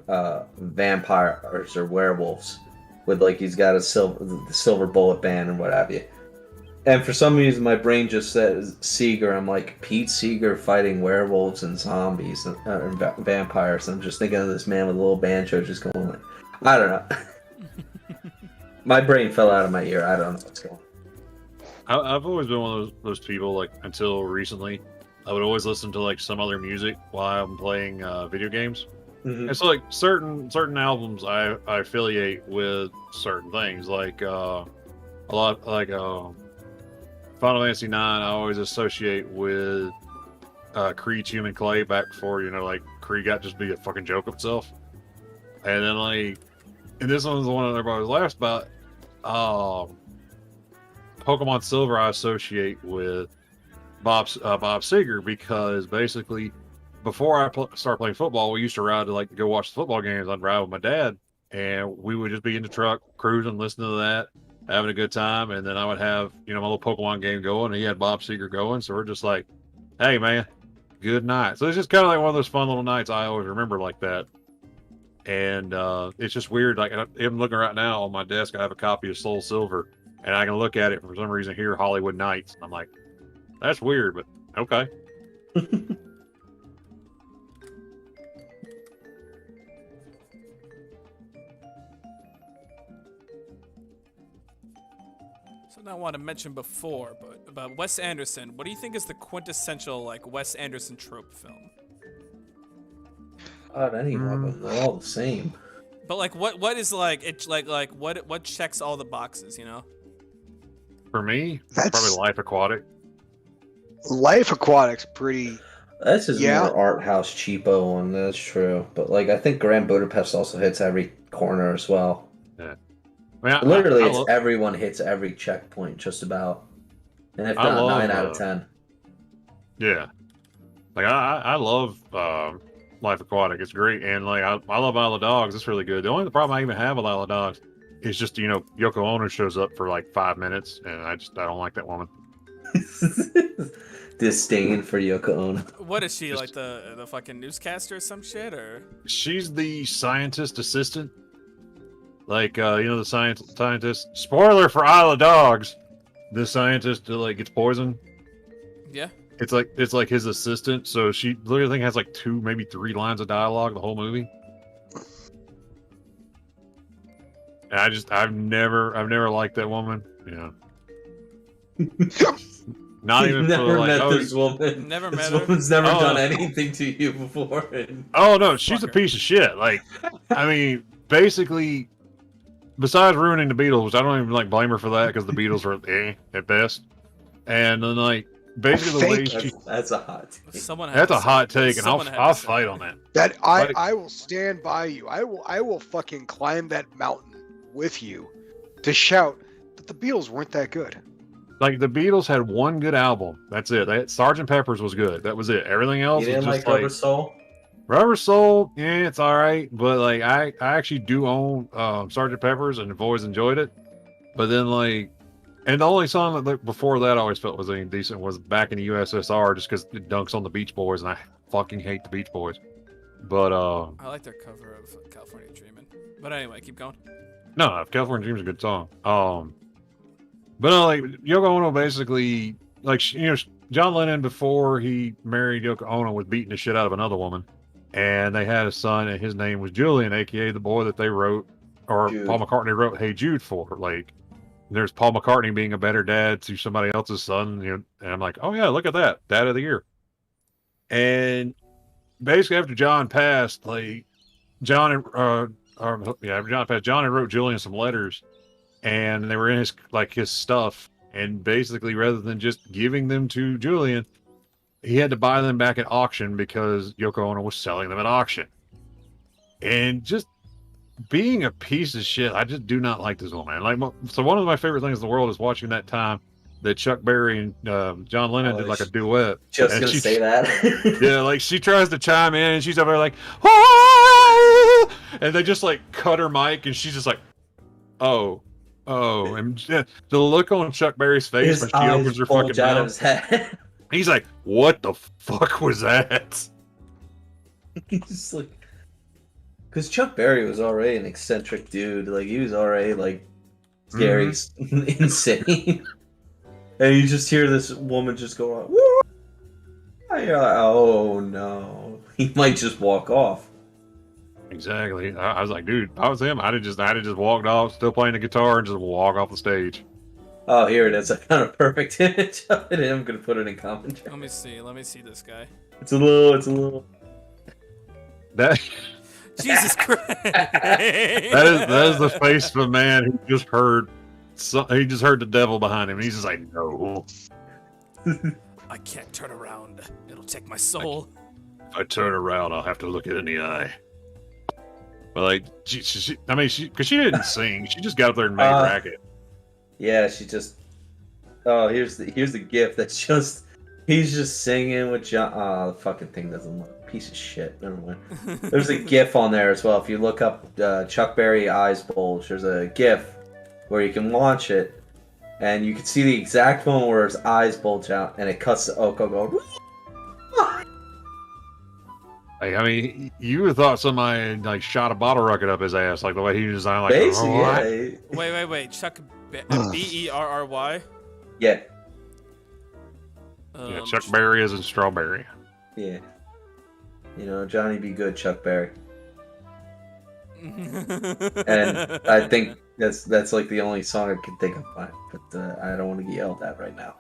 Speaker 2: vampires or werewolves with like he's got the silver bullet band and what have you. And for some reason, my brain just says Seeger. I'm like, Pete Seeger fighting werewolves and zombies and vampires. I'm just thinking of this man with a little banjo just going like, I don't know. My brain fell out of my ear. I don't know what's going on.
Speaker 4: I've always been one of those people, like, until recently. I would always listen to like some other music while I'm playing video games.
Speaker 2: Mhm.
Speaker 4: It's like certain albums I affiliate with certain things, like a lot like Final Fantasy IX. I always associate with Creed's Human Clay, back before, you know, like Creed got just be a fucking joke of itself. And then like, and this one's the one that everybody laughs about. Pokemon Silver I associate with Bob Seeger, because basically before I started playing football, we used to ride to like go watch the football games. I'd ride with my dad, and we would just be in the truck cruising, listening to that, having a good time. And then I would have, you know, my little Pokemon game going, and he had Bob Seeger going. So we're just like, hey man, good night. So it's just kind of like one of those fun little nights I always remember like that. And it's just weird. Like, I'm looking right now on my desk, I have a copy of Soul Silver, and I can look at it for some reason here, Hollywood Nights. I'm like, that's weird, but okay.
Speaker 1: Something I want to mention before, but about Wes Anderson. What do you think is the quintessential like Wes Anderson trope film?
Speaker 2: God, any one of them, they're all the same.
Speaker 1: But like, what is like it like what checks all the boxes? You know.
Speaker 4: For me,
Speaker 3: That's-
Speaker 4: probably Life Aquatic.
Speaker 3: Life Aquatic's pretty.
Speaker 2: That's his
Speaker 3: Yeah.
Speaker 2: more art house cheapo one. That's true. But like, I think Grand Budapest also hits every corner as well.
Speaker 4: Yeah. I mean,
Speaker 2: Literally,
Speaker 4: I
Speaker 2: it's
Speaker 4: love-
Speaker 2: everyone hits every checkpoint just about, and if
Speaker 4: I
Speaker 2: not,
Speaker 4: love,
Speaker 2: 9 out of 10.
Speaker 4: Yeah. Like, I love Life Aquatic. It's great. And like, I love Isle of Dogs. It's really good. The only problem I even have with Isle of Dogs is just, you know, Yoko Ono shows up for like 5 minutes, and I don't like that woman.
Speaker 2: Disdain for Yoko Ono.
Speaker 1: What is she like the fucking newscaster or some shit or?
Speaker 4: She's the scientist assistant. Like, you know, the scientist. Spoiler for Isle of Dogs. The scientist like gets poisoned.
Speaker 1: Yeah.
Speaker 4: It's like his assistant. So she literally, I think, has like 2, maybe 3 lines of dialogue the whole movie. And I've never liked that woman. You know. Not
Speaker 2: You've
Speaker 4: even
Speaker 2: never
Speaker 4: for like,
Speaker 2: met
Speaker 4: oh,
Speaker 2: this woman.
Speaker 1: Never
Speaker 2: This
Speaker 1: met her?
Speaker 2: woman's never
Speaker 4: Oh.
Speaker 2: done anything to you before. And...
Speaker 4: oh no, she's a
Speaker 1: Fucker.
Speaker 4: piece of shit. Like, I mean, basically, besides ruining the Beatles, I don't even like blame her for that, because the Beatles were at best. And then like, basically the way
Speaker 3: Fake.
Speaker 4: she,
Speaker 2: That's a hot take.
Speaker 1: Someone had
Speaker 4: that's
Speaker 1: to
Speaker 4: a
Speaker 1: say
Speaker 4: hot
Speaker 1: it.
Speaker 4: take, and
Speaker 1: Someone had to
Speaker 4: I'll
Speaker 1: say
Speaker 4: fight
Speaker 1: it.
Speaker 4: on that.
Speaker 3: That
Speaker 4: Like-
Speaker 3: I will stand by you. I will fucking climb that mountain with you to shout that the Beatles weren't that good.
Speaker 4: Like, the Beatles had one good album. That's it. Sgt. Pepper's was good. That was it. Everything else
Speaker 2: You
Speaker 4: was
Speaker 2: didn't
Speaker 4: just
Speaker 2: like Rubber Soul?
Speaker 4: Rubber Soul. Yeah, it's all right, but like, I actually do own Sgt. Pepper's, and have always enjoyed it. But then like, and the only song that like, before that I always felt was any decent was Back in the USSR, just because it dunks on the Beach Boys, and I fucking hate the Beach Boys. But
Speaker 1: I like their cover of California Dreamin'. But anyway, keep going.
Speaker 4: no, California Dream's a good song. But no, like Yoko Ono basically, like John Lennon before he married Yoko Ono was beating the shit out of another woman, and they had a son, and his name was Julian, aka the boy that they wrote, or
Speaker 2: Jude.
Speaker 4: Paul McCartney wrote "Hey Jude" for. Like, there's Paul McCartney being a better dad to somebody else's son, and I'm like, oh yeah, look at that, Dad of the Year. And basically, after John passed, like John after John passed, John had wrote Julian some letters, and they were in his stuff. And basically, rather than just giving them to Julian, he had to buy them back at auction because Yoko Ono was selling them at auction. And just being a piece of shit, I just do not like this woman. Like, so one of my favorite things in the world is watching that time that Chuck Berry and John Lennon did like a duet.
Speaker 2: Just gonna say that.
Speaker 4: Yeah, like she tries to chime in and she's over there like, "Ah!" And they just like cut her mic and she's just like, oh, and the look on Chuck Berry's face when she opens her fucking
Speaker 2: out of
Speaker 4: mouth.
Speaker 2: his head.
Speaker 4: He's like, what the fuck was that?
Speaker 2: He's like, because Chuck Berry was already an eccentric dude. Like he was already like scary, insane. And you just hear this woman just go, "Woo!" And you're like, oh no, he might just walk off.
Speaker 4: Exactly. I was like, dude, if I was him, I'd have just walked off, still playing the guitar, and just walk off the stage.
Speaker 2: Oh, here it is. I found a perfect image of it. I'm gonna put it in commentary.
Speaker 1: Let me see this guy.
Speaker 2: It's a little.
Speaker 4: That
Speaker 1: Jesus Christ.
Speaker 4: that is the face of a man who just heard the devil behind him, and he's just like, no.
Speaker 1: I can't turn around. It'll take my soul.
Speaker 4: If I turn around, I'll have to look it in the eye. But like, because she didn't sing, she just got up there and made a racket.
Speaker 2: Yeah, she just. Oh, here's the gif. That's just he's just singing with John. Oh, the fucking thing doesn't look. Piece of shit. Never mind. There's a gif on there as well. If you look up Chuck Berry eyes bulge, there's a gif where you can launch it, and you can see the exact moment where his eyes bulge out, and it cuts to Oko going.
Speaker 4: Like, I mean, you would have thought somebody like shot a bottle rocket up his ass, like the way he designed. Like,
Speaker 2: Basically,
Speaker 1: yeah. Wait. Chuck Berry.
Speaker 2: Yeah.
Speaker 4: Yeah, Chuck Berry is in strawberry.
Speaker 2: Yeah. You know, Johnny Be Good, Chuck Berry. And I think that's like the only song I can think of, but I don't want to get yelled at right now.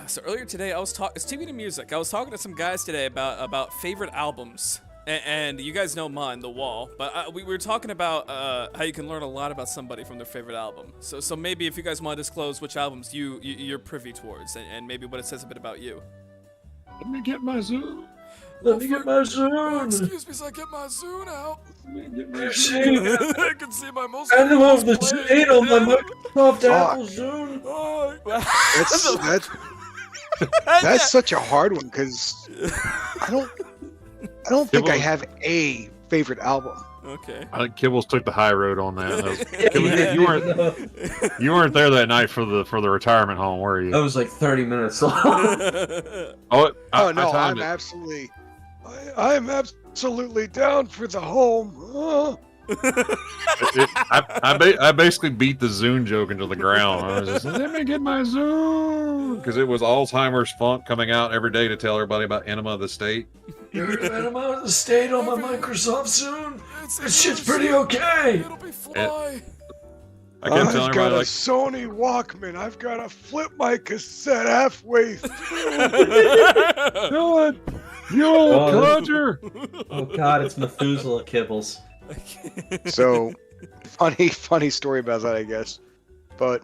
Speaker 1: So earlier today, I was speaking of music. I was talking to some guys today about favorite albums, and you guys know mine, The Wall. But we were talking about how you can learn a lot about somebody from their favorite album. So maybe if you guys want to disclose which albums you're privy towards, and maybe what it says a bit about you.
Speaker 4: Let me get my Zoom.
Speaker 2: Let me get my Zune.
Speaker 1: Excuse me, so I get my Zune out.
Speaker 4: Let me get my Zoom.
Speaker 1: I can see my most.
Speaker 2: I love the shade on my Microsoft Apple Zune.
Speaker 3: That's such a hard one because I don't think I have a favorite album.
Speaker 1: Okay.
Speaker 4: I think Kibbles took the high road on that. You weren't there that night for the retirement home, were you?
Speaker 2: That was like 30 minutes long.
Speaker 3: No, I'm absolutely down for the home. Oh.
Speaker 4: I basically beat the Zune joke into the ground. I was just like, let me get my Zune, because it was Alzheimer's funk coming out every day to tell everybody about Enema of the State.
Speaker 2: You heard about Enema of the State on my Microsoft Zune? This shit's pretty okay.
Speaker 1: It'll be fly.
Speaker 4: I kept telling
Speaker 3: I've got
Speaker 4: everybody,
Speaker 3: a
Speaker 4: like,
Speaker 3: Sony Walkman. I've got to flip my cassette halfway through.
Speaker 4: do it, you old codger.
Speaker 2: Oh god, it's Methuselah Kibbles.
Speaker 3: So, funny story about that, I guess. But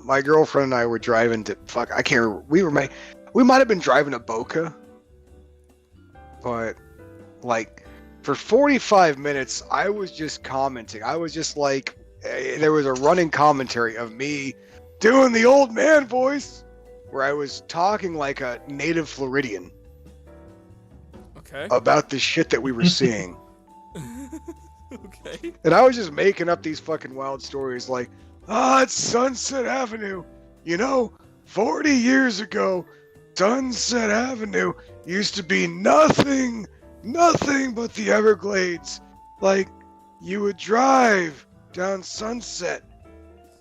Speaker 3: my girlfriend and I were driving to I can't remember. We might have been driving to Boca, but like for 45 minutes, I was just commenting. I was just like, there was a running commentary of me doing the old man voice, where I was talking like a native Floridian.
Speaker 1: Okay.
Speaker 3: About the shit that we were seeing.
Speaker 1: Okay.
Speaker 3: And I was just making up these fucking wild stories like, it's Sunset Avenue. 40 years ago, Sunset Avenue used to be nothing but the Everglades. Like, you would drive down Sunset,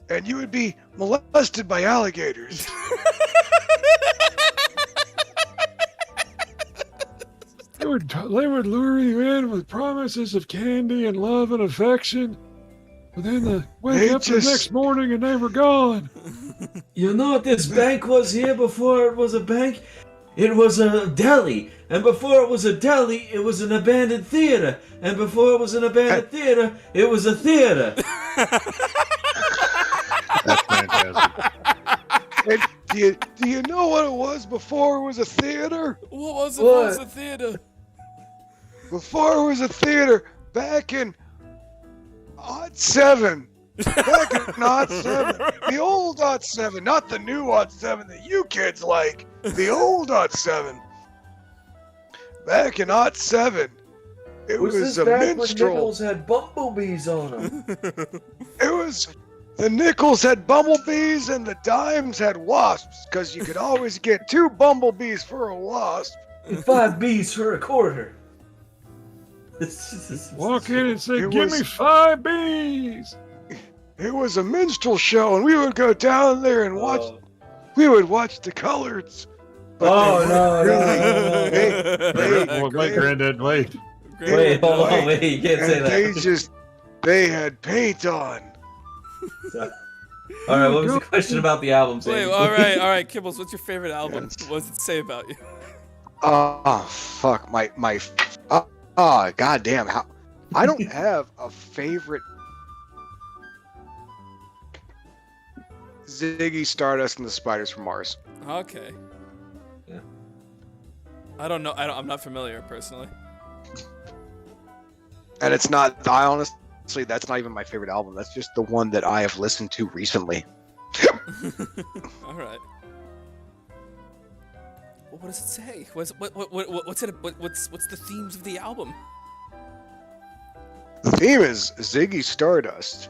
Speaker 3: and you would be molested by alligators.
Speaker 4: They would lure you in with promises of candy and love and affection. But then wake up the next morning and they were gone.
Speaker 2: You know what this bank was here before it was a bank? It was a deli. And before it was a deli, it was an abandoned theater. And before it was an abandoned theater, it was a theater.
Speaker 4: That's fantastic.
Speaker 3: And do you know what it was before it was a theater?
Speaker 1: What was it? What was the theater?
Speaker 3: Before it was a theater, back in '07. Back in '07. The old '07, not the new '07 that you kids like. The old '07. Back in '07, it was a minstrel.
Speaker 2: When nickels had bumblebees on them?
Speaker 3: It was the nickels had bumblebees and the dimes had wasps, because you could always get 2 bumblebees for a wasp.
Speaker 2: And 5 bees for a quarter.
Speaker 4: Walk in and say, "Give me 5 bees."
Speaker 3: It was a minstrel show, and we would go down there and watch. We would watch the coloreds.
Speaker 2: No.
Speaker 4: Wait, Granddad, wait.
Speaker 2: Wait, hold on, wait, you can't say that.
Speaker 3: They had paint on.
Speaker 2: Alright, what was the question about the album?
Speaker 1: Wait, alright, Kibbles, what's your favorite album? What does it say about you?
Speaker 3: Fuck, goddamn, how, I don't have a favorite. Ziggy Stardust and the Spiders from Mars.
Speaker 1: Okay.
Speaker 2: Yeah.
Speaker 1: I don't know, I'm not familiar, personally.
Speaker 3: And it's not, I honestly, that's not even my favorite album. That's just the one that I have listened to recently.
Speaker 1: Alright. Well, what does it say? What's the themes of the album?
Speaker 3: The theme is Ziggy Stardust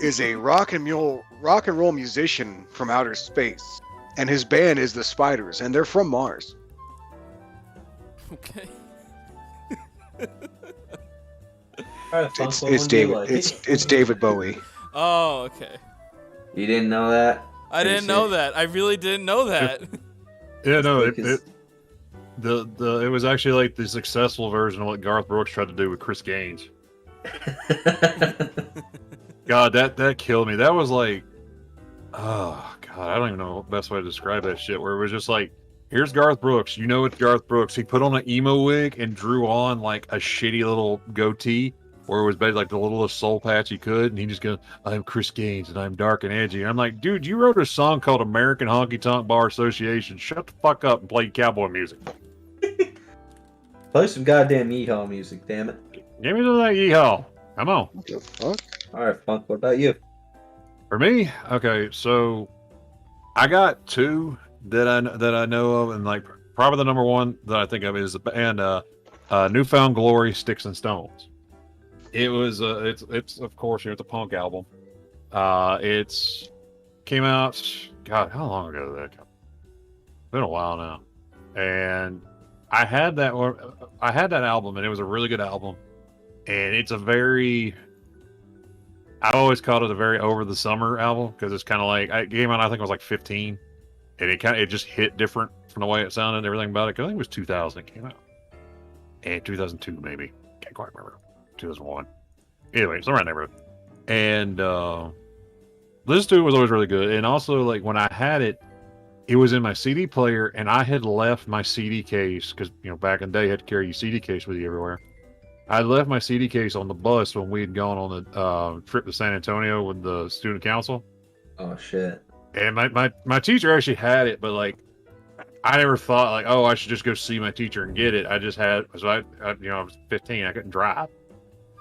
Speaker 3: is a rock and roll musician from outer space, and his band is the Spiders, and they're from Mars.
Speaker 1: Okay.
Speaker 3: It's David Bowie.
Speaker 1: Oh, okay.
Speaker 2: You didn't know that?
Speaker 1: I didn't know that. I really didn't know that.
Speaker 4: Yeah, no, it was actually like the successful version of what Garth Brooks tried to do with Chris Gaines. God, that killed me. That was like, oh God, I don't even know the best way to describe that shit. Where it was just like, here's Garth Brooks. You know it's Garth Brooks. He put on an emo wig and drew on like a shitty little goatee, where it was basically like the littlest soul patch he could, and he just goes, "I'm Chris Gaines and I'm dark and edgy." And I'm like, dude, you wrote a song called American Honky Tonk Bar Association. Shut the fuck up and play cowboy music.
Speaker 2: Play some goddamn yeehaw music, damn it.
Speaker 4: Give me some of that yeehaw. Come on.
Speaker 3: What the fuck?
Speaker 2: Alright, Funk, what about you?
Speaker 4: For me, okay, so I got 2 that I know of, and like probably the number one that I think of is the band Newfound Glory, Sticks and Stones. It was it's of course, it's a punk album. It's came out, God, how long ago did that come? It's been a while now, and I had that album, and it was a really good album, and it's a very, I always called it a very over the summer album, because it's kind of like, it came out, I think I was like 15, and it just hit different from the way it sounded and everything about it. Cause I think it was 2000 it came out, and 2002 maybe, can't quite remember, 2001. Anyway, somewhere in the neighborhood. And this dude was always really good, and also like when I had it, it was in my CD player, and I had left my CD case, because back in the day you had to carry your CD case with you everywhere. I left my CD case on the bus when we had gone on the trip to San Antonio with the student council.
Speaker 2: Oh shit.
Speaker 4: And my teacher actually had it, but like I never thought like, oh, I should just go see my teacher and get it. I just had, so I was 15, I couldn't drive.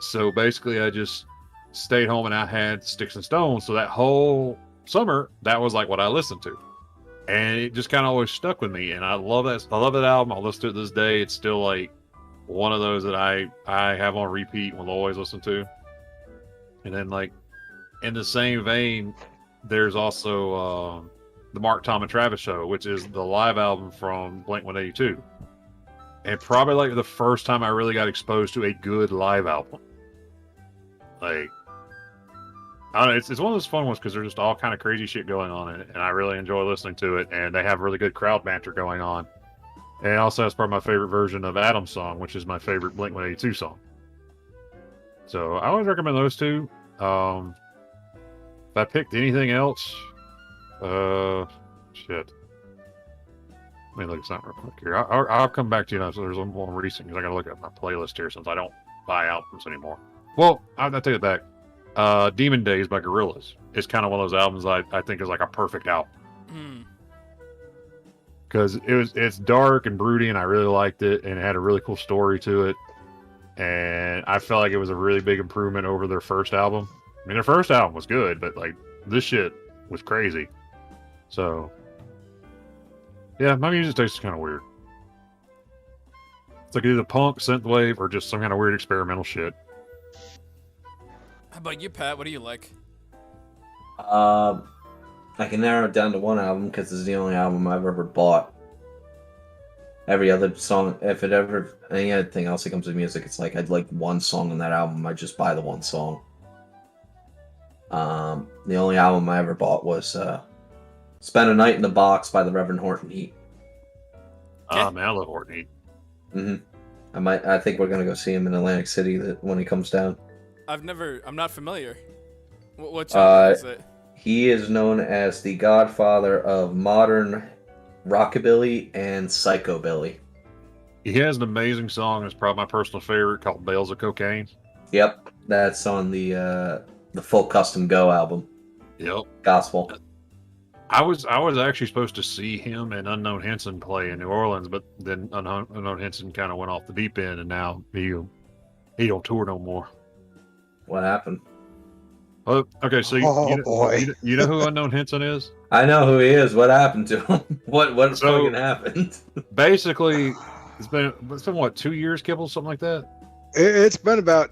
Speaker 4: So basically I just stayed home, and I had Sticks and Stones. So that whole summer, that was like what I listened to. And it just kind of always stuck with me. And I love that album. I listen to it this day. It's still like one of those that I have on repeat and will always listen to. And then like in the same vein, there's also the Mark, Tom, and Travis Show, which is the live album from Blink-182. And probably like the first time I really got exposed to a good live album. Like, I don't know, it's one of those fun ones because there's just all kind of crazy shit going on in it, and I really enjoy listening to it. And they have really good crowd banter going on. And also, that's probably my favorite version of Adam's song, which is my favorite Blink-182 song. So I always recommend those two. If I picked anything else, shit. Let me look something real quick here. I'll come back to you now. So there's one more recent because I got to look at my playlist here since I don't buy albums anymore. Well, I'll take it back. Demon Days by Gorillaz is kind of one of those albums I think is like a perfect album. Because it's dark and broody, and I really liked it, and it had a really cool story to it, and I felt like it was a really big improvement over their first album. I mean, their first album was good, but like this shit was crazy. So, yeah, my music taste is kind of weird. It's like either punk, synthwave, or just some kind of weird experimental shit.
Speaker 1: How about you, Pat? What do you like?
Speaker 2: I can narrow it down to one album because it's the only album I've ever bought. Every other song, if it ever anything else that comes with music, it's like I'd like one song on that album. I just buy the one song. The only album I ever bought was "Spend a Night in the Box" by the Reverend Horton Heat.
Speaker 4: Ah, man, I love Horton Heat.
Speaker 2: I think we're gonna go see him in Atlantic City when he comes down.
Speaker 1: I'm not familiar. What genre is it?
Speaker 2: He is known as the godfather of modern rockabilly and psychobilly.
Speaker 4: He has an amazing song. It's probably my personal favorite called "Bales of Cocaine."
Speaker 2: Yep, that's on the Full Custom Go album.
Speaker 4: Yep,
Speaker 2: Gospel.
Speaker 4: I was actually supposed to see him and Unknown Henson play in New Orleans, but then Unknown Henson kind of went off the deep end, and now he don't tour no more.
Speaker 2: What happened?
Speaker 4: Oh, okay. So you know who Unknown Henson is?
Speaker 2: I know who he is. What happened to him? What fucking happened?
Speaker 4: Basically, it's been what, 2 years, Kibble, something like that.
Speaker 3: It's been about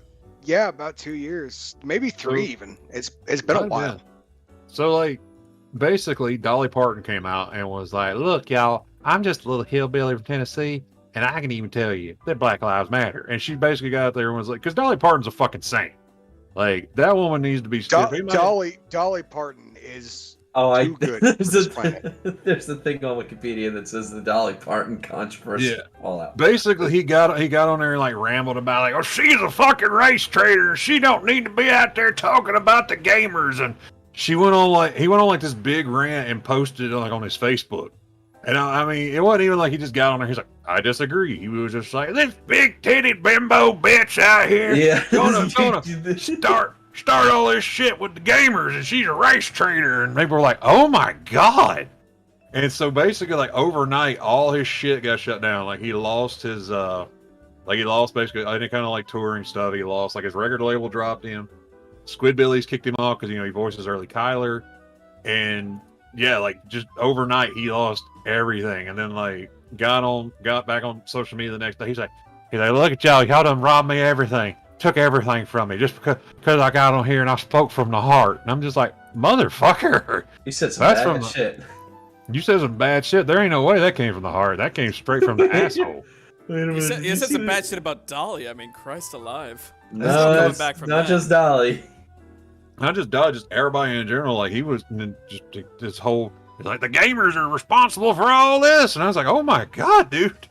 Speaker 3: 2 years, maybe 3 even. It's been a while.
Speaker 4: Yeah. So like, basically, Dolly Parton came out and was like, "Look, y'all, I'm just a little hillbilly from Tennessee, and I can even tell you that Black Lives Matter." And she basically got out there and was like, because Dolly Parton's a fucking saint. Like, that woman needs to be
Speaker 3: Dolly Parton is too good for this planet.
Speaker 2: There's the thing on Wikipedia that says the Dolly Parton controversy.
Speaker 4: Yeah.
Speaker 2: All out.
Speaker 4: Basically, he got on there and like rambled about like, "Oh, she's a fucking race traitor. She don't need to be out there talking about the gamers." And he went on like this big rant and posted it like on his Facebook. And I mean, it wasn't even like he just got on there. He's like, "I disagree." He was just like, "This big-titted bimbo bitch out here, gonna start all this shit with the gamers, and she's a race traitor." And people were like, "Oh my god!" And so basically, like overnight, all his shit got shut down. Like he lost his, he lost basically any kind of like touring stuff. He lost like his record label dropped him. Squidbillies kicked him off because he voices early Kyler, and yeah, like just overnight he lost everything. And then like got back on social media the next day. He's like, "Look at y'all done robbed me of everything, took everything from me just because I got on here and I spoke from the heart." And I'm just like, motherfucker,
Speaker 2: You said some bad shit.
Speaker 4: You said some bad shit. There ain't no way that came from the heart. That came straight from the asshole.
Speaker 1: You said some bad shit about Dolly. I mean, Christ alive.
Speaker 2: No, not just Dolly.
Speaker 4: Not just Dolly, just everybody in general. Like he was just this whole, like, the gamers are responsible for all this, and I was like, oh my god, dude.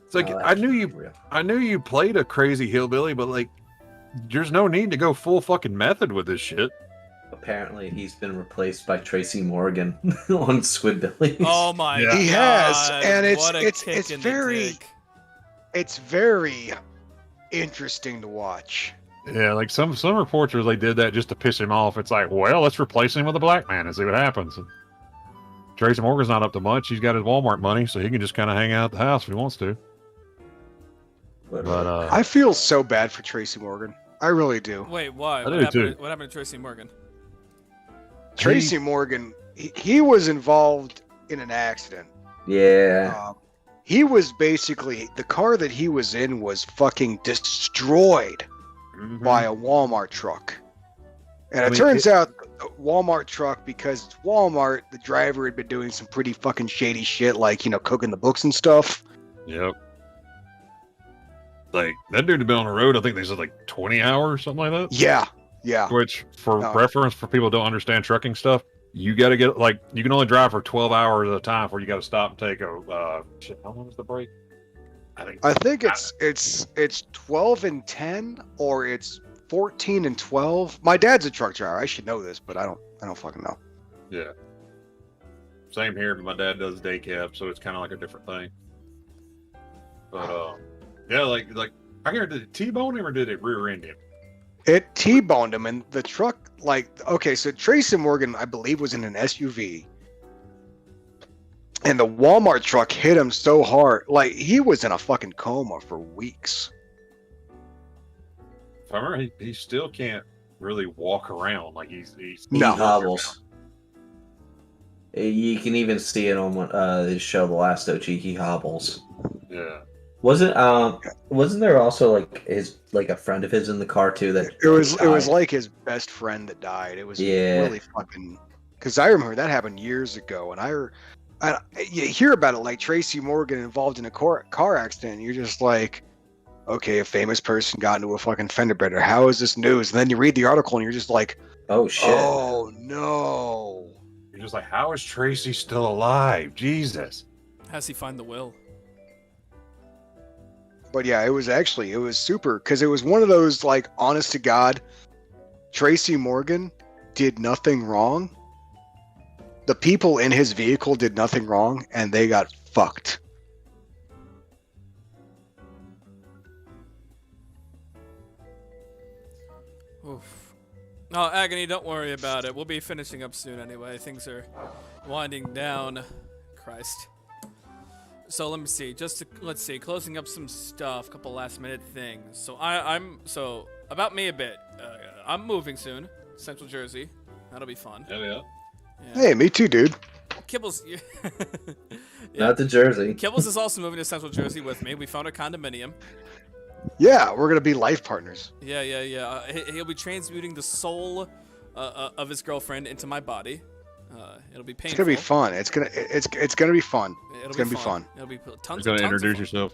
Speaker 4: It's like I knew you played a crazy hillbilly, but like, there's no need to go full fucking method with this shit.
Speaker 2: Apparently, he's been replaced by Tracy Morgan on Squidbillies.
Speaker 1: Oh my god.
Speaker 3: He has, and it's very interesting to watch.
Speaker 4: Yeah, like some reports they did that just to piss him off. It's like, well, let's replace him with a black man and see what happens. And Tracy Morgan's not up to much. He's got his Walmart money, so he can just kind of hang out at the house if he wants to. But
Speaker 3: I feel so bad for Tracy Morgan. I really do.
Speaker 1: Wait, why?
Speaker 4: What happened
Speaker 1: to Tracy Morgan?
Speaker 3: Tracy Morgan, he was involved in an accident.
Speaker 2: Yeah.
Speaker 3: He was basically, the car that he was in was fucking destroyed by a Walmart truck. And it turns out the Walmart truck, because it's Walmart, the driver had been doing some pretty fucking shady shit, like, cooking the books and stuff.
Speaker 4: Yep. Like, that dude had been on the road, I think they said like 20 hours, something like that.
Speaker 3: Yeah. Yeah.
Speaker 4: Which, for
Speaker 3: No.
Speaker 4: reference, for people who don't understand trucking stuff, you got to get like you can only drive for 12 hours at a time before you got to stop and take a. Shit, how long is the break?
Speaker 3: I think it's 12 and 10 or it's 14 and 12. My dad's a truck driver. I should know this, but I don't fucking know.
Speaker 4: Yeah. Same here, but my dad does day cab, so it's kind of like a different thing. But yeah, like I hear, did it T-bone him or did it rear end him?
Speaker 3: It T-boned him, and the truck, like, okay, so Tracy Morgan, I believe, was in an SUV, and the Walmart truck hit him so hard, like, he was in a fucking coma for weeks.
Speaker 4: If I remember, he still can't really walk around. Like he's
Speaker 2: He
Speaker 3: No.
Speaker 2: hobbles. You can even see it on his show, The Last OG. He hobbles.
Speaker 4: yeah.
Speaker 2: Wasn't there also like a friend of his in the car too that
Speaker 3: It was
Speaker 2: died?
Speaker 3: like his best friend that died. It was
Speaker 2: Yeah.
Speaker 3: really fucking, because I remember that happened years ago, and you hear about it like Tracy Morgan involved in a car accident, and you're just like, okay, a famous person got into a fucking fender bender. How is this news? And then you read the article and you're just like,
Speaker 2: Oh shit!
Speaker 3: oh no.
Speaker 4: You're just like, how is Tracy still alive? Jesus.
Speaker 1: How's he find the will?
Speaker 3: But yeah, it was super, because it was one of those, like, honest to God, Tracy Morgan did nothing wrong. The people in his vehicle did nothing wrong, and they got fucked.
Speaker 1: Oof. Oh, Agony, don't worry about it. We'll be finishing up soon anyway. Things are winding down. Christ. So let me see. Let's see. Closing up some stuff. Couple last minute things. So so about me a bit. I'm moving soon. Central Jersey. That'll be fun.
Speaker 4: Hell yeah.
Speaker 1: Yeah.
Speaker 3: Hey, me too, dude.
Speaker 1: Kibbles.
Speaker 2: Not the Jersey.
Speaker 1: Kibbles is also moving to Central Jersey with me. We found a condominium.
Speaker 3: Yeah, we're gonna be life partners.
Speaker 1: Yeah. He'll be transmuting the soul of his girlfriend into my body. It'll be painful.
Speaker 3: It's gonna be fun. It's gonna be fun.
Speaker 1: It'll
Speaker 3: It's gonna be fun.
Speaker 1: It'll be
Speaker 4: You're
Speaker 1: tons.
Speaker 4: going to
Speaker 1: tons of
Speaker 4: introduce
Speaker 1: fun.
Speaker 4: yourself.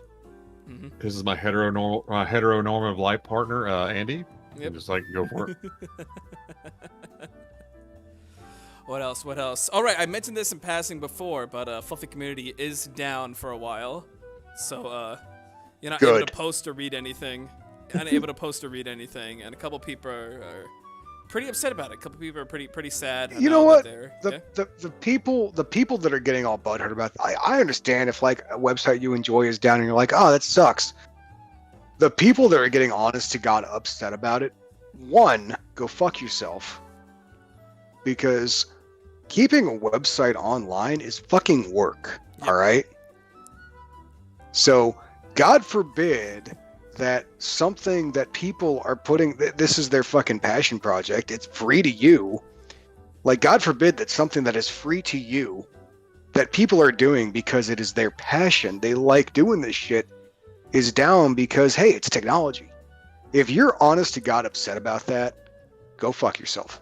Speaker 1: Mhm.
Speaker 4: This is my heteronormative life partner, Andy.
Speaker 1: Yep.
Speaker 4: And just like go for it.
Speaker 1: What else? All right, I mentioned this in passing before, but Fluffy Community is down for a while, so you're not able
Speaker 3: Good.
Speaker 1: to post or read anything. Unable to post or read anything, and a couple people are pretty upset about it. A couple people are pretty sad.
Speaker 3: You know what?
Speaker 1: Yeah?
Speaker 3: The people that are getting all butthurt about, I understand if, like, a website you enjoy is down and you're like, oh, that sucks. The people that are getting honest to God upset about it, one, go fuck yourself, because keeping a website online is fucking work.
Speaker 1: Yep.
Speaker 3: All right. So God forbid that something that people are putting, this is their fucking passion project, it's free to you. Like, God forbid that something that is free to you, that people are doing because it is their passion, they like doing this shit, is down because, hey, it's technology. If you're honest to God upset about that, go fuck yourself.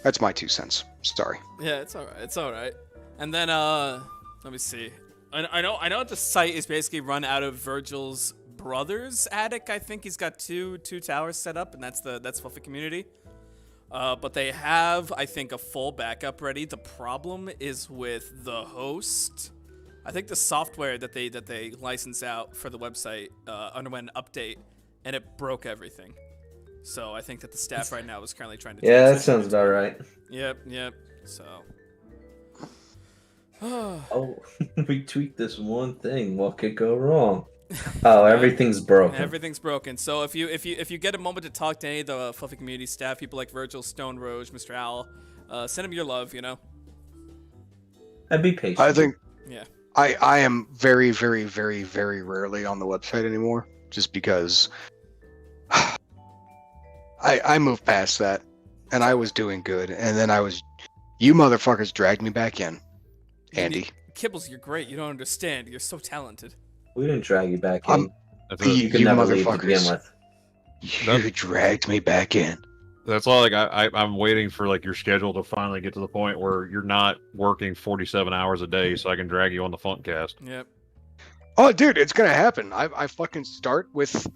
Speaker 3: That's my 2 cents. Sorry.
Speaker 1: Yeah, it's all right. And then let me see. I know the site is basically run out of Virgil's brother's attic. I think he's got two towers set up, and that's Fluffy Community. But they have, I think, a full backup ready. The problem is with the host. I think the software that they license out for the website underwent an update, and it broke everything. So I think that the staff right now is currently trying to.
Speaker 2: Yeah, that
Speaker 1: transition
Speaker 2: sounds about right.
Speaker 1: Yep. So.
Speaker 2: Oh, we tweaked this one thing. What could go wrong? Oh, everything's broken.
Speaker 1: Everything's broken. So if you get a moment to talk to any of the Fluffy Community staff, people like Virgil, Stone Roge, Mr. Owl, send them your love.
Speaker 2: And be patient.
Speaker 3: I think
Speaker 1: Yeah.
Speaker 3: I am very, very, very, very rarely on the website anymore, just because I moved past that, and I was doing good, and then you motherfuckers dragged me back in, Andy.
Speaker 1: Kibbles, you're great. You don't understand. You're so talented.
Speaker 2: We didn't drag you back in.
Speaker 3: I'm-
Speaker 4: That's
Speaker 3: You-
Speaker 4: it.
Speaker 2: You could never leave to
Speaker 3: motherfuckers.
Speaker 2: begin with.
Speaker 3: You dragged me back in.
Speaker 4: That's why, like, I'm waiting for like your schedule to finally get to the point where you're not working 47 hours a day, so I can drag you on the Fluffcast.
Speaker 1: Yep.
Speaker 3: Oh, dude, it's gonna happen. I fucking start with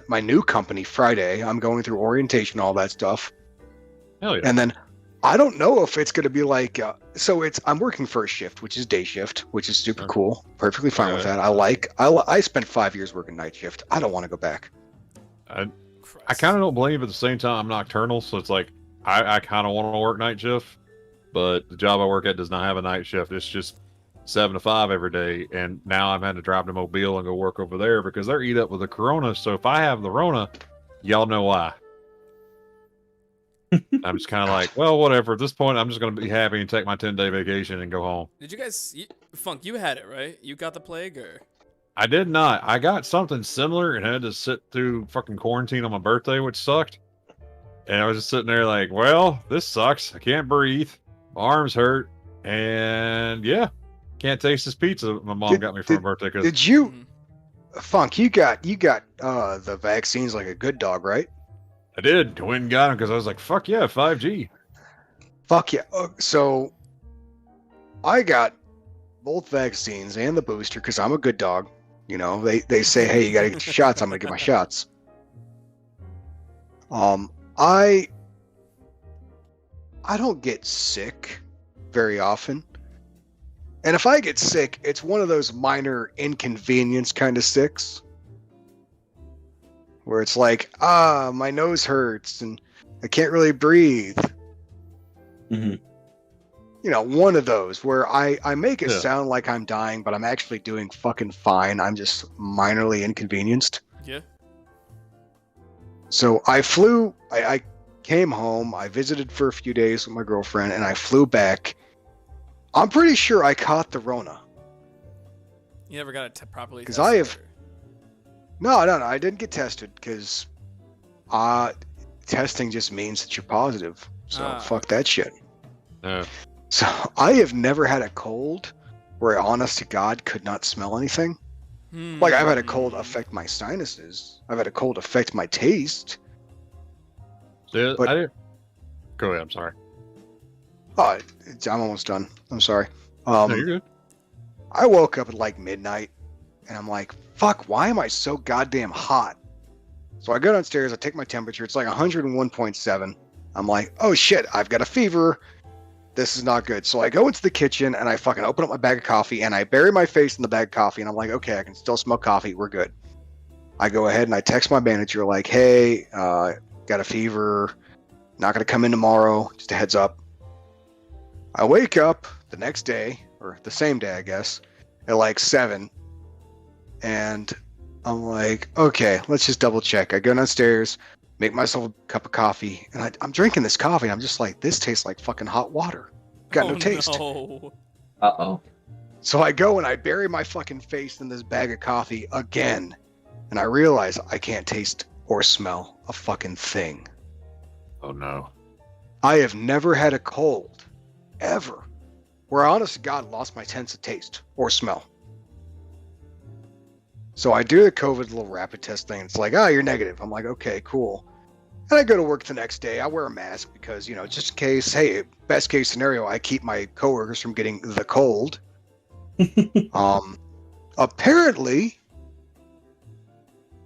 Speaker 3: my new company Friday. I'm going through orientation, all that stuff,
Speaker 4: Hell yeah.
Speaker 3: and then I don't know if it's gonna be like. I'm working first shift, which is day shift, which is super
Speaker 4: Okay.
Speaker 3: cool. Perfectly fine with
Speaker 4: Okay.
Speaker 3: that. I spent 5 years working night shift. I don't want to go back.
Speaker 4: I
Speaker 1: Christ.
Speaker 4: kind of don't blame, but at the same time, I'm nocturnal, so it's like I kind of want to work night shift, but the job I work at does not have a night shift. It's just 7 to 5 every day, and now I'm having to drive to Mobile and go work over there because they're eat up with the Corona. So if I have the Rona, y'all know why. I'm just kind of like, well, whatever. At this point, I'm just going to be happy and take my 10-day vacation and go home.
Speaker 1: Did you guys, Funk? You had it right. You got the plague, or
Speaker 4: I did not. I got something similar and had to sit through fucking quarantine on my birthday, which sucked. And I was just sitting there like, well, this sucks. I can't breathe. My arms hurt. And yeah, can't taste this pizza my mom got me for my birthday. Cause
Speaker 3: Did you,
Speaker 1: Mhm.
Speaker 3: Funk? You got the vaccines like a good dog, right?
Speaker 4: I did. I went and got them because I was like, fuck yeah, 5G.
Speaker 3: Fuck yeah. So I got both vaccines and the booster because I'm a good dog. You know, they say, hey, you got to get your shots. I'm gonna get my shots. I don't get sick very often. And if I get sick, it's one of those minor inconvenience kind of sicks. Where it's like, my nose hurts and I can't really breathe.
Speaker 2: hmm
Speaker 3: You know, one of those where I make it
Speaker 4: Yeah.
Speaker 3: sound like I'm dying, but I'm actually doing fucking fine. I'm just minorly inconvenienced.
Speaker 1: yeah.
Speaker 3: So I came home, I visited for a few days with my girlfriend, and I flew back. I'm pretty sure I caught the Rona.
Speaker 1: You never got it properly.
Speaker 3: 'Cause
Speaker 1: tested,
Speaker 3: I have-
Speaker 1: or-
Speaker 3: No, I didn't get tested because testing just means that you're positive. So fuck that shit.
Speaker 4: Yeah.
Speaker 3: So I have never had a cold where I, honest to God, could not smell anything. Like I've had a cold
Speaker 1: Hmm.
Speaker 3: affect my sinuses. I've had a cold affect my taste.
Speaker 4: Yeah,
Speaker 3: But-
Speaker 4: I did. Go ahead. I'm sorry.
Speaker 3: Oh, I'm almost done. I'm sorry.
Speaker 4: No, you're good.
Speaker 3: I woke up at like midnight and I'm like, fuck, why am I so goddamn hot? So I go downstairs, I take my temperature, it's like 101.7. I'm like, oh shit, I've got a fever. This is not good. So I go into the kitchen and I fucking open up my bag of coffee and I bury my face in the bag of coffee and I'm like, okay, I can still smell coffee. We're good. I go ahead and I text my manager like, hey, got a fever. Not going to come in tomorrow. Just a heads up. I wake up the next day, or the same day, I guess, at like 7. And I'm like, okay, let's just double check. I go downstairs, make myself a cup of coffee, and I'm drinking this coffee. And I'm just like, this tastes like fucking hot water. Got no taste.
Speaker 1: No.
Speaker 2: Uh-oh.
Speaker 3: So I go and I bury my fucking face in this bag of coffee again. And I realize I can't taste or smell a fucking thing.
Speaker 4: Oh no.
Speaker 3: I have never had a cold, ever, where I honest to God lost my sense of taste or smell. So I do the COVID little rapid test thing. It's like, oh, you're negative. I'm like, okay, cool. And I go to work the next day. I wear a mask because, you know, just in case, hey, best case scenario, I keep my coworkers from getting the cold. Apparently,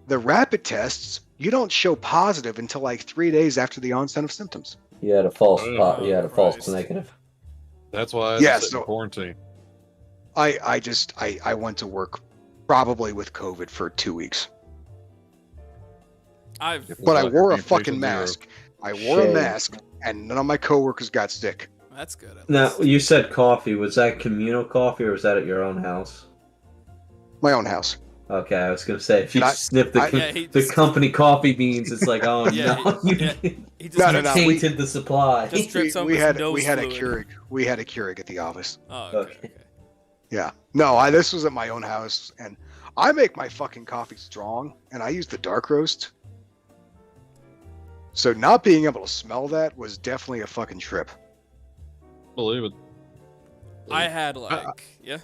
Speaker 3: the rapid tests, you don't show positive until like 3 days after the onset of symptoms.
Speaker 2: You had a false
Speaker 1: Oh,
Speaker 2: you had a false
Speaker 1: Christ.
Speaker 2: negative.
Speaker 4: That's why I
Speaker 3: Yeah,
Speaker 4: sit in
Speaker 3: so-
Speaker 4: quarantine.
Speaker 3: I went to work probably with COVID for 2 weeks.
Speaker 1: I've
Speaker 3: But I wore a
Speaker 4: Patient
Speaker 3: fucking
Speaker 4: zero.
Speaker 3: mask. I wore a
Speaker 2: Shame.
Speaker 3: mask, and none of my coworkers got sick.
Speaker 1: that's good. At
Speaker 2: Now,
Speaker 1: least.
Speaker 2: you said coffee. Was that communal coffee or was that at your own house?
Speaker 3: My own house.
Speaker 2: Okay, I was gonna say if you
Speaker 3: And I-
Speaker 2: sniff the,
Speaker 1: Yeah, he
Speaker 2: the
Speaker 1: just-
Speaker 2: company coffee beans, it's like, oh
Speaker 1: Yeah,
Speaker 2: no, you,
Speaker 1: yeah. He just
Speaker 3: No,
Speaker 1: dripped-
Speaker 3: we-
Speaker 2: tainted the supply.
Speaker 1: Just dripped some
Speaker 3: We
Speaker 1: of his
Speaker 3: had
Speaker 1: nose
Speaker 3: a
Speaker 1: fluid.
Speaker 3: Keurig. We had a Keurig at the office.
Speaker 1: Oh, okay.
Speaker 2: Okay.
Speaker 1: okay.
Speaker 3: Yeah. No, this was at my own house, and I make my fucking coffee strong, and I use the dark roast. So not being able to smell that was definitely a fucking trip.
Speaker 4: Believe it.
Speaker 1: I had like yeah.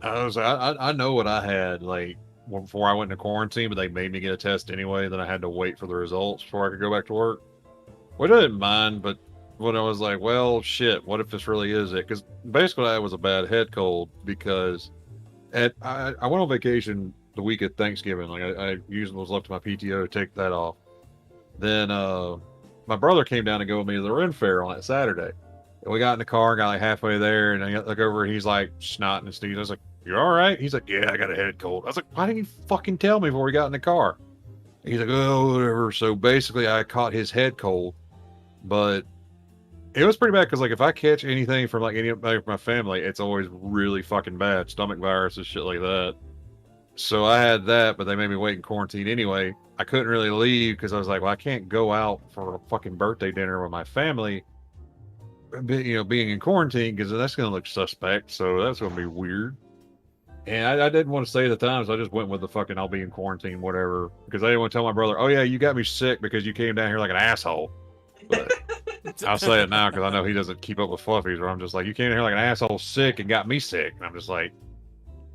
Speaker 4: I know what I had like before I went into quarantine, but they made me get a test anyway. Then I had to wait for the results before I could go back to work, which I didn't mind. But when I was like, well, shit, what if this really is it? Because basically, I was a bad head cold because I went on vacation the week of Thanksgiving. Like I usually was left to my PTO to take that off. Then my brother came down to go with me to the Ren Fair on that Saturday. And we got in the car, got like halfway there, and I look over and he's like snotting and sneezing. I was like, "You all right?" He's like, "Yeah, I got a head cold." I was like, "Why didn't you fucking tell me before we got in the car?" And he's like, "Oh, whatever." So basically, I caught his head cold, but it was pretty bad because like if I catch anything from like anybody from my family, it's always really fucking bad. Stomach viruses, shit like that. So I had that, but they made me wait in quarantine anyway. I couldn't really leave because I was like, well, I can't go out for a fucking birthday dinner with my family, being in quarantine because that's going to look suspect. So that's going to be weird. And I didn't want to say at the time, so I just went with the fucking I'll be in quarantine, whatever. Because I didn't want to tell my brother, oh, yeah, you got me sick because you came down here like an asshole. But I'll say it now because I know he doesn't keep up with fluffies, where I'm just like, you came in here like an asshole sick and got me sick. And I'm just like,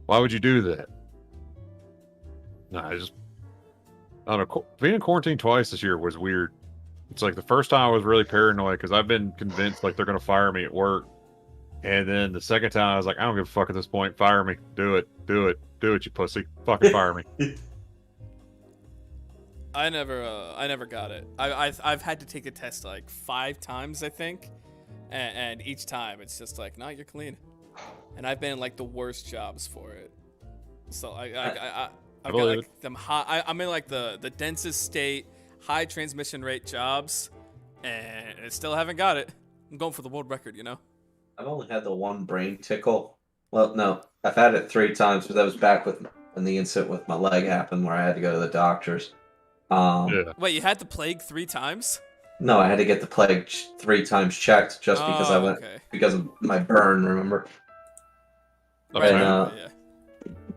Speaker 4: why would you do that? No, I don't know. Being in quarantine twice this year was weird. It's like the first time I was really paranoid because I've been convinced like they're going to fire me at work. And then the second time I was like, I don't give a fuck at this point. Fire me. Do it, you pussy. Fucking fire me.
Speaker 1: I never got it. I've had to take the test like 5 times, I think, and each time it's just like, no, you're clean. And I've been in like the worst jobs for it. So I've got like them high. I'm in like the densest state, high transmission rate jobs, and I still haven't got it. I'm going for the world record,
Speaker 2: I've only had the one brain tickle. Well, no, I've had it 3 times, but that was back when the incident with my leg happened, where I had to go to the doctors.
Speaker 4: Yeah.
Speaker 1: Wait, you had the plague 3 times?
Speaker 2: No, I had to get the plague 3 times checked just because I went because of my burn. Remember?
Speaker 1: Right,
Speaker 2: And,
Speaker 1: yeah.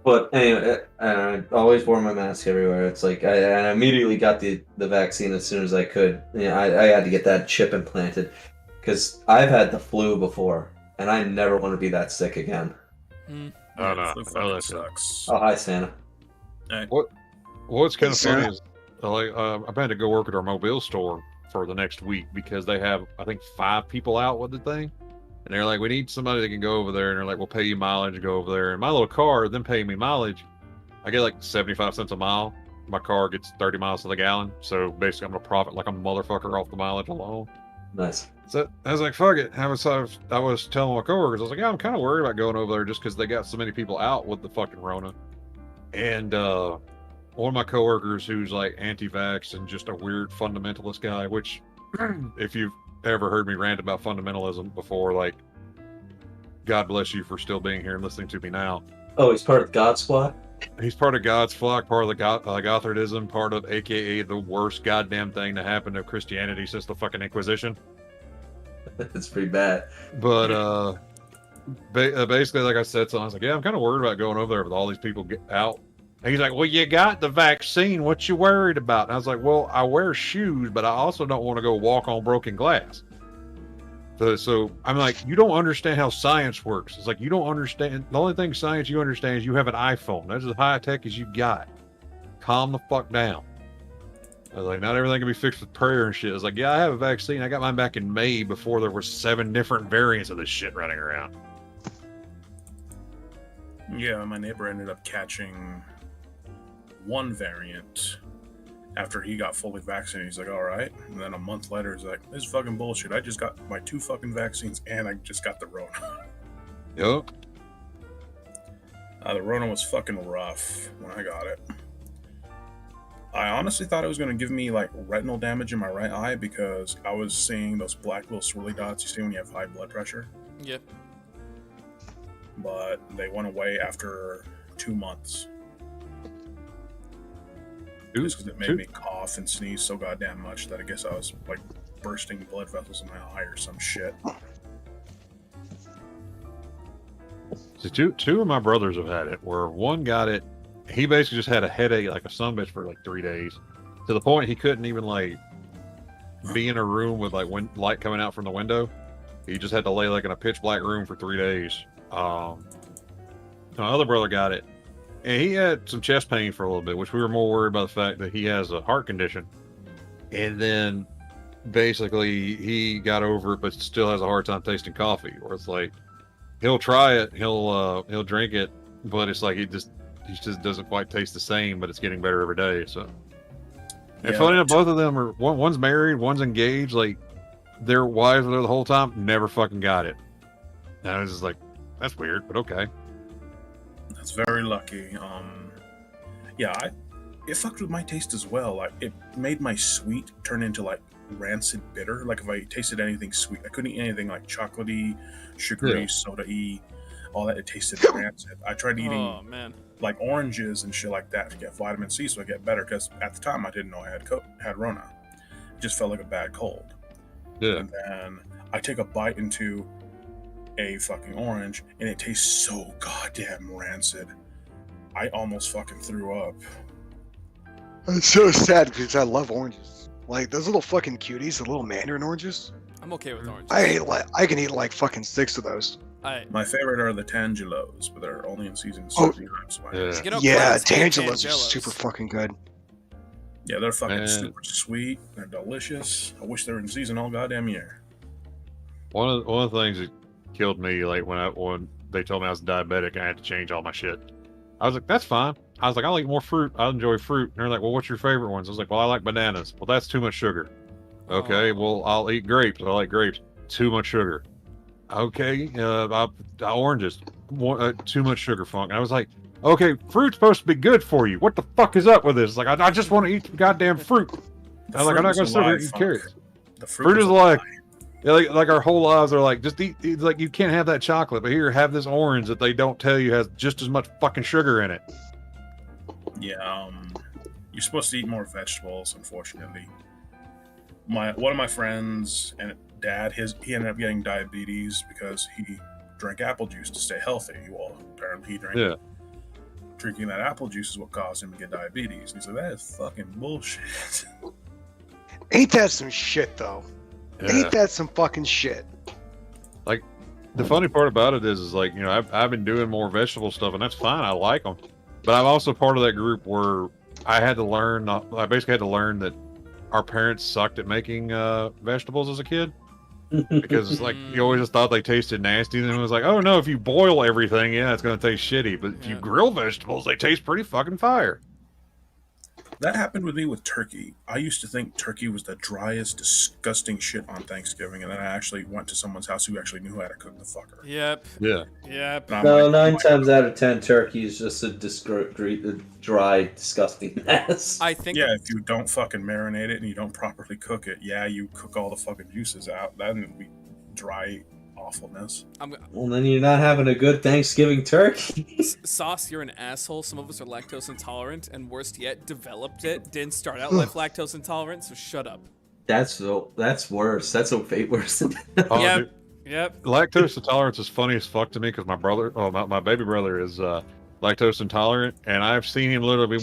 Speaker 2: But anyway, I always wore my mask everywhere. It's like I immediately got the vaccine as soon as I could. I had to get that chip implanted because I've had the flu before, and I never want to be that sick again.
Speaker 4: Oh no,
Speaker 5: That sucks.
Speaker 2: Oh, hi, Santa.
Speaker 4: What's kind of funny is I've had to go work at our mobile store for the next week because they have I think 5 people out with the thing. And they're like, we need somebody that can go over there. And they're like, we'll pay you mileage to go over there. And my little car, them paying me mileage, I get like 75 cents a mile. My car gets 30 miles to the gallon. So basically, I'm going to profit like a motherfucker off the mileage alone.
Speaker 2: Nice.
Speaker 4: So I was like, fuck it. I was telling my coworkers, I was like, yeah, I'm kind of worried about going over there just because they got so many people out with the fucking Rona. And one of my coworkers who's like anti-vax and just a weird fundamentalist guy, which if you've ever heard me rant about fundamentalism before, like, God bless you for still being here and listening to me now.
Speaker 2: Oh, he's part of God Squad?
Speaker 4: He's part of God's flock, part of the Gothardism, part of AKA the worst goddamn thing to happen to Christianity since the fucking Inquisition.
Speaker 2: It's pretty bad.
Speaker 4: But basically, like I said, so I was like, yeah, I'm kind of worried about going over there with all these people get out. And he's like, well, you got the vaccine. What you worried about? And I was like, well, I wear shoes, but I also don't want to go walk on broken glass. So I'm like, you don't understand how science works. It's like, you don't understand. The only thing science you understand is you have an iPhone. That's as high tech as you got. Calm the fuck down. I was like, not everything can be fixed with prayer and shit. I was like, yeah, I have a vaccine. I got mine back in May before there were 7 different variants of this shit running around.
Speaker 5: Yeah, my neighbor ended up catching one variant after he got fully vaccinated. He's like, all right. And then a month later, he's like, this is fucking bullshit. I just got my 2 fucking vaccines and I just got the Rona.
Speaker 4: Yup.
Speaker 5: The Rona was fucking rough when I got it. I honestly thought it was going to give me like retinal damage in my right eye because I was seeing those black little swirly dots you see when you have high blood pressure.
Speaker 1: Yep.
Speaker 5: But they went away after 2 months. Just because it made me cough and sneeze so goddamn much that I guess I was like bursting blood vessels in my eye or some shit.
Speaker 4: So two of my brothers have had it, where one got it, he basically just had a headache like a sunbitch for like 3 days, to the point he couldn't even like be in a room with like light coming out from the window. He just had to lay like in a pitch black room for 3 days. My other brother got it, and he had some chest pain for a little bit, which we were more worried about the fact that he has a heart condition. And then basically he got over it, but still has a hard time tasting coffee. Where it's like he'll try it, he'll drink it, but it's like it just doesn't quite taste the same, but it's getting better every day. So, and
Speaker 5: Yeah.
Speaker 4: funny enough, both of them are one's married, one's engaged. Like their wives were there the whole time, never fucking got it. And I was just like, that's weird, but okay.
Speaker 5: That's very lucky. Yeah, it fucked with my taste as well. Like it made my sweet turn into like rancid bitter. Like if I tasted anything sweet, I couldn't eat anything like chocolatey, sugary, soda-y, all that. It tasted rancid. I tried eating
Speaker 1: Oh man.
Speaker 5: like oranges and shit like that to get vitamin C so I get better. Because at the time I didn't know I had Rona. It just felt like a bad cold.
Speaker 4: Yeah.
Speaker 5: And then I take a bite into a fucking orange and it tastes so goddamn rancid. I almost fucking threw up.
Speaker 3: It's so sad because I love oranges. Like those little fucking cuties, the little mandarin oranges.
Speaker 1: I'm okay with oranges.
Speaker 3: I can eat like fucking 6 of those.
Speaker 5: My favorite are the Tangelos, but they're only in season
Speaker 3: Oh.
Speaker 5: 6.
Speaker 4: Yeah.
Speaker 1: You know,
Speaker 3: Yeah,
Speaker 1: Clem's hate
Speaker 3: Tangelos are
Speaker 1: Tangelos.
Speaker 3: super fucking good.
Speaker 5: Yeah, they're fucking
Speaker 4: Man.
Speaker 5: super sweet. They're delicious. I wish they were in season all goddamn year.
Speaker 4: One of the things that killed me, like when they told me I was diabetic and I had to change all my shit. I was like, that's fine. I was like, I'll eat more fruit. I enjoy fruit. And they're like, well, what's your favorite ones? I was like, well, I like bananas. Well, that's too much sugar. Okay,
Speaker 1: Oh.
Speaker 4: well, I'll eat grapes. I like grapes. Too much sugar. Okay, oranges. Too much sugar, funk. And I was like, okay, fruit's supposed to be good for you. What the fuck is up with this? Like, I just want to eat goddamn fruit.
Speaker 5: The
Speaker 4: I was like, I'm not
Speaker 5: fruit
Speaker 4: going to
Speaker 5: is
Speaker 4: sit here
Speaker 5: alive,
Speaker 4: and eat
Speaker 5: fuck.
Speaker 4: carrots.
Speaker 5: The
Speaker 4: Fruit is
Speaker 5: a
Speaker 4: alive.
Speaker 5: lie.
Speaker 4: Yeah, like our whole lives are like, just eat. It's like you can't have that chocolate, but here, have this orange that they don't tell you has just as much fucking sugar in it.
Speaker 5: Yeah, you're supposed to eat more vegetables, unfortunately. One of my friends and dad, he ended up getting diabetes because he drank apple juice to stay healthy. Well, apparently he drank.
Speaker 4: Yeah.
Speaker 5: Drinking that apple juice is what caused him to get diabetes. And he's like, that is fucking bullshit.
Speaker 3: Ain't that some shit though?
Speaker 4: Yeah.
Speaker 3: Ain't that some fucking shit?
Speaker 4: The funny part about it is like, you know, I've been doing more vegetable stuff, and that's fine. I like them, but I'm also part of that group where I basically had to learn that our parents sucked at making vegetables as a kid, because it's like you always just thought they tasted nasty, and then it was like, oh no, if you boil everything, yeah, it's gonna taste shitty, but if you
Speaker 1: Yeah.
Speaker 4: grill vegetables, they taste pretty fucking fire.
Speaker 5: That happened with me with turkey. I used to think turkey was the driest, disgusting shit on Thanksgiving, and then I actually went to someone's house who actually knew how to cook the fucker.
Speaker 1: Yep.
Speaker 4: Yeah.
Speaker 1: Yep.
Speaker 5: And I'm
Speaker 2: No,
Speaker 5: like,
Speaker 2: 9
Speaker 5: "Oh my
Speaker 2: times
Speaker 5: God."
Speaker 2: out of 10, turkey is just a dry, disgusting mess.
Speaker 1: I think.
Speaker 5: Yeah, if you don't fucking marinate it and you don't properly cook it, yeah, you cook all the fucking juices out. Then it'd be dry awfulness.
Speaker 2: Well, then you're not having a good Thanksgiving turkey.
Speaker 1: Sauce, you're an asshole. Some of us are lactose intolerant, and worst yet, developed it. Didn't start out like lactose intolerant, so shut up.
Speaker 2: That's worse. That's way worse.
Speaker 4: Oh,
Speaker 1: Yep.
Speaker 4: dude,
Speaker 1: Yep.
Speaker 4: lactose intolerance is funny as fuck to me because my baby brother is lactose intolerant, and I've seen him literally.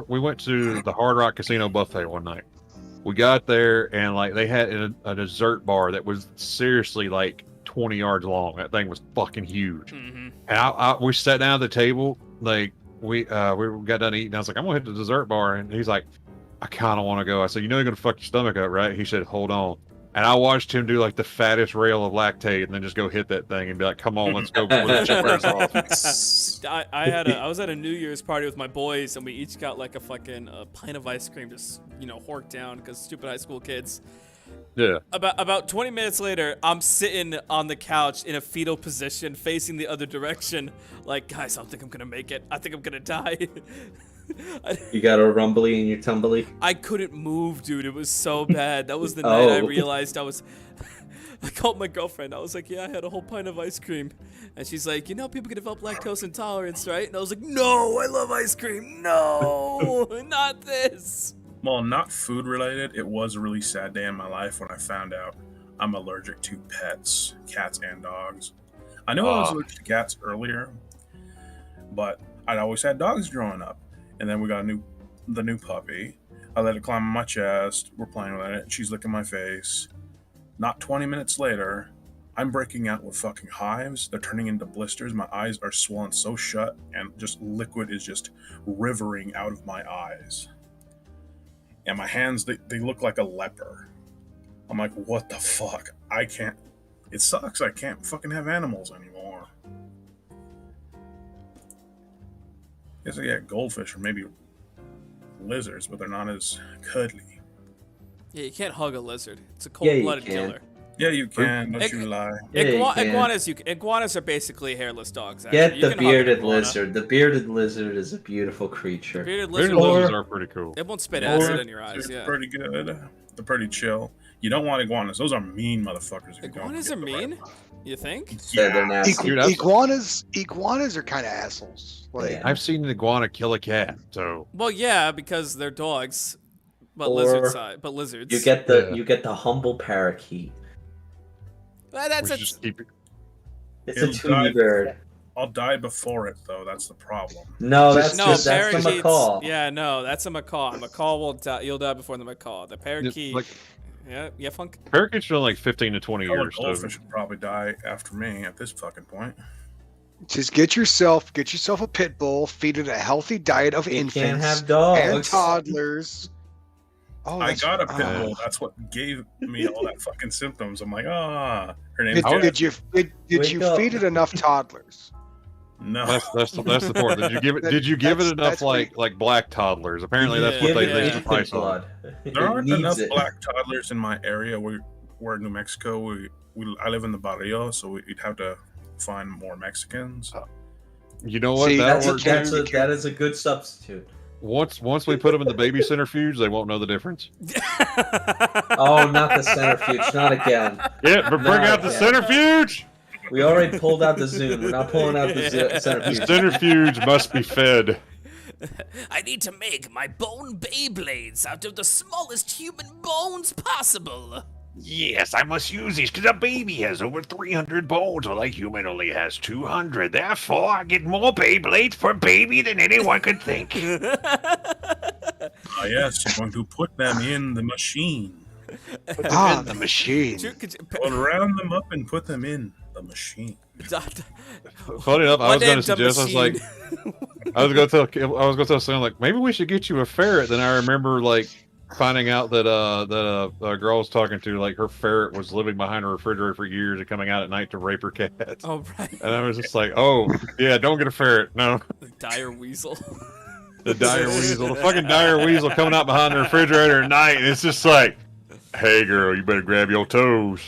Speaker 4: We went to the Hard Rock Casino buffet one night. We got there and like they had a dessert bar that was seriously like 20 yards long. That thing was fucking huge.
Speaker 1: Mm-hmm.
Speaker 4: And we sat down at the table, like we got done eating. I was like, I'm gonna hit the dessert bar, and he's like, I kind of want to go. I said, you know, you're gonna fuck your stomach up, right? He said, hold on. And I watched him do like the fattest rail of lactate, and then just go hit that thing and be like, come on, let's go before the shit wears off.
Speaker 1: I was at a New Year's party with my boys, and we each got like a fucking pint of ice cream, just hork down because stupid high school kids.
Speaker 4: Yeah.
Speaker 1: About 20 minutes later, I'm sitting on the couch in a fetal position, facing the other direction. Like, guys, I don't think I'm gonna make it. I think I'm gonna die.
Speaker 2: You got a rumbly in your tumbly?
Speaker 1: I couldn't move, dude. It was so bad. That was the night I
Speaker 2: Oh.
Speaker 1: realized I called my girlfriend. I was like, yeah, I had a whole pint of ice cream. And she's like, people can develop lactose intolerance, right? And I was like, no, I love ice cream. No, not this.
Speaker 5: Well, not food related. It was a really sad day in my life when I found out I'm allergic to pets, cats and dogs. I know I was allergic to cats earlier, but I'd always had dogs growing up. And then we got the new puppy. I let it climb on my chest. We're playing with it. She's licking my face. Not 20 minutes later, I'm breaking out with fucking hives. They're turning into blisters. My eyes are swollen so shut, and just liquid is just rivering out of my eyes. And my hands, they look like a leper. I'm like, what the fuck? I can't. It sucks. I can't fucking have animals anymore. guess I get goldfish or maybe lizards, but they're not as cuddly.
Speaker 1: Yeah, you can't hug a lizard. It's a
Speaker 2: Yeah, you
Speaker 1: cold-blooded
Speaker 2: can.
Speaker 1: killer.
Speaker 5: Yeah, you can. Don't you lie.
Speaker 2: Yeah, you can.
Speaker 1: Iguanas are basically hairless dogs. Actually.
Speaker 2: Get
Speaker 1: You
Speaker 2: the
Speaker 1: can hug an
Speaker 2: bearded
Speaker 1: iguana.
Speaker 2: lizard. The bearded lizard is a beautiful creature.
Speaker 1: Bearded
Speaker 4: Bearded
Speaker 1: lizard.
Speaker 4: lizards are pretty cool.
Speaker 1: It won't spit
Speaker 2: Or-
Speaker 1: acid in your eyes.
Speaker 5: They're
Speaker 1: Yeah.
Speaker 5: pretty good. They're pretty chill. You don't want iguanas. Those are mean motherfuckers. If you don't
Speaker 1: Iguanas
Speaker 5: get
Speaker 1: are
Speaker 5: the right
Speaker 1: mean.
Speaker 5: one.
Speaker 1: You think?
Speaker 2: Yeah, they're
Speaker 3: Igu-
Speaker 2: nasty.
Speaker 4: Dude, I've-
Speaker 3: iguanas are kind of assholes. Like,
Speaker 2: Yeah.
Speaker 4: I've seen an iguana kill a cat, so
Speaker 1: Well, yeah, because they're dogs, but
Speaker 2: Or
Speaker 1: lizards.
Speaker 2: You get the humble parakeet.
Speaker 1: Well,
Speaker 4: we
Speaker 1: that's
Speaker 4: should just keep it.
Speaker 2: It's
Speaker 5: It'll
Speaker 2: a tuny
Speaker 5: die.
Speaker 2: bird.
Speaker 5: I'll die before it, though. That's the problem.
Speaker 2: No,
Speaker 3: Just-
Speaker 2: that's the
Speaker 1: parakeets.
Speaker 2: macaw.
Speaker 1: Yeah, no, that's a macaw. A macaw will die. You'll die before the macaw. The parakeet.
Speaker 4: Like
Speaker 1: yeah, Funk.
Speaker 4: parakeets are like 15 to 20
Speaker 5: All the
Speaker 4: years. So
Speaker 5: goldfish would probably die after me at this fucking point.
Speaker 3: just get yourself a pit bull, feed it a healthy diet of
Speaker 2: You
Speaker 3: infants
Speaker 2: can't have
Speaker 3: and
Speaker 2: dogs.
Speaker 3: toddlers. Oh,
Speaker 5: I
Speaker 3: that's-
Speaker 5: got a pit
Speaker 3: oh.
Speaker 5: bull. That's what gave me all that fucking symptoms. I'm like, her name's
Speaker 3: Did,
Speaker 5: Jen.
Speaker 3: did you
Speaker 2: Wake up.
Speaker 3: feed it enough toddlers?
Speaker 5: No.
Speaker 4: that's the point. Did you give it? Did you give it enough
Speaker 3: that's where
Speaker 4: like black toddlers? Apparently, that's
Speaker 1: Yeah,
Speaker 4: what they
Speaker 2: Give
Speaker 4: raised
Speaker 2: it
Speaker 4: the
Speaker 2: pig
Speaker 4: price on.
Speaker 2: blood.
Speaker 5: There aren't
Speaker 2: It
Speaker 5: enough
Speaker 2: needs it.
Speaker 5: black toddlers in my area. We're in New Mexico. I live in the barrio, so we'd have to find more Mexicans.
Speaker 4: You know what?
Speaker 3: See,
Speaker 4: That'll
Speaker 3: that's
Speaker 4: work.
Speaker 3: a-
Speaker 2: That is a good substitute.
Speaker 4: Once we put them in the baby centrifuge, they won't know the difference.
Speaker 2: Oh, not the centrifuge, not again.
Speaker 4: Yeah, but bring
Speaker 2: No,
Speaker 4: out the
Speaker 2: yeah.
Speaker 4: centrifuge.
Speaker 2: We already pulled out the Zune. We're not pulling out the
Speaker 4: The
Speaker 2: centrifuge.
Speaker 4: centrifuge must be fed.
Speaker 1: I need to make my bone Beyblades out of the smallest human bones possible.
Speaker 6: Yes, I must use these because a baby has over 300 bones, while a human only has 200. Therefore, I get more Beyblades per baby than anyone could think.
Speaker 5: Ah, yes, you're going to put them in the machine.
Speaker 3: The machine.
Speaker 5: We'll round them up and put them in the machine.
Speaker 4: Funny enough, I
Speaker 1: What
Speaker 4: was going
Speaker 1: named
Speaker 4: to
Speaker 1: the
Speaker 4: suggest. I was going to tell someone like maybe we should get you a ferret. Then I remember like finding out that a girl I was talking to, like her ferret was living behind a refrigerator for years and coming out at night to rape her cats.
Speaker 1: Oh, right.
Speaker 4: And I was just like, oh yeah, don't get a ferret. No,
Speaker 1: The dire weasel.
Speaker 4: the dire weasel, the fucking dire weasel coming out behind the refrigerator at night. And it's just like, hey girl, you better grab your toes.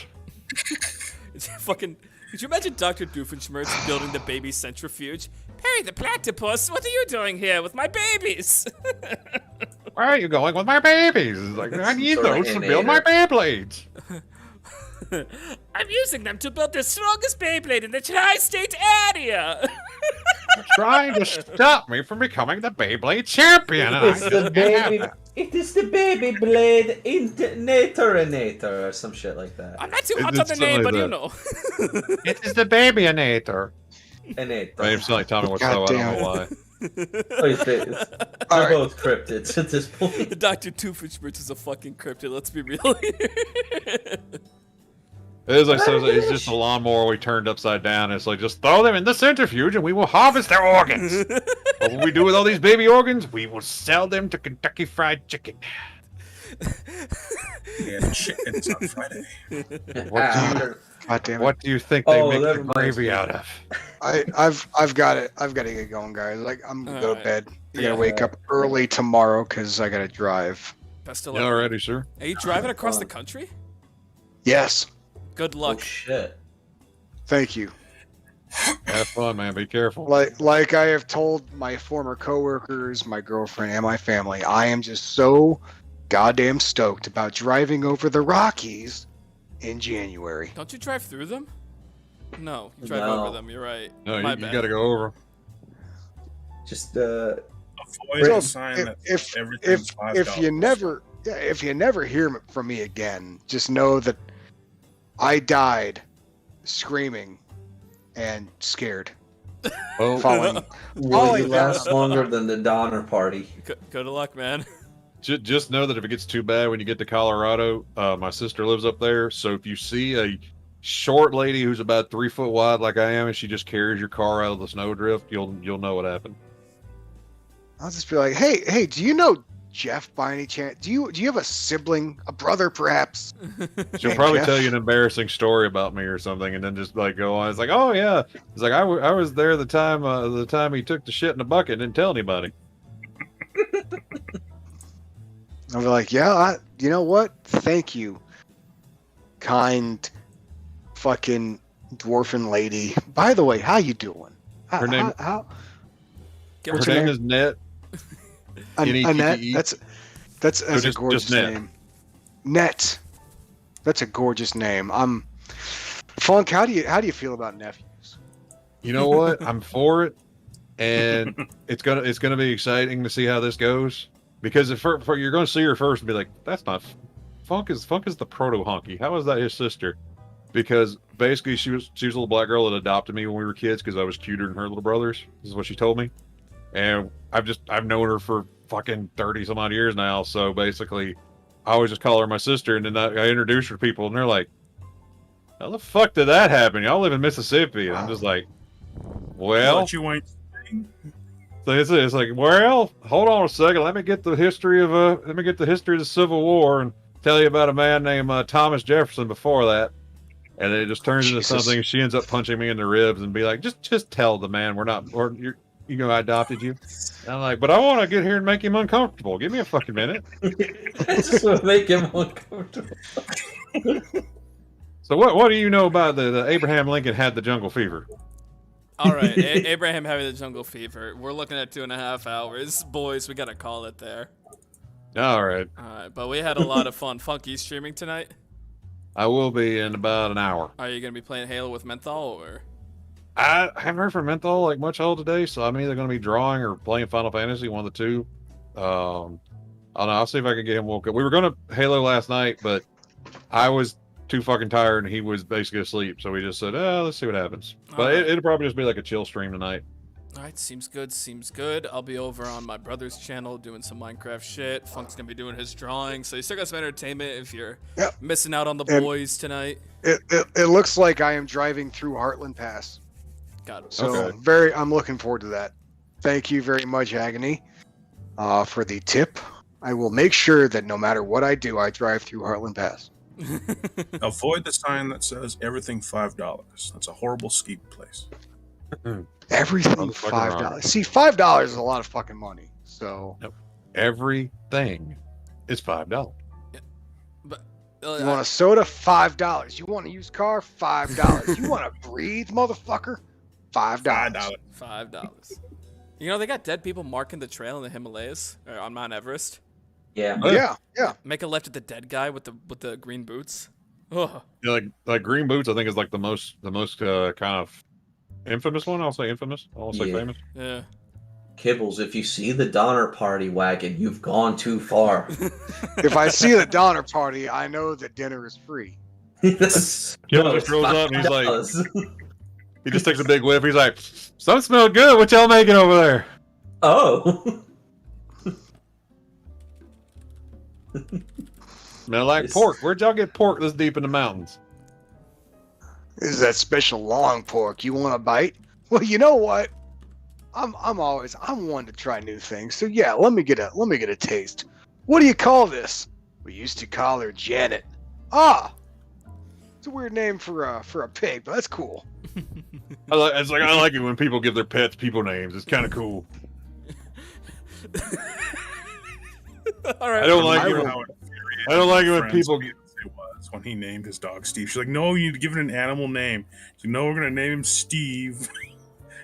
Speaker 1: Fucking. Could you imagine Dr. Doofenshmirtz building the baby centrifuge? Perry the platypus, what are you doing here with my babies?
Speaker 4: Where are you going with my babies? It's like, I need
Speaker 2: Sort of
Speaker 4: those to build my Beyblades.
Speaker 1: I'm using them to build the strongest Beyblade in the tri-state area.
Speaker 4: Trying to stop me from becoming the Beyblade champion. and I
Speaker 2: It's the
Speaker 4: just can't
Speaker 2: baby.
Speaker 4: have that.
Speaker 2: It is the baby blade Internator or some shit like that.
Speaker 1: I'm not too
Speaker 4: It-
Speaker 1: hot
Speaker 4: it's
Speaker 1: on the name,
Speaker 4: something
Speaker 1: but
Speaker 4: like
Speaker 1: you know.
Speaker 4: It is the Babyinator.
Speaker 2: Inator.
Speaker 4: My name's like Tommy Wiseau. I don't know why.
Speaker 2: Oh, they're
Speaker 3: Alright.
Speaker 2: both cryptids at this point.
Speaker 1: Dr. Doofenshmirtz is a fucking cryptid, let's be real here.
Speaker 4: As I said, it's just a lawnmower we turned upside down. It's like, just throw them in the centrifuge and we will harvest their organs. What will we do with all these baby organs? We will sell them to Kentucky Fried Chicken.
Speaker 5: Yeah, chickens on Friday.
Speaker 3: God damn it.
Speaker 4: What do you think they
Speaker 2: Oh,
Speaker 4: make
Speaker 2: that
Speaker 4: the
Speaker 2: reminds
Speaker 4: gravy
Speaker 2: me.
Speaker 4: out of?
Speaker 3: I've got it. I've got to get going, guys. Like I'm gonna go to
Speaker 1: Alright.
Speaker 3: bed. I
Speaker 1: Yeah.
Speaker 3: gotta wake up early tomorrow because I gotta drive.
Speaker 1: Best of
Speaker 4: You
Speaker 1: luck.
Speaker 4: already, sir?
Speaker 1: Are you driving across the country?
Speaker 3: Yes.
Speaker 1: Good
Speaker 2: Oh
Speaker 1: luck.
Speaker 2: shit.
Speaker 3: Thank you.
Speaker 4: Have fun, man. Be careful.
Speaker 3: Like I have told my former coworkers, my girlfriend, and my family, I am just so goddamn stoked about driving over the Rockies in January.
Speaker 1: Don't you drive through them? No, you drive
Speaker 2: No.
Speaker 1: over them, you're right.
Speaker 4: No,
Speaker 1: My
Speaker 4: you
Speaker 1: bad.
Speaker 4: gotta go over.
Speaker 2: Just
Speaker 5: Avoid
Speaker 3: So,
Speaker 5: a sign that
Speaker 3: if
Speaker 5: everything's $5.
Speaker 3: if you never hear from me again, just know that I died screaming and scared.
Speaker 4: Oh,
Speaker 3: Following
Speaker 2: will you
Speaker 3: down.
Speaker 2: last longer than the Donner Party?
Speaker 1: Good luck, man.
Speaker 4: just know that if it gets too bad when you get to Colorado, my sister lives up there. So if you see a short lady who's about 3 foot wide like I am, and she just carries your car out of the snowdrift, you'll know what happened.
Speaker 3: I'll just be like, hey, do you know Jeff by any chance? Do you have a sibling, a brother perhaps?
Speaker 4: She'll
Speaker 3: Hey,
Speaker 4: probably
Speaker 3: Jeff.
Speaker 4: tell you an embarrassing story about me or something, and then just like go on. It's like, oh yeah, it's like I was there the time he took the shit in the bucket and didn't tell anybody.
Speaker 3: I'll be like, yeah, you know what? Thank you, kind, fucking dwarfen lady. By the way, how you doing?
Speaker 4: Her name-
Speaker 3: How
Speaker 1: Give
Speaker 4: Her
Speaker 3: What's
Speaker 1: her-
Speaker 3: her
Speaker 4: name
Speaker 3: name?
Speaker 4: is Net.
Speaker 3: Annette?
Speaker 4: N-E-T-T-E.
Speaker 3: That's a
Speaker 4: just
Speaker 3: gorgeous
Speaker 4: Net.
Speaker 3: name. Net. That's a gorgeous name. Funk. How do you feel about nephews?
Speaker 4: You know what? I'm for it, and it's gonna be exciting to see how this goes. Because if you're gonna see her first and be like, that's not Funk is the proto honky. How is that his sister? Because basically she was a little black girl that adopted me when we were kids because I was cuter than her little brothers. This is what she told me, and I've known her for fucking 30 some odd years now. So basically, I always just call her my sister, and then I introduce her to people, and they're like, how the fuck did that happen? Y'all live in Mississippi. And I'm just like, well,
Speaker 5: What you ain't saying?
Speaker 4: so it's like, well, hold on a second. Let me get the history of the Civil War and tell you about a man named Thomas Jefferson before that. And it just turns into
Speaker 3: Jesus.
Speaker 4: something. She ends up punching me in the ribs and be like, just tell the man I adopted you. And I'm like, but I want to get here and make him uncomfortable. Give me a fucking minute.
Speaker 2: I just want to make him uncomfortable.
Speaker 4: So what do you know about the Abraham Lincoln had the jungle fever?
Speaker 1: All right, Abraham having the jungle fever. We're looking at 2.5 hours. Boys, we got to call it there.
Speaker 4: All right.
Speaker 1: All right, but we had a lot of fun. Funky streaming tonight?
Speaker 4: I will be in about an hour.
Speaker 1: Are you going to be playing Halo with Menthol or?
Speaker 4: I haven't heard from Menthol like much all today, so I'm either going to be drawing or playing Final Fantasy, one of the two. I don't know. I'll see if I can get him woke up. We were going to Halo last night, but I was too fucking tired and he was basically asleep, so we just said, let's see what happens. But
Speaker 1: Alright.
Speaker 4: it'll probably just be like a chill stream tonight.
Speaker 1: All right, seems good, seems good. I'll be over on my brother's channel doing some Minecraft shit. Funk's going to be doing his drawing, so you still got some entertainment if you're
Speaker 3: Yep.
Speaker 1: missing out on the
Speaker 3: And-
Speaker 1: boys tonight.
Speaker 3: It looks like I am driving through Heartland Pass.
Speaker 1: Got it.
Speaker 3: So
Speaker 4: Okay.
Speaker 3: I'm looking forward to that. Thank you very much, Agony, for the tip. I will make sure that no matter what I do, I drive through Heartland Pass.
Speaker 5: Avoid the sign that says everything $5. That's a horrible ski place.
Speaker 3: Everything
Speaker 4: Motherfucking
Speaker 3: $5.
Speaker 4: wrong.
Speaker 3: See, $5 is a lot of fucking money. So
Speaker 4: Everything is $5.
Speaker 1: But
Speaker 3: you want a soda? $5. You want a used car? $5. You want to breathe, motherfucker? $5.
Speaker 1: $5. You know, they got dead people marking the trail in the Himalayas, or on Mount Everest.
Speaker 2: Yeah.
Speaker 3: Yeah.
Speaker 1: Make a left at the dead guy with the green boots. Ugh.
Speaker 4: Yeah, like Green Boots, I think is like the most kind of infamous one. I'll say infamous. I'll say
Speaker 2: Yeah.
Speaker 4: famous.
Speaker 1: Yeah.
Speaker 2: Kibbles, if you see the Donner Party wagon, you've gone too far.
Speaker 3: If I see the Donner Party, I know that dinner is free.
Speaker 2: This-
Speaker 4: Kibbles
Speaker 2: no,
Speaker 4: just
Speaker 2: it's
Speaker 4: rolls up and he's like,
Speaker 2: $5.
Speaker 4: he just takes a big whiff. He's like, something smells good. What y'all making over there?
Speaker 2: oh.
Speaker 4: Smell like
Speaker 2: Yes.
Speaker 4: pork. Where'd y'all get pork this deep in the mountains?
Speaker 3: This is that special long pork. You want a bite? Well, you know what? I'm one to try new things. So yeah, let me get a taste. What do you call this? We used to call her Janet. Ah, it's a weird name for a pig, but that's cool.
Speaker 4: I like it when people give their pets people names. It's kind of cool.
Speaker 1: All right.
Speaker 4: I don't like
Speaker 5: Remember
Speaker 4: it.
Speaker 5: how infuriating
Speaker 4: I don't like it
Speaker 5: my
Speaker 4: when
Speaker 5: friend's
Speaker 4: people-
Speaker 5: fiance was when he named his dog Steve. She's like, "No, you need to give it an animal name." She's like, "No, we're gonna name him Steve."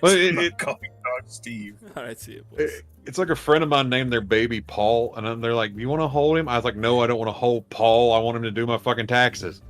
Speaker 4: But
Speaker 5: I'm not calling dog Steve.
Speaker 1: All right, see you, boys.
Speaker 4: It's like a friend of mine named their baby Paul, and then they're like, "You want to hold him?" I was like, "No, I don't want to hold Paul. I want him to do my fucking taxes."